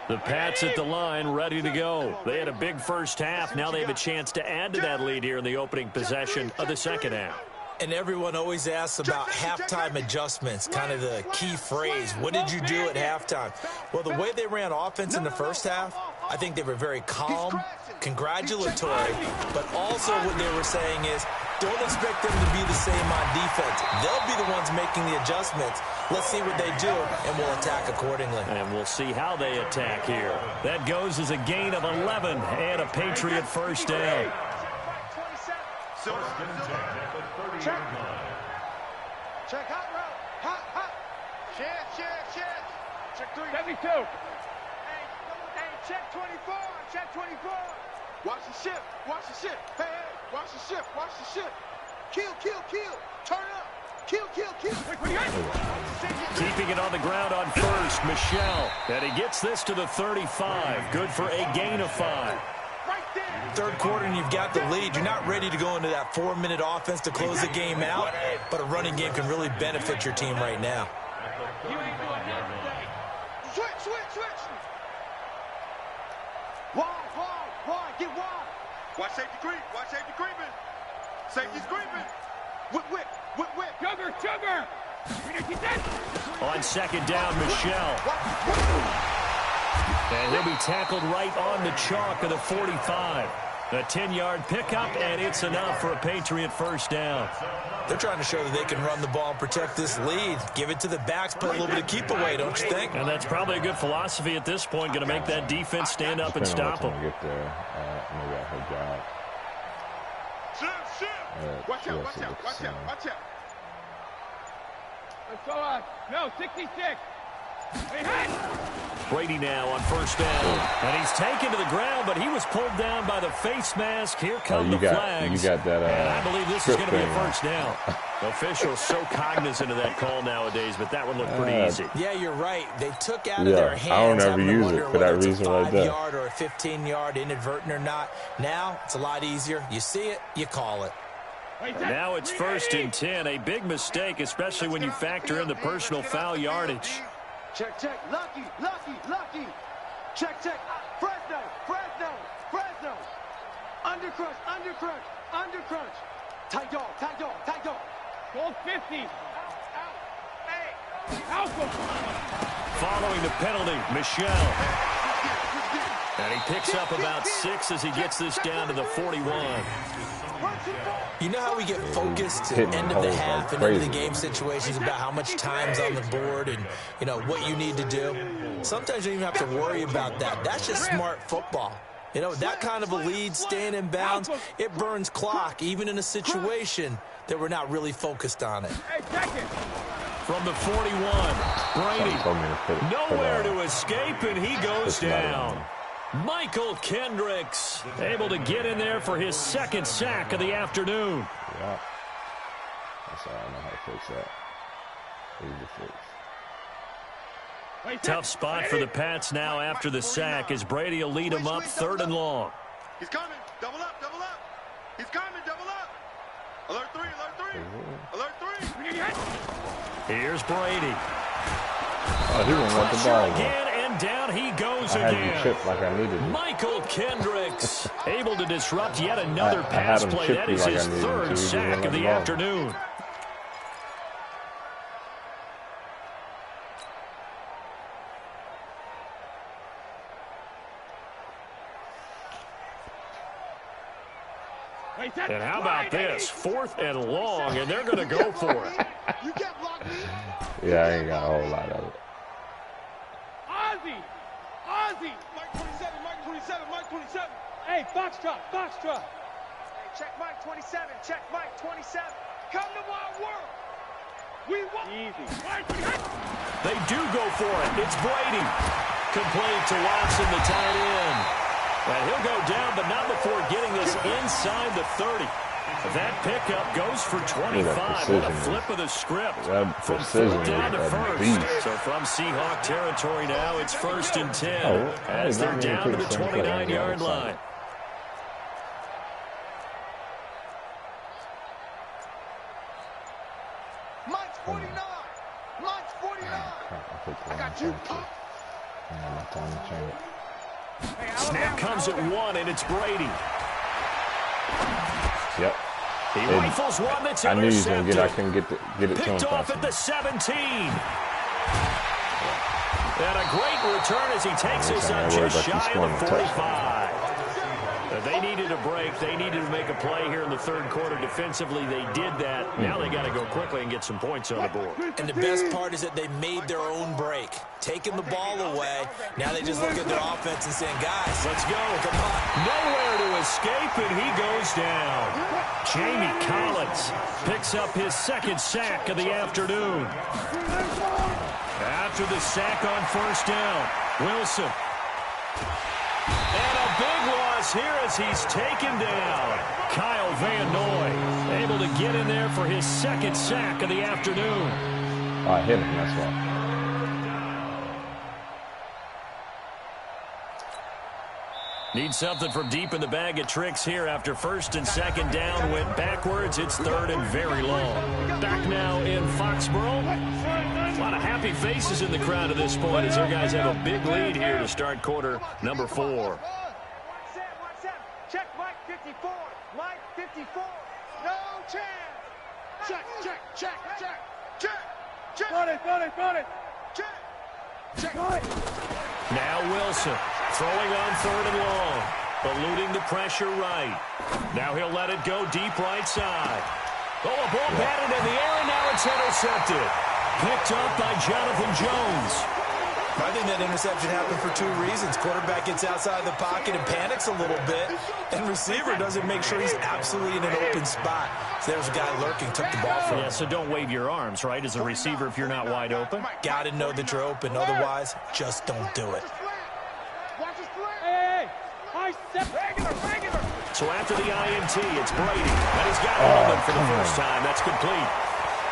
The Pats at the line, ready to go. They had a big first half. Now they have a chance to add to that lead here in the opening possession of the second half. And everyone always asks about halftime adjustments, kind of the key phrase. What did you do at halftime? Well, the way they ran offense in the first half, I think they were very calm, congratulatory, but also what they were saying is, don't expect them to be the same on defense. They'll be the ones making the adjustments. Let's see what they do, and we'll attack accordingly. And we'll see how they attack here. That goes as a gain of 11 and a Patriot first down. Check. Check hot route. Hot. Check 3. 72. Hey, check 24. Check 24. Watch the ship. Hey, watch the ship. Kill. Turn up. Kill. Keeping it on the ground on first, Michelle. And he gets this to the 35. Good for a gain of 5. Third quarter and you've got the lead. You're not ready to go into that 4-minute offense to close the game out, but a running game can really benefit your team right now. Switch. Wide, get wide. Watch safety creeping. Safety's creeping. Whip. Jugger. On second down, Michelle. And he'll be tackled right on the chalk of the 45. A 10-yard pickup, and it's enough for a Patriot first down. They're trying to show that they can run the ball and protect this lead. Give it to the backs, play a little bit of keep away, don't you think? And that's probably a good philosophy at this point, going to make that defense stand up and stop them. Get there, maybe I heard that. Watch out. Let's go no, 66. Brady now on first down. And he's taken to the ground, but he was pulled down by the face mask. Here come the flags. You got that, and I believe this is going to be a first down. Officials so cognizant of that call nowadays, but that one looked pretty easy. Yeah, you're right. They took out of their hands. I don't ever use it for that reason right there. It's a 5-yard or a 15-yard, inadvertent or not. Now, it's a lot easier. You see it, you call it. Now it's 1st and 10. A big mistake, especially when you factor in the personal foul yardage. Check. Lucky. Check. Fresno. Undercrunch. Tight dog. Gold 50. Out. Following the penalty, Michelle. And he picks up about 6 as he gets this down to the 41. You know how we get focused at end of the half and into the game situations about how much time's on the board and, you know, what you need to do? Sometimes you don't even have to worry about that. That's just smart football. You know, that kind of a lead, staying in bounds, it burns clock, even in a situation that we're not really focused on it. From the 41, Brady, nowhere to escape, and he goes down. Michael Kendricks able to get in there for his 2nd sack of the afternoon. Yeah. That's all I know how to fix that. Easy to fix. Tough spot for the Pats now after the sack as Brady will lead them up 3rd and long. He's coming. Double up, double up. He's coming, double up. Alert 3, alert 3. Alert 3. Here's Brady. Oh, he won't let the ball go. Again, and down he goes I had again. him chipped like I needed it. Michael Kendricks able to disrupt yet another pass play. That is his 3rd sack of the afternoon. And how about this? 4th and long, and they're going to go for it. Yeah, I ain't got a whole lot of it. Ozzy! Ozzy! Mike 27, Mike 27, Mike 27. Hey, foxtrot, foxtrot. Check Mike 27. Check Mike 27. Come to my world. We want easy. They do go for it. It's Brady. Complete to Watson, the tight end. And he'll go down, but not before getting this inside the 30. That pickup goes for 25. What a flip of the script. From 4th down to 1st. So from Seahawk territory now, it's 1st and 10 as they're down to the 29-yard line. Mike's 49. Mike's 49. I got you. Snap comes at 1, and it's Brady. Yep. He rifles one that's I knew he was going to intercepted. I couldn't get it to him. Picked off at the 17. And a great return as he takes us up just shy of the 45. They needed a break. They needed to make a play here in the 3rd quarter. Defensively, they did that. Now they got to go quickly and get some points on the board. And the best part is that they made their own break, taking the ball away. Now they just look at their offense and saying, guys, let's go. Come on. Nowhere to escape, and he goes down. Jamie Collins picks up his 2nd sack of the afternoon. After the sack on 1st down, Wilson. And a big loss here as he's taken down. Kyle Van Noy able to get in there for his 2nd sack of the afternoon. I hit him, that's why. Need something from deep in the bag of tricks here after 1st and 2nd down went backwards. It's 3rd and very long. Back now in Foxborough. A lot of happy faces in the crowd at this point as their guys have a big lead here to start quarter number 4. Check Mike 54. Mike 54. No chance. Check, check, check, check, check, check. Got it, got it, got it. Check, check. Now Wilson throwing on 3rd and long. Eluding the pressure right. Now he'll let it go deep right side. Oh, a ball batted in the air, and now it's intercepted. Picked up by Jonathan Jones. I think that interception happened for 2 reasons. Quarterback gets outside the pocket and panics a little bit, and receiver doesn't make sure he's absolutely in an open spot. So there's a guy lurking, took the ball from him. Yeah, so don't wave your arms, right, as a receiver if you're not wide open. Got to know that you're open. Otherwise, just don't do it. Hey, high step. Regular. So after the INT, it's Brady. And he's got Holman for the first time. That's complete.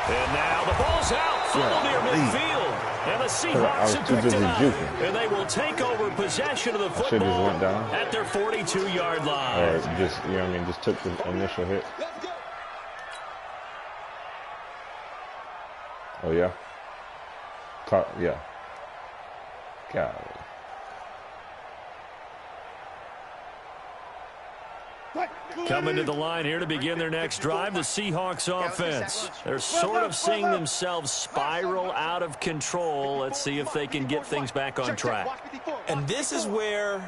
And now the ball's out. Funnel near midfield. And the Seahawks have picked it up. And they will take over possession of the football at their 42-yard line. Or just, you know what I mean, just took the initial hit. Oh, yeah? Yeah. Golly. Coming to the line here to begin their next drive, the Seahawks offense. They're sort of seeing themselves spiral out of control. Let's see if they can get things back on track. And this is where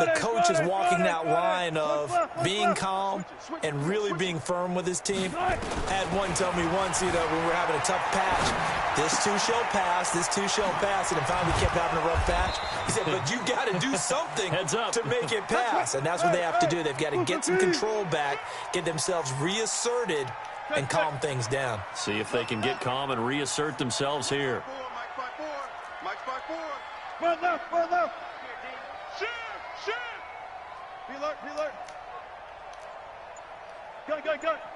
the coach is walking that line of being calm and really being firm with his team. I had one tell me once, when we were having a tough patch, this too shall pass, this too shall pass, and finally we kept having a rough patch. He said, but you got to do something to make it pass, and that's what they have to do. They've got to get some control back, get themselves reasserted, and calm things down. See if they can get calm and reassert themselves here. Mike's 5-4. Run left, run left. Shift. Be alert, be alert. Gun.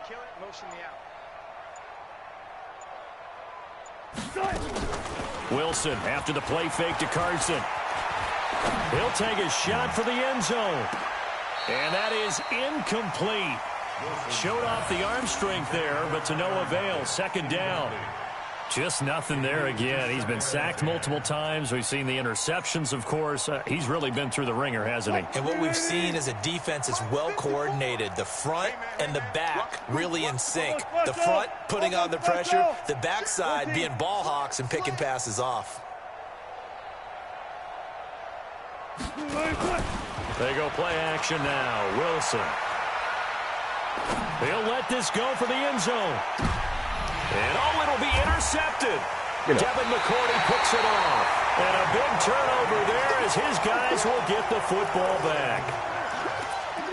Kill it, motion me out. Wilson after the play fake to Carson. He'll take a shot for the end zone. And that is incomplete. Showed off the arm strength there, but to no avail. Second down. Just nothing there again. He's been sacked multiple times. We've seen the interceptions, of course. He's really been through the ringer, hasn't he? And what we've seen is a defense that's well coordinated. The front and the back really in sync. The front putting on the pressure. The backside being ball hawks and picking passes off. They go play action now. Wilson. He'll let this go for the end zone. And, it'll be intercepted. Devin McCourty picks it off. And a big turnover there as his guys will get the football back.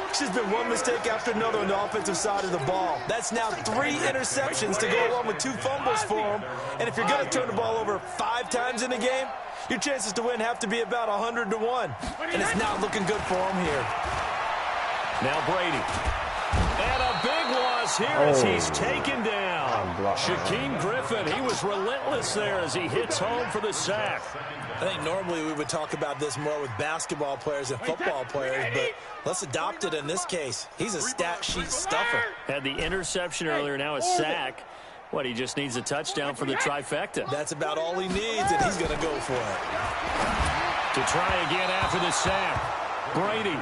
It's just been one mistake after another on the offensive side of the ball. That's now 3 interceptions to go along with 2 fumbles for him. And if you're going to turn the ball over 5 times in a game, your chances to win have to be about 100 to 1. And it's not looking good for him here. Now Brady. And a big loss here as he's taken down. Shaquem Griffin, he was relentless there as he hits home for the sack. I think normally we would talk about this more with basketball players and football players, but let's adopt it in this case. He's a stat sheet stuffer. Had the interception earlier, now a sack. What, he just needs a touchdown for the trifecta. That's about all he needs, and he's going to go for it. To try again after the sack. Brady.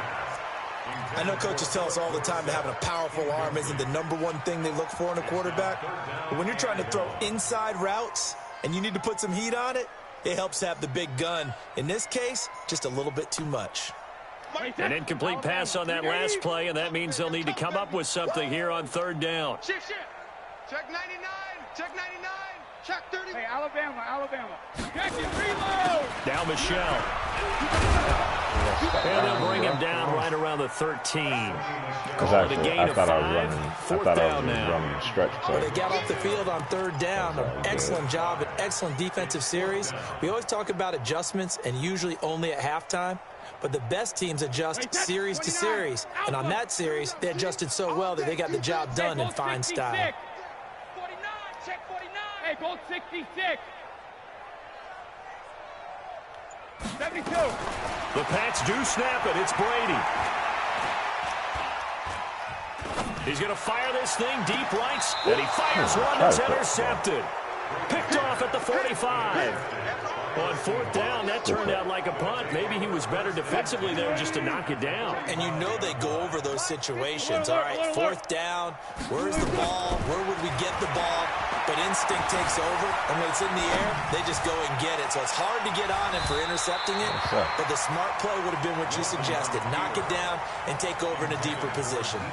I know coaches tell us all the time that having a powerful arm isn't the #1 thing they look for in a quarterback. But when you're trying to throw inside routes and you need to put some heat on it, it helps have the big gun. In this case, just a little bit too much. An incomplete pass on that last play, and that means they'll need to come up with something here on 3rd down. Shift. Check 99. Check 99. Check 30. Hey, Alabama. Check it, reload. Now Michelle. And they'll bring him down right around the 13. I thought I was running stretch play. They got off the field on 3rd down. An excellent job, an excellent defensive series. We always talk about adjustments and usually only at halftime. But the best teams adjust series to series. And on that series, they adjusted so well that they got the job done in fine style. 49, check 49. Hey, goal 66. 72. The Pats do snap it. It's Brady. He's going to fire this thing deep right, and he fires one that's intercepted. Picked off at the 45. On 4th down, that turned out like a punt. Maybe he was better defensively there just to knock it down. And you know they go over those situations. All right, 4th down, where's the ball? Where would we get the ball? But instinct takes over, and when it's in the air, they just go and get it. So it's hard to get on him for intercepting it, but the smart play would have been what you suggested. Knock it down and take over in a deeper position.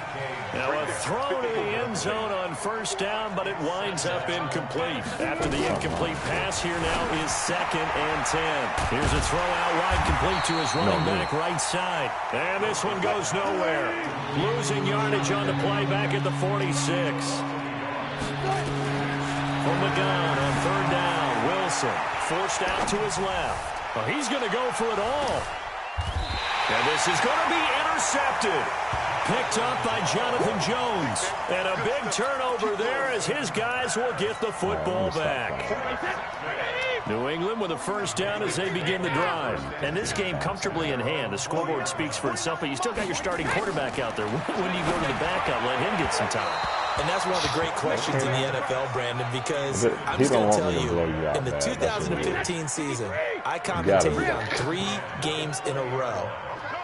Now a throw to the end zone on 1st down, but it winds up incomplete. After the incomplete pass, here now is 2nd and 10. Here's a throw out wide, complete to his running back right side. And this one goes nowhere. Losing yardage on the play back at the 46. From the gun on 3rd down, Wilson forced out to his left. Well, he's going to go for it all. And this is going to be intercepted. Picked up by Jonathan Jones. And a big turnover there as his guys will get the football back. New England with a 1st down as they begin the drive. And this game comfortably in hand. The scoreboard speaks for itself, but you still got your starting quarterback out there. When do you go to the backup, let him get some time? And that's one of the great questions in the NFL, Brandon, because I'm just going to tell you, in the 2015 season, I commentated on 3 games in a row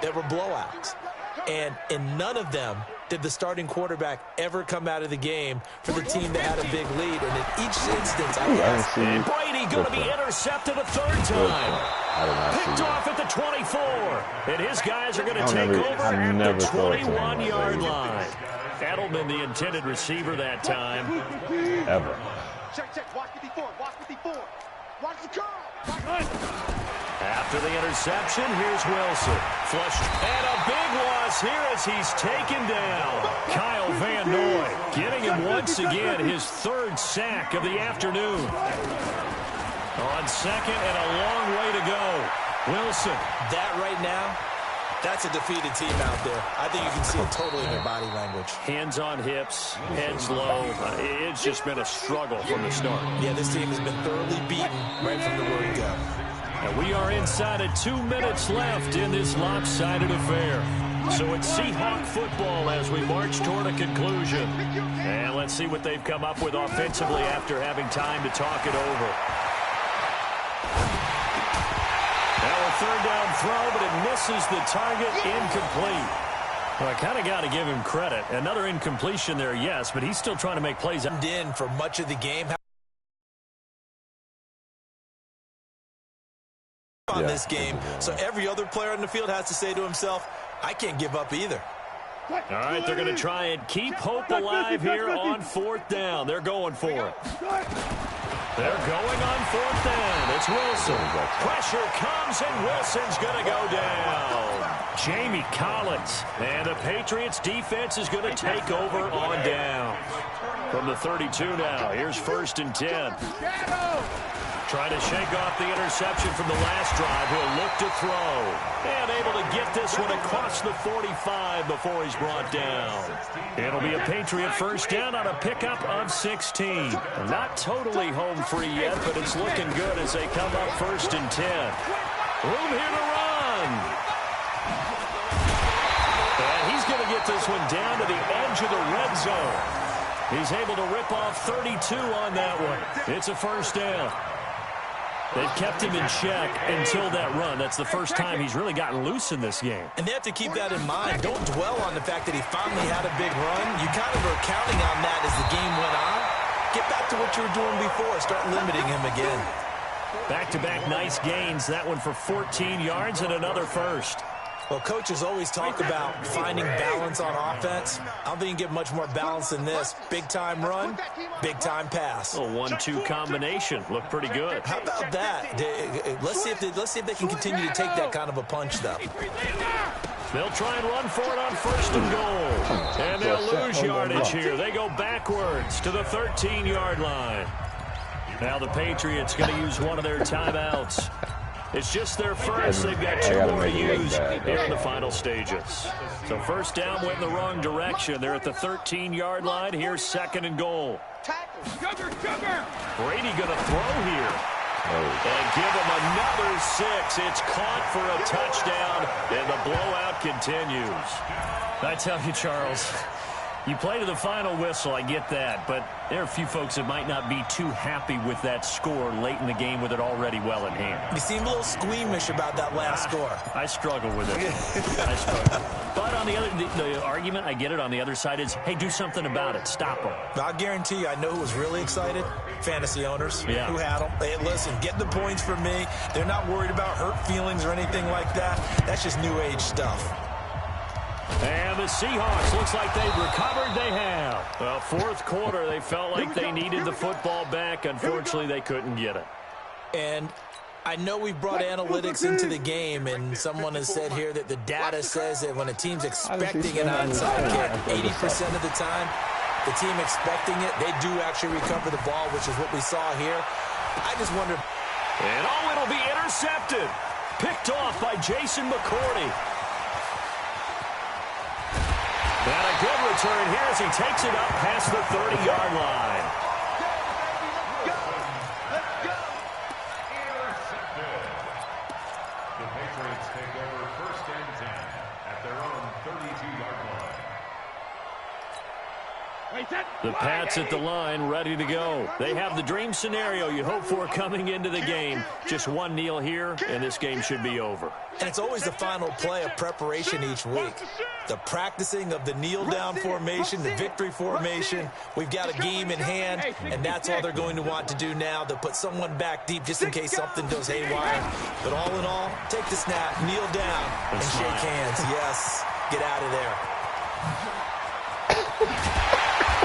that were blowouts. And in none of them did the starting quarterback ever come out of the game for the team that had a big lead. And in each instance, I asked, and Brady going to be intercepted a 3rd time. Picked off at the 24. And his guys are going to take over at the 21-yard line. Edelman, the intended receiver that time. Ever. Check. Watch 54. Watch the curl. After the interception, here's Wilson. Flushed. And a big loss here as he's taken down. Kyle Van Noy getting him once again his 3rd sack of the afternoon. On 2nd and a long way to go. Wilson. That right now, that's a defeated team out there. I think you can see it totally in their body language. Hands on hips, heads low. It's just been a struggle from the start. Yeah, this team has been thoroughly beaten right from the word And we are inside of 2 minutes left in this lopsided affair. So it's Seahawk football as we march toward a conclusion. And let's see what they've come up with offensively after having time to talk it over. Now a third down throw, but it misses the target, incomplete. Well, I kind of got to give him credit. Another incompletion there, yes, but he's still trying to make plays. In for much of the game. On this game, so every other player on the field has to say to himself, I can't give up either. All right, they're going to try and keep hope alive here on 4th down. They're going for it. They're going on 4th down. It's Wilson. Pressure comes, and Wilson's going to go down. Jamie Collins. And the Patriots defense is going to take over on down. From the 32 now, here's 1st and 10. Trying to shake off the interception from the last drive. He'll look to throw. And able to get this one across the 45 before he's brought down. It'll be a Patriot first down on a pickup of 16. Not totally home free yet, but it's looking good as they come up 1st and 10. Room here to run. And he's going to get this one down to the edge of the red zone. He's able to rip off 32 on that one. It's a first down. They've kept him in check until that run. That's the first time he's really gotten loose in this game. And they have to keep that in mind. Don't dwell on the fact that he finally had a big run. You kind of are counting on that as the game went on. Get back to what you were doing before. Start limiting him again. Back-to-back nice gains. That one for 14 yards and another first. Well, coaches always talk about finding balance on offense. I don't think you can get much more balance than this. Big-time run, big-time pass. A 1-2 combination. Looked pretty good. How about that? Let's see if they can continue to take that kind of a punch, though. They'll try and run for it on 1st and goal. And they'll lose yardage here. They go backwards to the 13-yard line. Now the Patriots going to use one of their timeouts. It's just their first. They've got 2 more to use here in the final stages. So first down went in the wrong direction. They're at the 13-yard line. Here's 2nd and goal. Brady going to throw here. And give him another 6. It's caught for a touchdown, and the blowout continues. I tell you, Charles, you play to the final whistle, I get that, but there are a few folks that might not be too happy with that score late in the game with it already well in hand. You seem a little squeamish about that last score. I struggle with it. I struggle. But on the argument, I get it, on the other side is, hey, do something about it. Stop them. I'll guarantee you, I know who was really excited. Fantasy owners who had them. Hey, listen, get the points from me. They're not worried about hurt feelings or anything like that. That's just new age stuff. And the Seahawks, looks like they've recovered. They have. Well, 4th quarter, they felt like they needed the football back. Unfortunately, they couldn't get it. And I know we brought analytics into the game, and someone has said here that the data says that when a team's expecting an onside kick, 80% of the time, the team expecting it, they do actually recover the ball, which is what we saw here. I just wonder. And it'll be intercepted. Picked off by Jason McCourty. And a good return here as he takes it up past the 30-yard line. Intercepted. The Patriots take over 1st and 10 at their own 32-yard line. The Pats at the line, ready to go. They have the dream scenario you hope for coming into the game. Just one kneel here, and this game should be over. And it's always the final play of preparation each week. The practicing of the kneel-down formation, the victory formation. We've got a game in hand, and that's all they're going to want to do now. They'll put someone back deep just in case something goes haywire. But all in all, take the snap, kneel down, and shake hands. Yes, get out of there.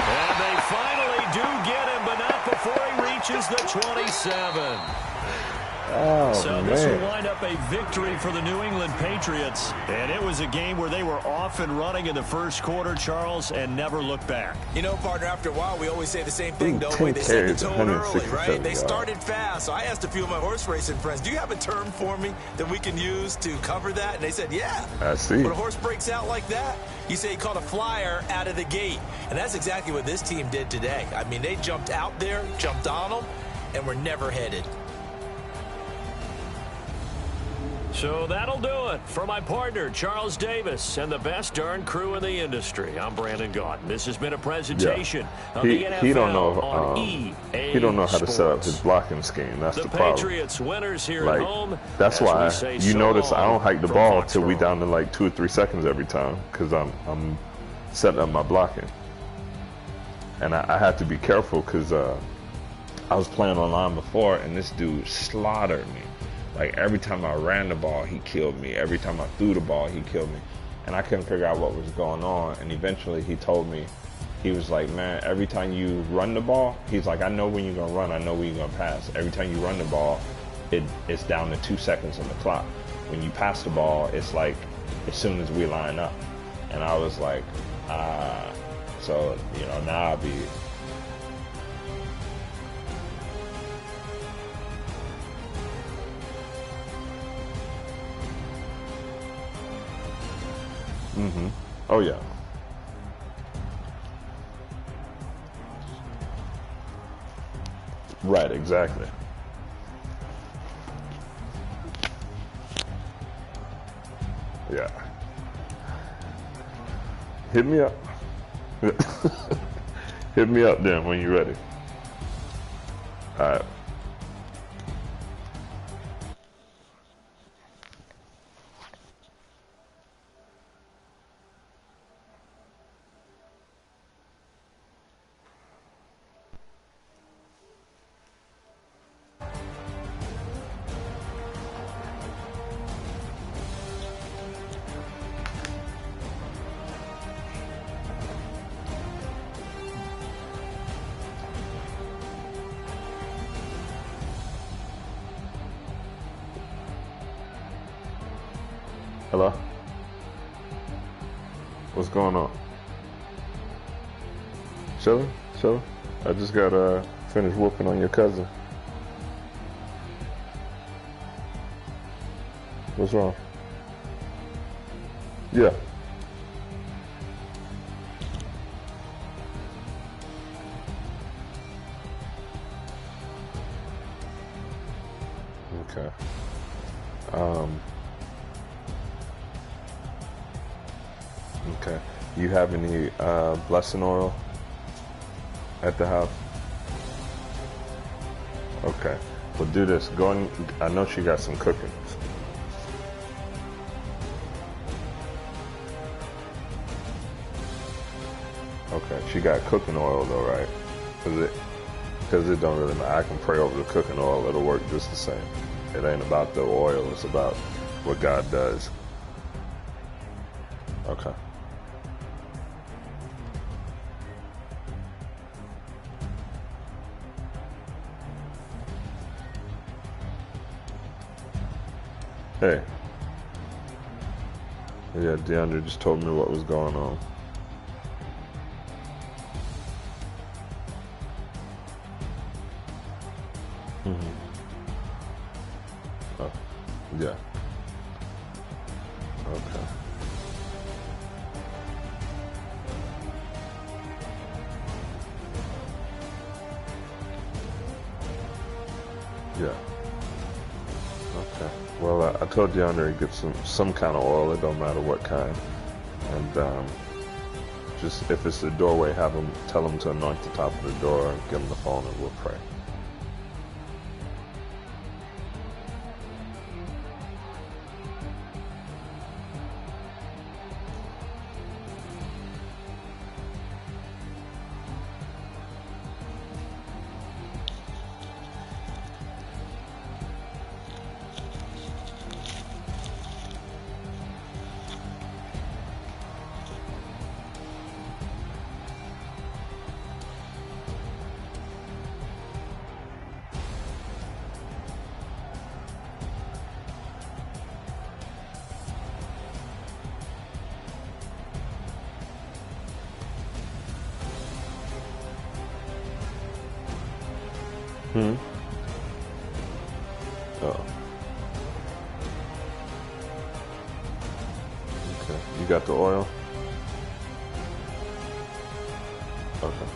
And they finally do get him, but not before he reaches the 27. Oh, so this will wind up a victory for the New England Patriots. And it was a game where they were off and running in the first quarter, Charles, and never looked back. You know, partner, after a while, we always say the same thing, don't we? They set the tone early, right? They started fast. So I asked a few of my horse racing friends, do you have a term for me that we can use to cover that? And they said, yeah. I see. When a horse breaks out like that, you say he caught a flyer out of the gate. And that's exactly what this team did today. I mean, they jumped out there, jumped on them, and were never headed. So that'll do it for my partner, Charles Davis, and the best darn crew in the industry. I'm Brandon Gaudin. This has been a presentation of the NFL he don't know, on EA he don't know how to Sports. set up his blocking scheme. That's the problem. Patriots winners here like, at home. That's why you notice I don't hike the ball till we Foxborough. down to like 2 or 3 seconds every time because I'm setting up my blocking. And I have to be careful because I was playing online before and this dude slaughtered me. Like every time I ran the ball, he killed me. Every time I threw the ball, he killed me. And I couldn't figure out what was going on. And eventually he told me, he was like, man, every time you run the ball, he's like, I know when you're going to run. I know when you're going to pass. Every time you run the ball, it's down to 2 seconds on the clock. When you pass the ball, it's like as soon as we line up. And I was like, so, you know, now I'll be... Mm-hmm. Oh, yeah. Right, exactly. Yeah. Hit me up. Hit me up then when you're ready. All right. Hello? What's going on? Chillin'? Chillin'? I just got finished whooping on your cousin. What's wrong? Yeah. Okay. Okay. You have any blessing oil at the house? Okay. Well, do this. Go and I know she got some cooking. Okay. She got cooking oil though, right? Because it don't really matter. I can pray over the cooking oil. It'll work just the same. It ain't about the oil. It's about what God does. Okay. Hey. Yeah, DeAndre just told me what was going on. Mm-hmm. Oh, yeah. Okay. Yeah. Okay. Well, I told DeAndre to get some kind of oil. It don't matter what kind. And just if it's the doorway, tell him to anoint the top of the door and give him the phone and we'll pray. Oh. Okay. You got the oil? Okay.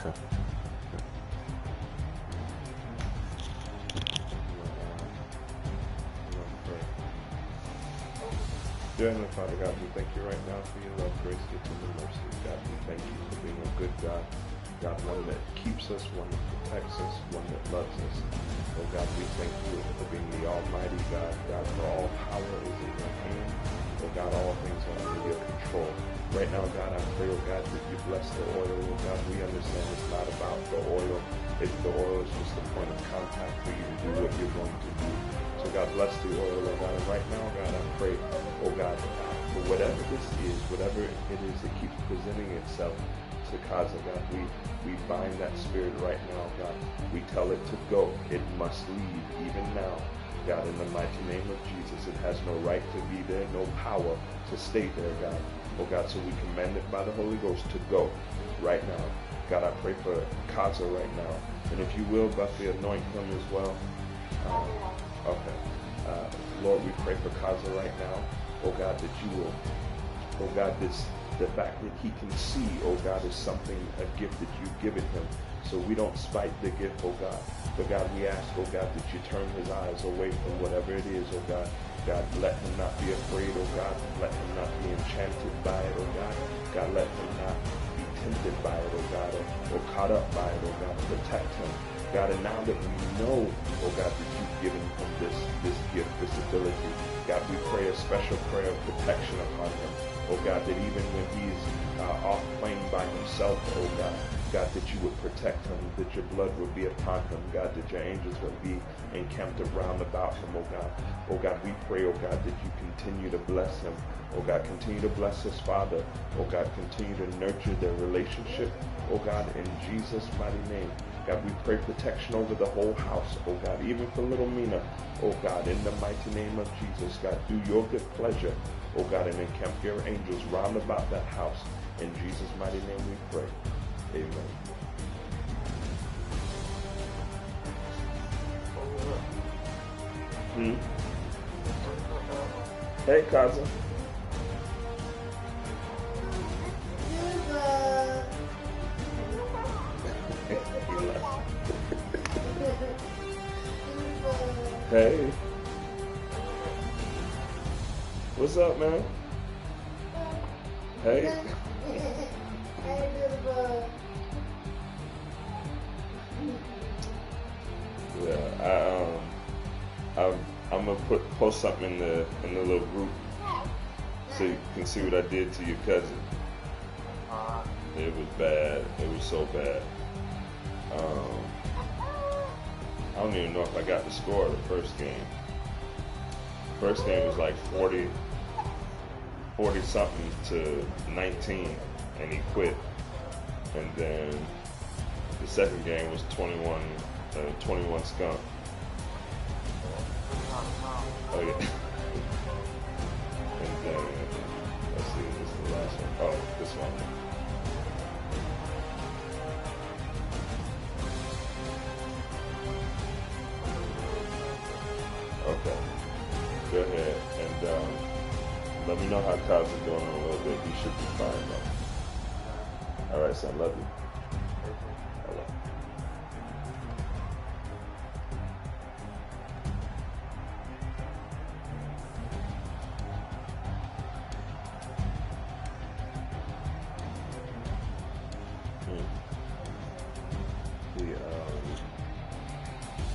Okay. Dear Heavenly Father, God, we thank you right now for your love, grace, gift, and mercy. God, we thank you for being a good God. God, one that keeps us, one that protects us, one that loves us. Oh God, we thank you for being the Almighty God. God, for all power is in your hand. Oh God, all things are under your control. Right now, God, I pray, oh God, that you bless the oil. Oh God, we understand it's not about the oil. The oil is just the point of contact for you to do what you're going to do. So God, bless the oil, oh God. And right now, God, I pray, oh God, for whatever this is, whatever it is that keeps presenting itself to Kaza, God, we bind that spirit right now, God. We tell it to go. It must leave even now. God, in the mighty name of Jesus, it has no right to be there, no power to stay there, God. Oh God, so we command it by the Holy Ghost to go right now. God, I pray for Kaza right now. And if you will, Buffy, anoint him as well. Okay. Lord, we pray for Kaza right now. Oh God, that you will, oh God, the fact that he can see, oh God, is something, a gift that you've given him. So we don't spite the gift, oh God. But God, we ask, oh God, that you turn his eyes away from whatever it is, oh God. God, let him not be afraid, oh God. Let him not be enchanted by it, oh God. God, let him not be tempted by it, oh God, or caught up by it, oh God. Protect him. God, and now that we know, oh God, that you've given him this gift, this ability, God, we pray a special prayer of protection upon him. Oh God, that even when he's off playing by himself, oh God, God, that you would protect him, that your blood would be upon him, God, that your angels would be encamped around about him, oh God. Oh God, we pray, oh God, that you continue to bless him. Oh God, continue to bless his father. Oh God, continue to nurture their relationship. Oh God, in Jesus' mighty name. God, we pray protection over the whole house, oh God, even for little Mina, oh God, in the mighty name of Jesus. God, do your good pleasure, oh God, and encamp your angels round about that house. In Jesus' mighty name we pray. Amen. Hey, Kaza. Hey. What's up, man? Hey. Yeah, I'm gonna post something in the little group so you can see what I did to your cousin. It was bad. It was so bad. I don't even know if I got the score of the first game. First game was like 40 something to 19, and he quit. And then the second game was 21 skunk. Oh yeah. And then let's see, this is the last one. Oh, this one. Okay. Go ahead and let me know how Kyle's doing in a little bit. He should be fine though. All right, son. Love you. Hello.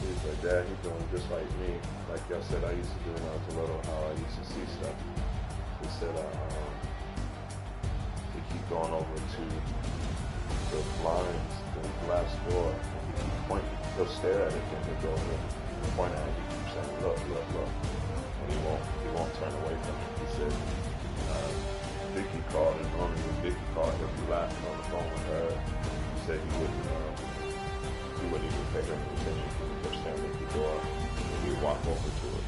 He's like, Dad, he's doing just like me. Like y'all said, I used to do when I was little, how I used to see stuff. He said, they keep going over to the blinds, the glass door, and he keep pointing. He'll stare at it, then he'll go over and point at it. He keeps saying, look, look, look. And he won't turn away from it. He said, Vicky called, and normally when Vicky called, he'll be laughing on the phone with her. He said he wouldn't even pay her any attention. He would just stand at the door, and he'd walk over to it.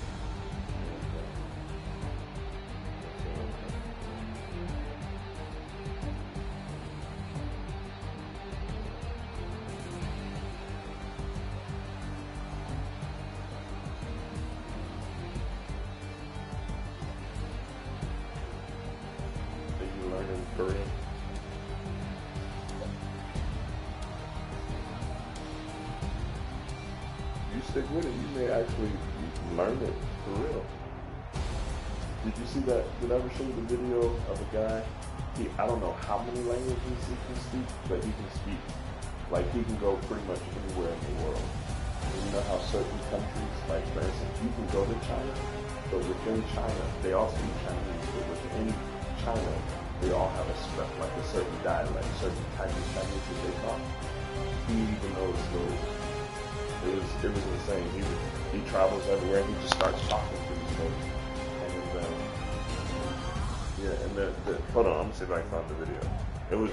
Are you learning Korean? stick with it, you may actually learn it for real. Did you see that? Did I ever show you the video of a guy? I don't know how many languages he can speak, but he can speak. Like, he can go pretty much anywhere in the world. And you know how certain countries, like for instance, you can go to China, but within China, they all speak Chinese, but within China, they all have a certain dialect, certain type of Chinese that they talk. He even knows those. It was insane. He travels everywhere. He just starts talking to these folks. And then, hold on, I'm gonna see if I can find the video. It was.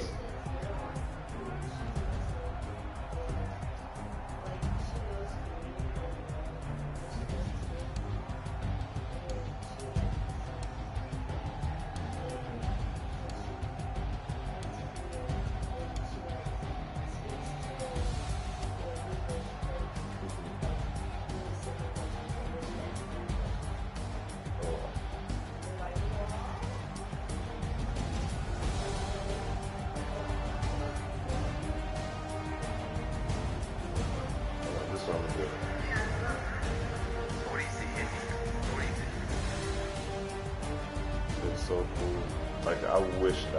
It's so cool. Like, I wish I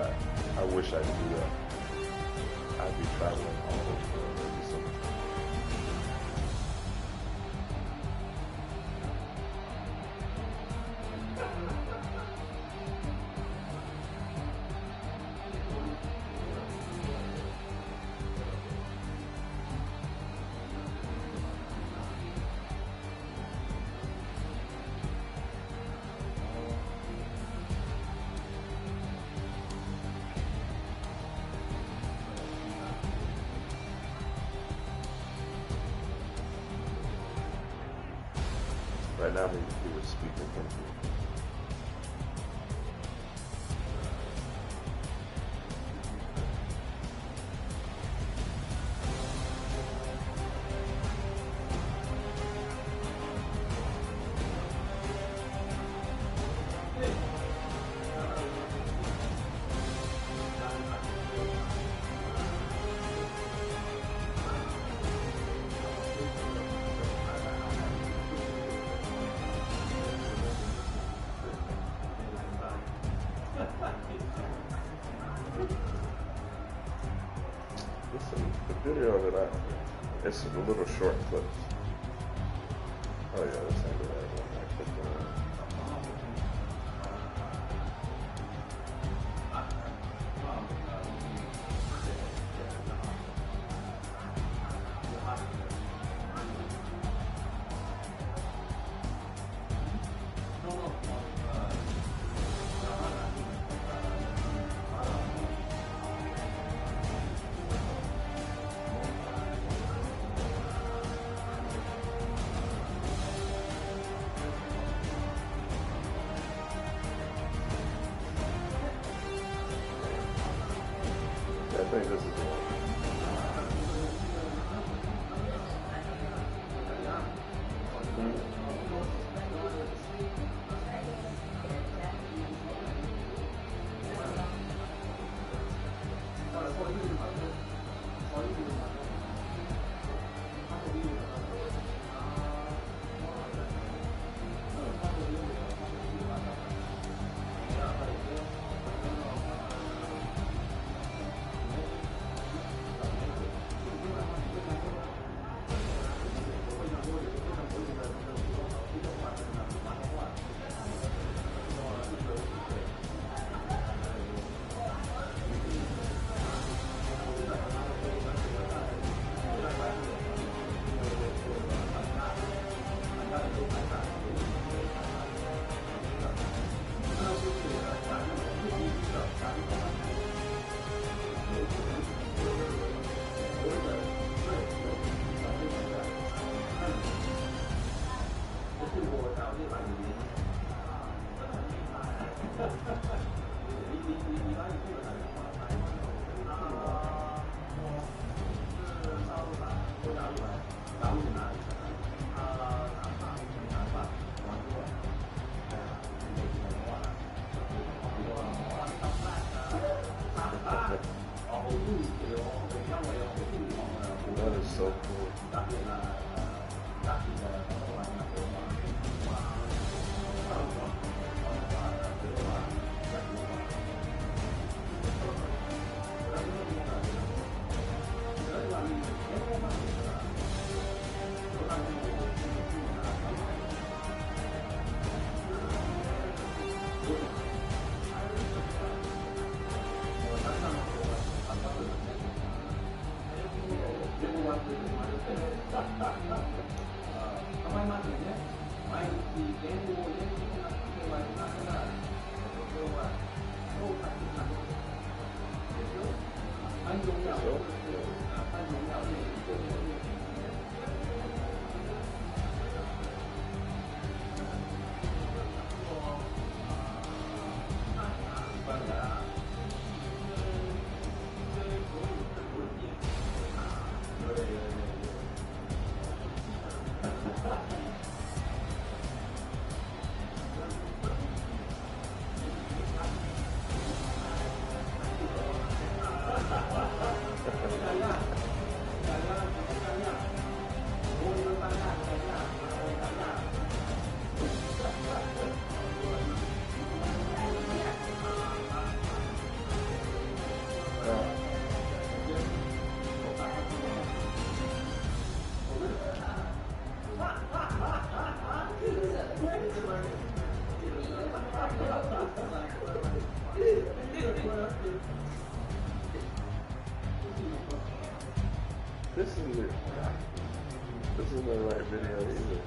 could do that. I'd be traveling all over the world. It'd be so much fun. Right now, he was speaking Hindi. The video that it's a little short clip. Oh yeah, this ain't the right one. I clicked on it. I think this is the one. This isn't the right video either.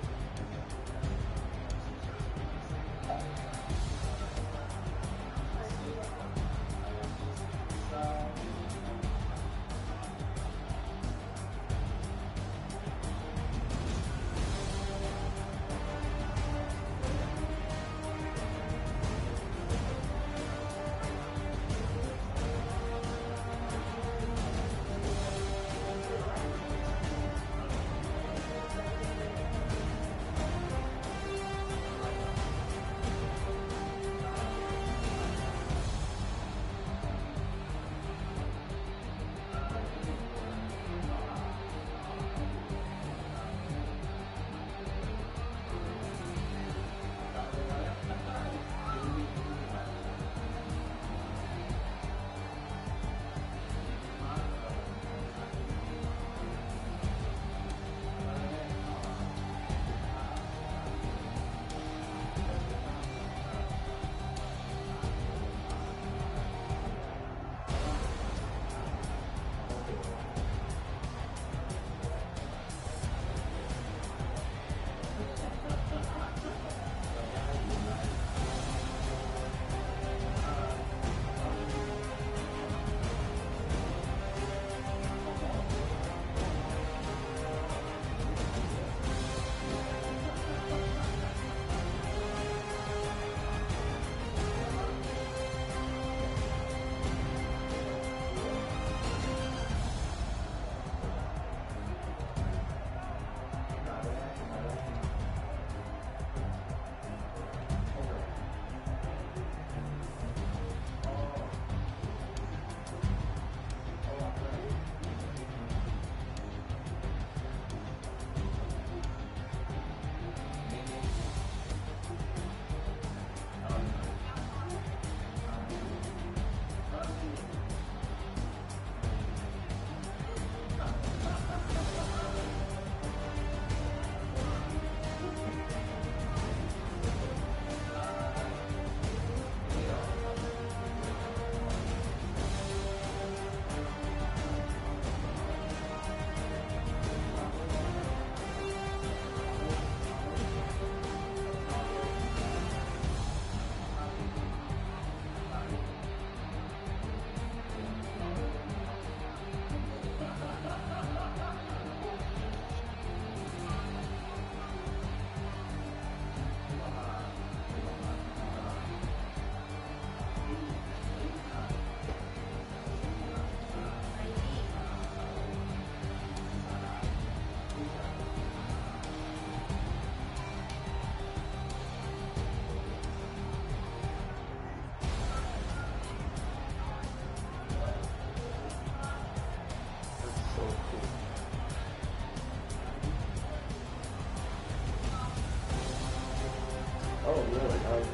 Oh, really? How's it?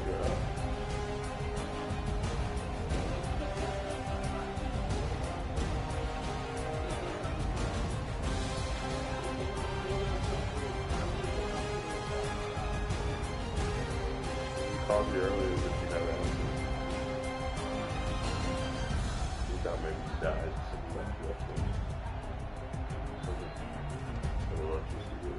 Called you earlier that you never answered. You thought maybe you died. So left you up there. So the electricity.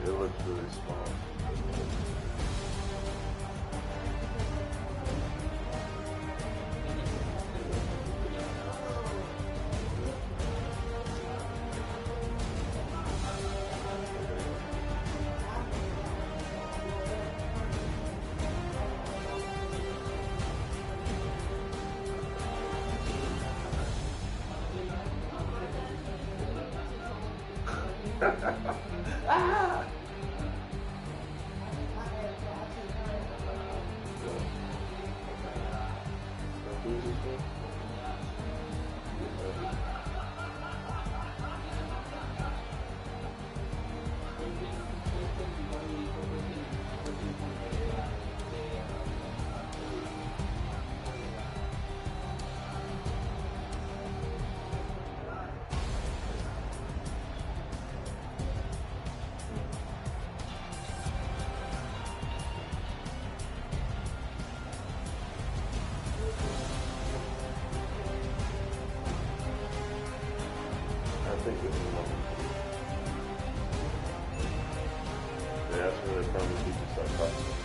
It looks really small. Ah! think it's one. Yeah, that's where they probably teach us that class.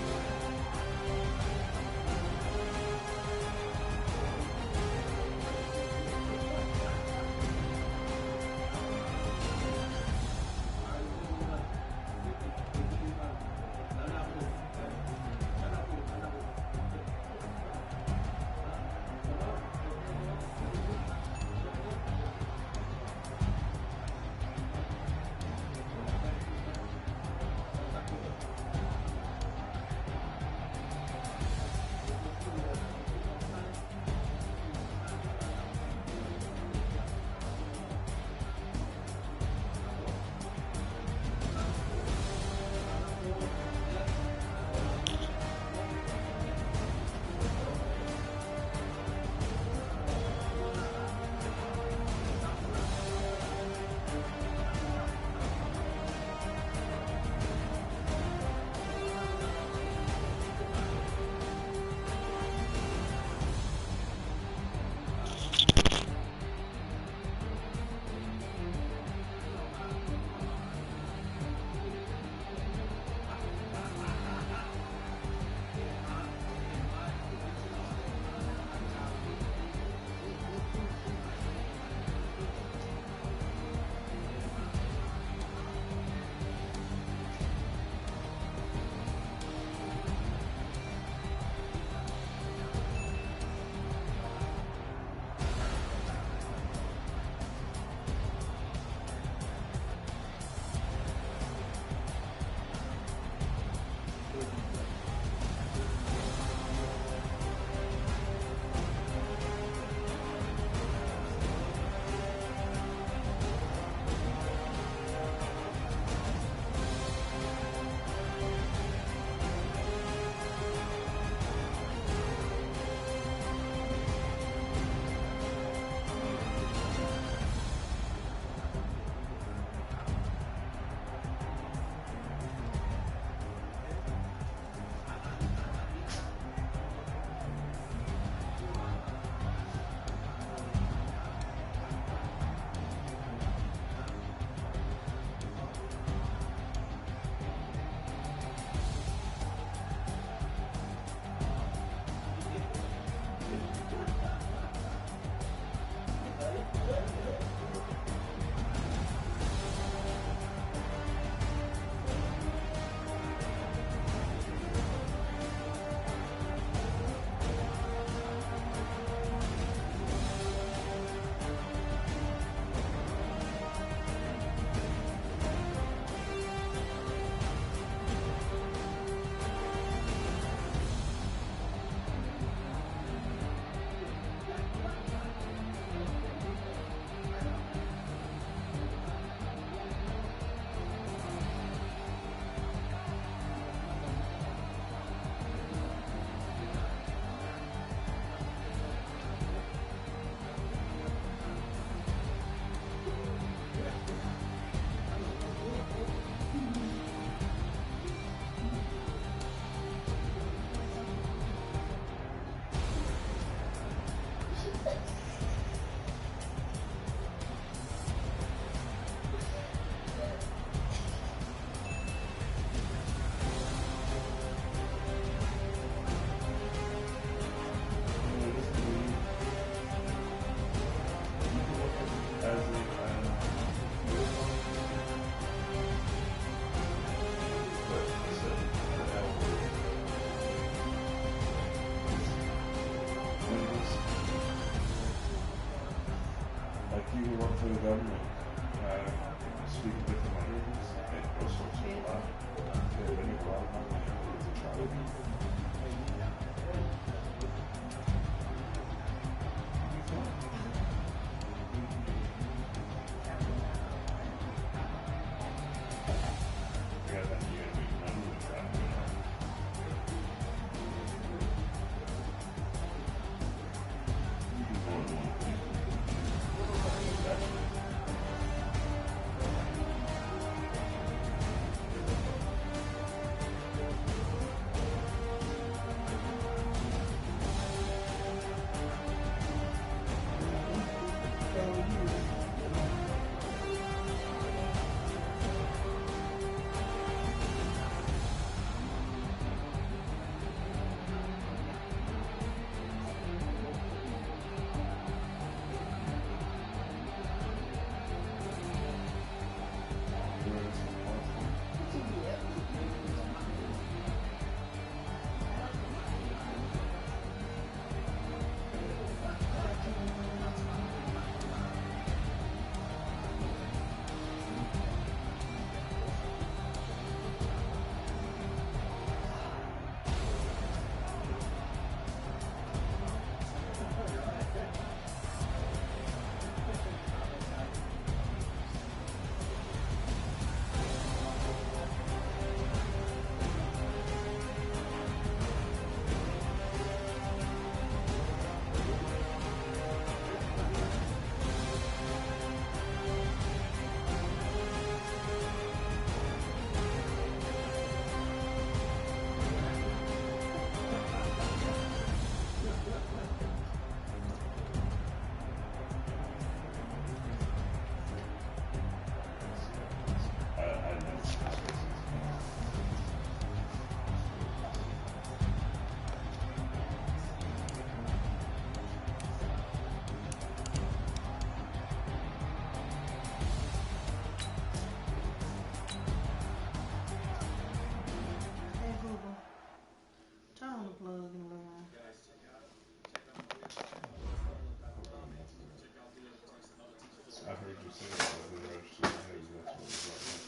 for the government, speaking different languages, and also a lot. They make a lot of money as a child. saying. I didn't register my head. That's what it was like.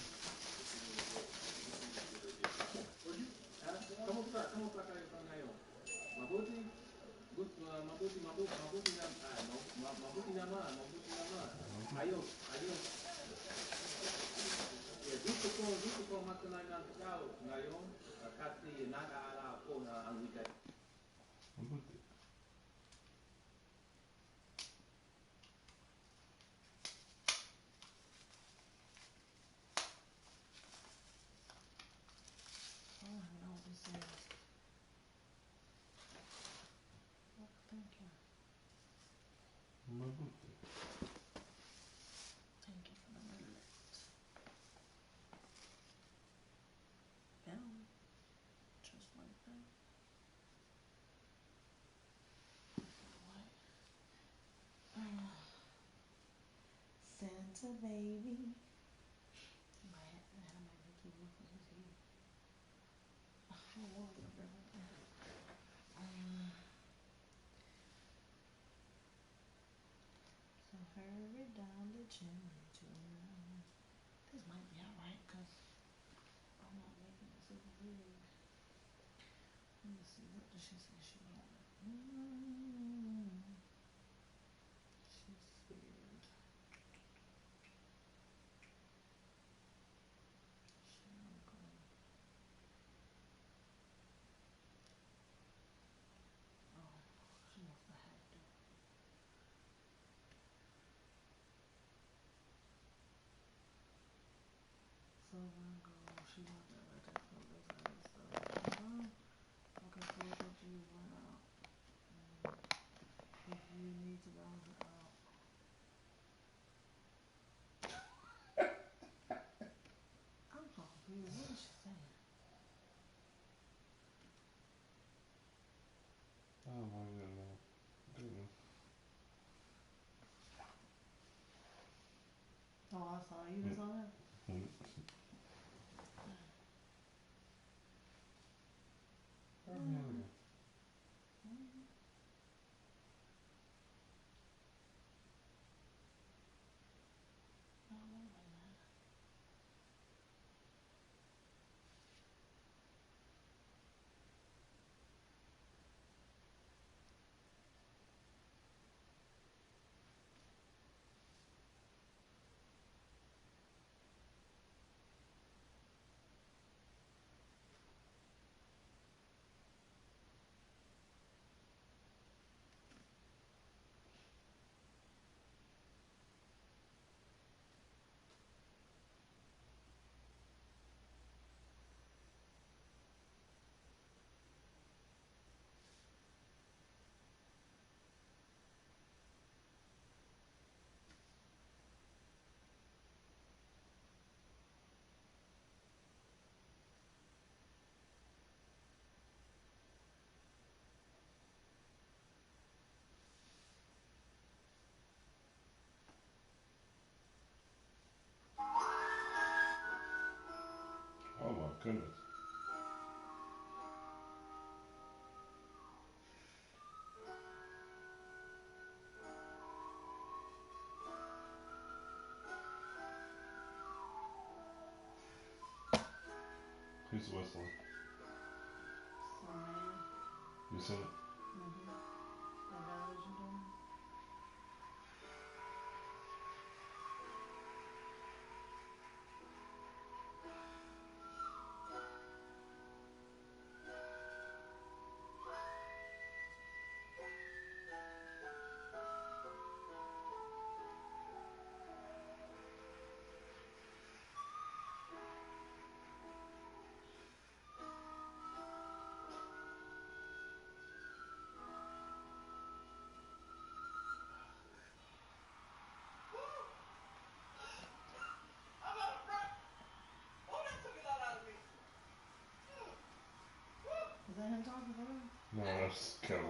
Thank you for the minute. Down. Just like that. Santa baby. I had my Ricky Wilson his here. I want to so hurry down the chimney tonight. This might be alright because I'm not making it super big. Let me see, what does she say she wanted? She said she must have hacked it. So she wanted to take some of this other stuff. Okay, so what you want out? If you need to balance it out. I'm so confused. What is she saying? Oh my goodness. Oh, I saw you just on that? Oh my goodness. Who's whistling? Some man. You seen it? What was you doing? Is that him talking for real? No, that's Kevin.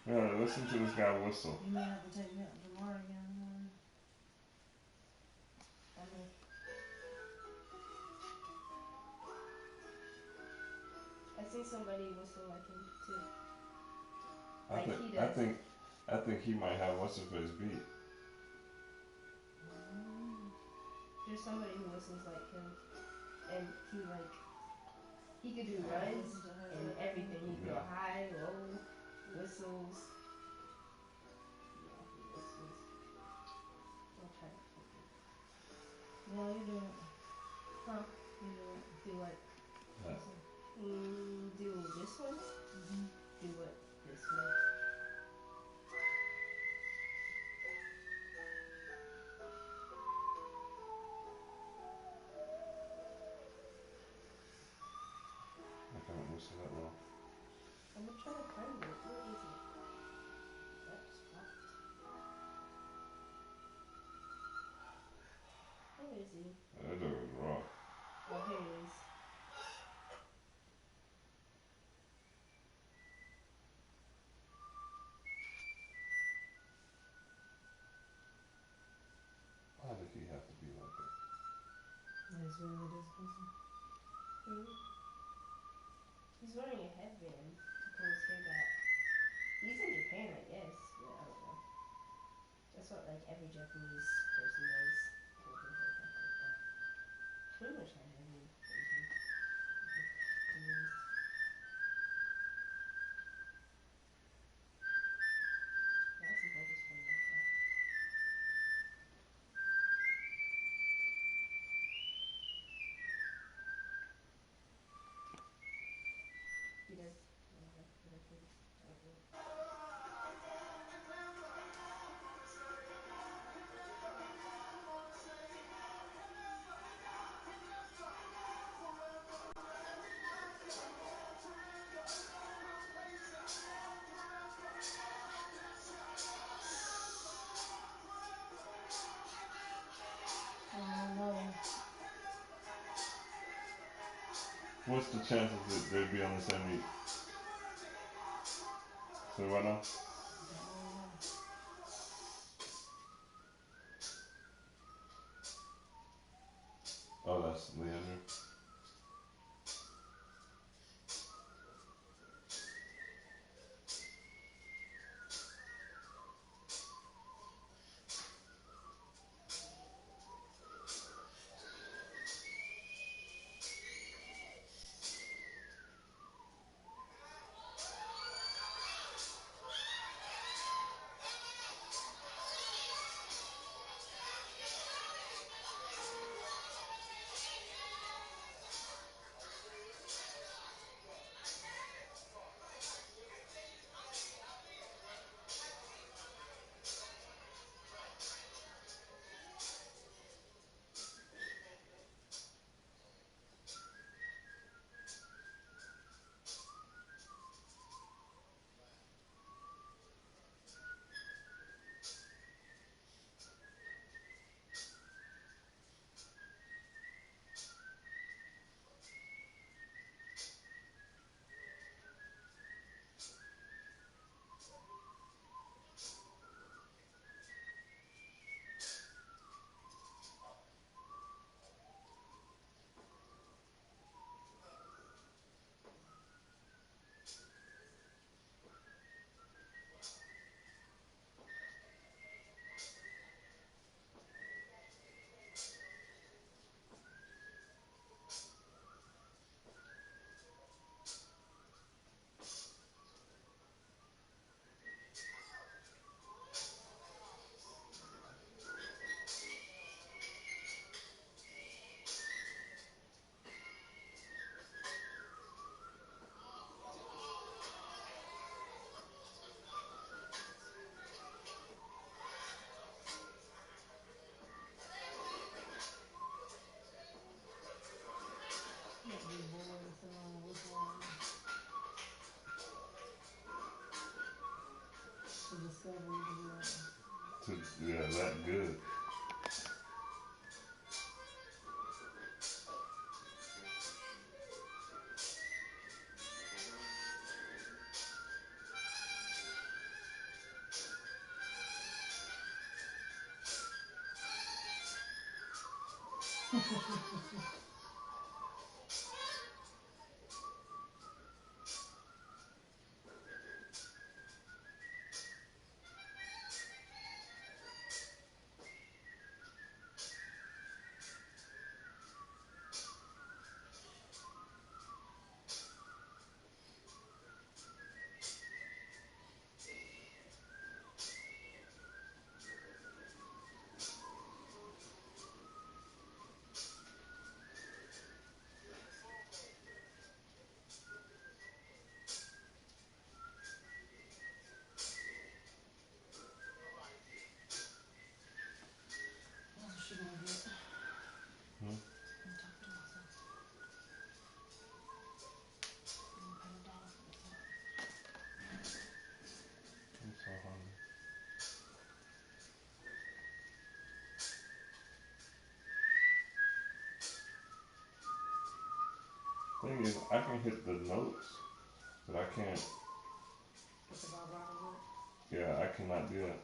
Yeah, listen to this guy whistle. You may have to take me up tomorrow again. seen somebody whistle like him too. I think he might have what's his face beat. There's somebody who whistles like him, and he could do runs and everything. He could go high, low, whistles. Yeah, he whistles. I'll try to flip it. No, you do it. Huh? You do it. Do what? Yeah. Do this one? Do what? This one. I can't whistle that well. I'm gonna try to find it. Where is it? That's fucked. Where is he? That dog was raw. Oh, here it is. Why did he have to be like that? That's really disgusting. He's wearing a headband to pull his hair back. He's in Japan, I guess, but I don't know. That's what every Japanese person does. Pull their hair back like that. Pretty much had every Asian. To be honest. Lots of focus from like that. He does. Oh no. What's the chances that they'd be on the same meet? So what now? Oh, that's Leandro. Yeah, that good. Thing is, I can hit the notes, but I can't. Put the vibrato with it. Yeah, I cannot do that.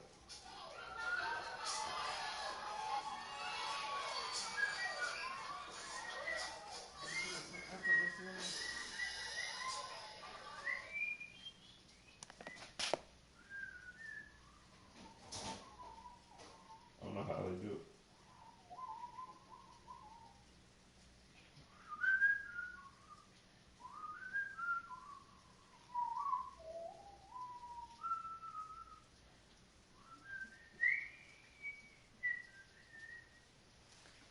I don't know how they do it.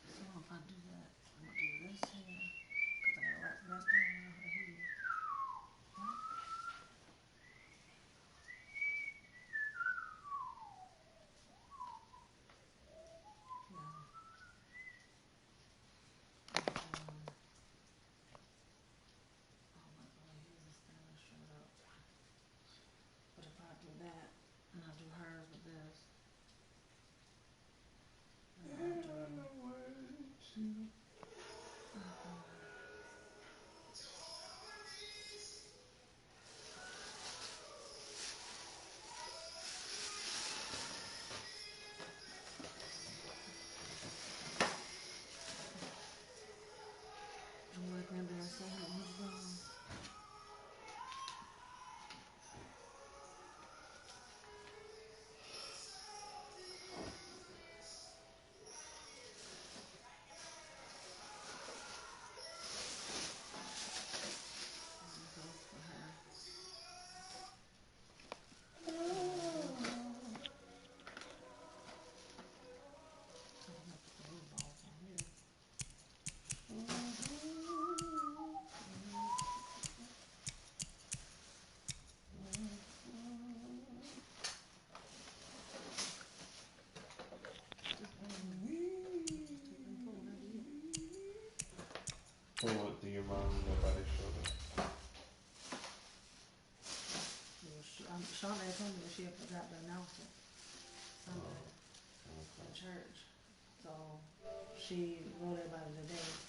So if I do that, I'm gonna do this here, cause I gotta wrap that thing around her head. Right? Yeah. Oh my God, here's a styling straight up. But if I do that, and I do hers with this, and I do. You wanna come down and say hi to Miss Brown? Go for her. I'm gonna put the blue balls on here. Pull it to your mom, nobody showed up. Well, Shawnee told me that she had forgot to announce it Sunday at church. So she wrote everybody today.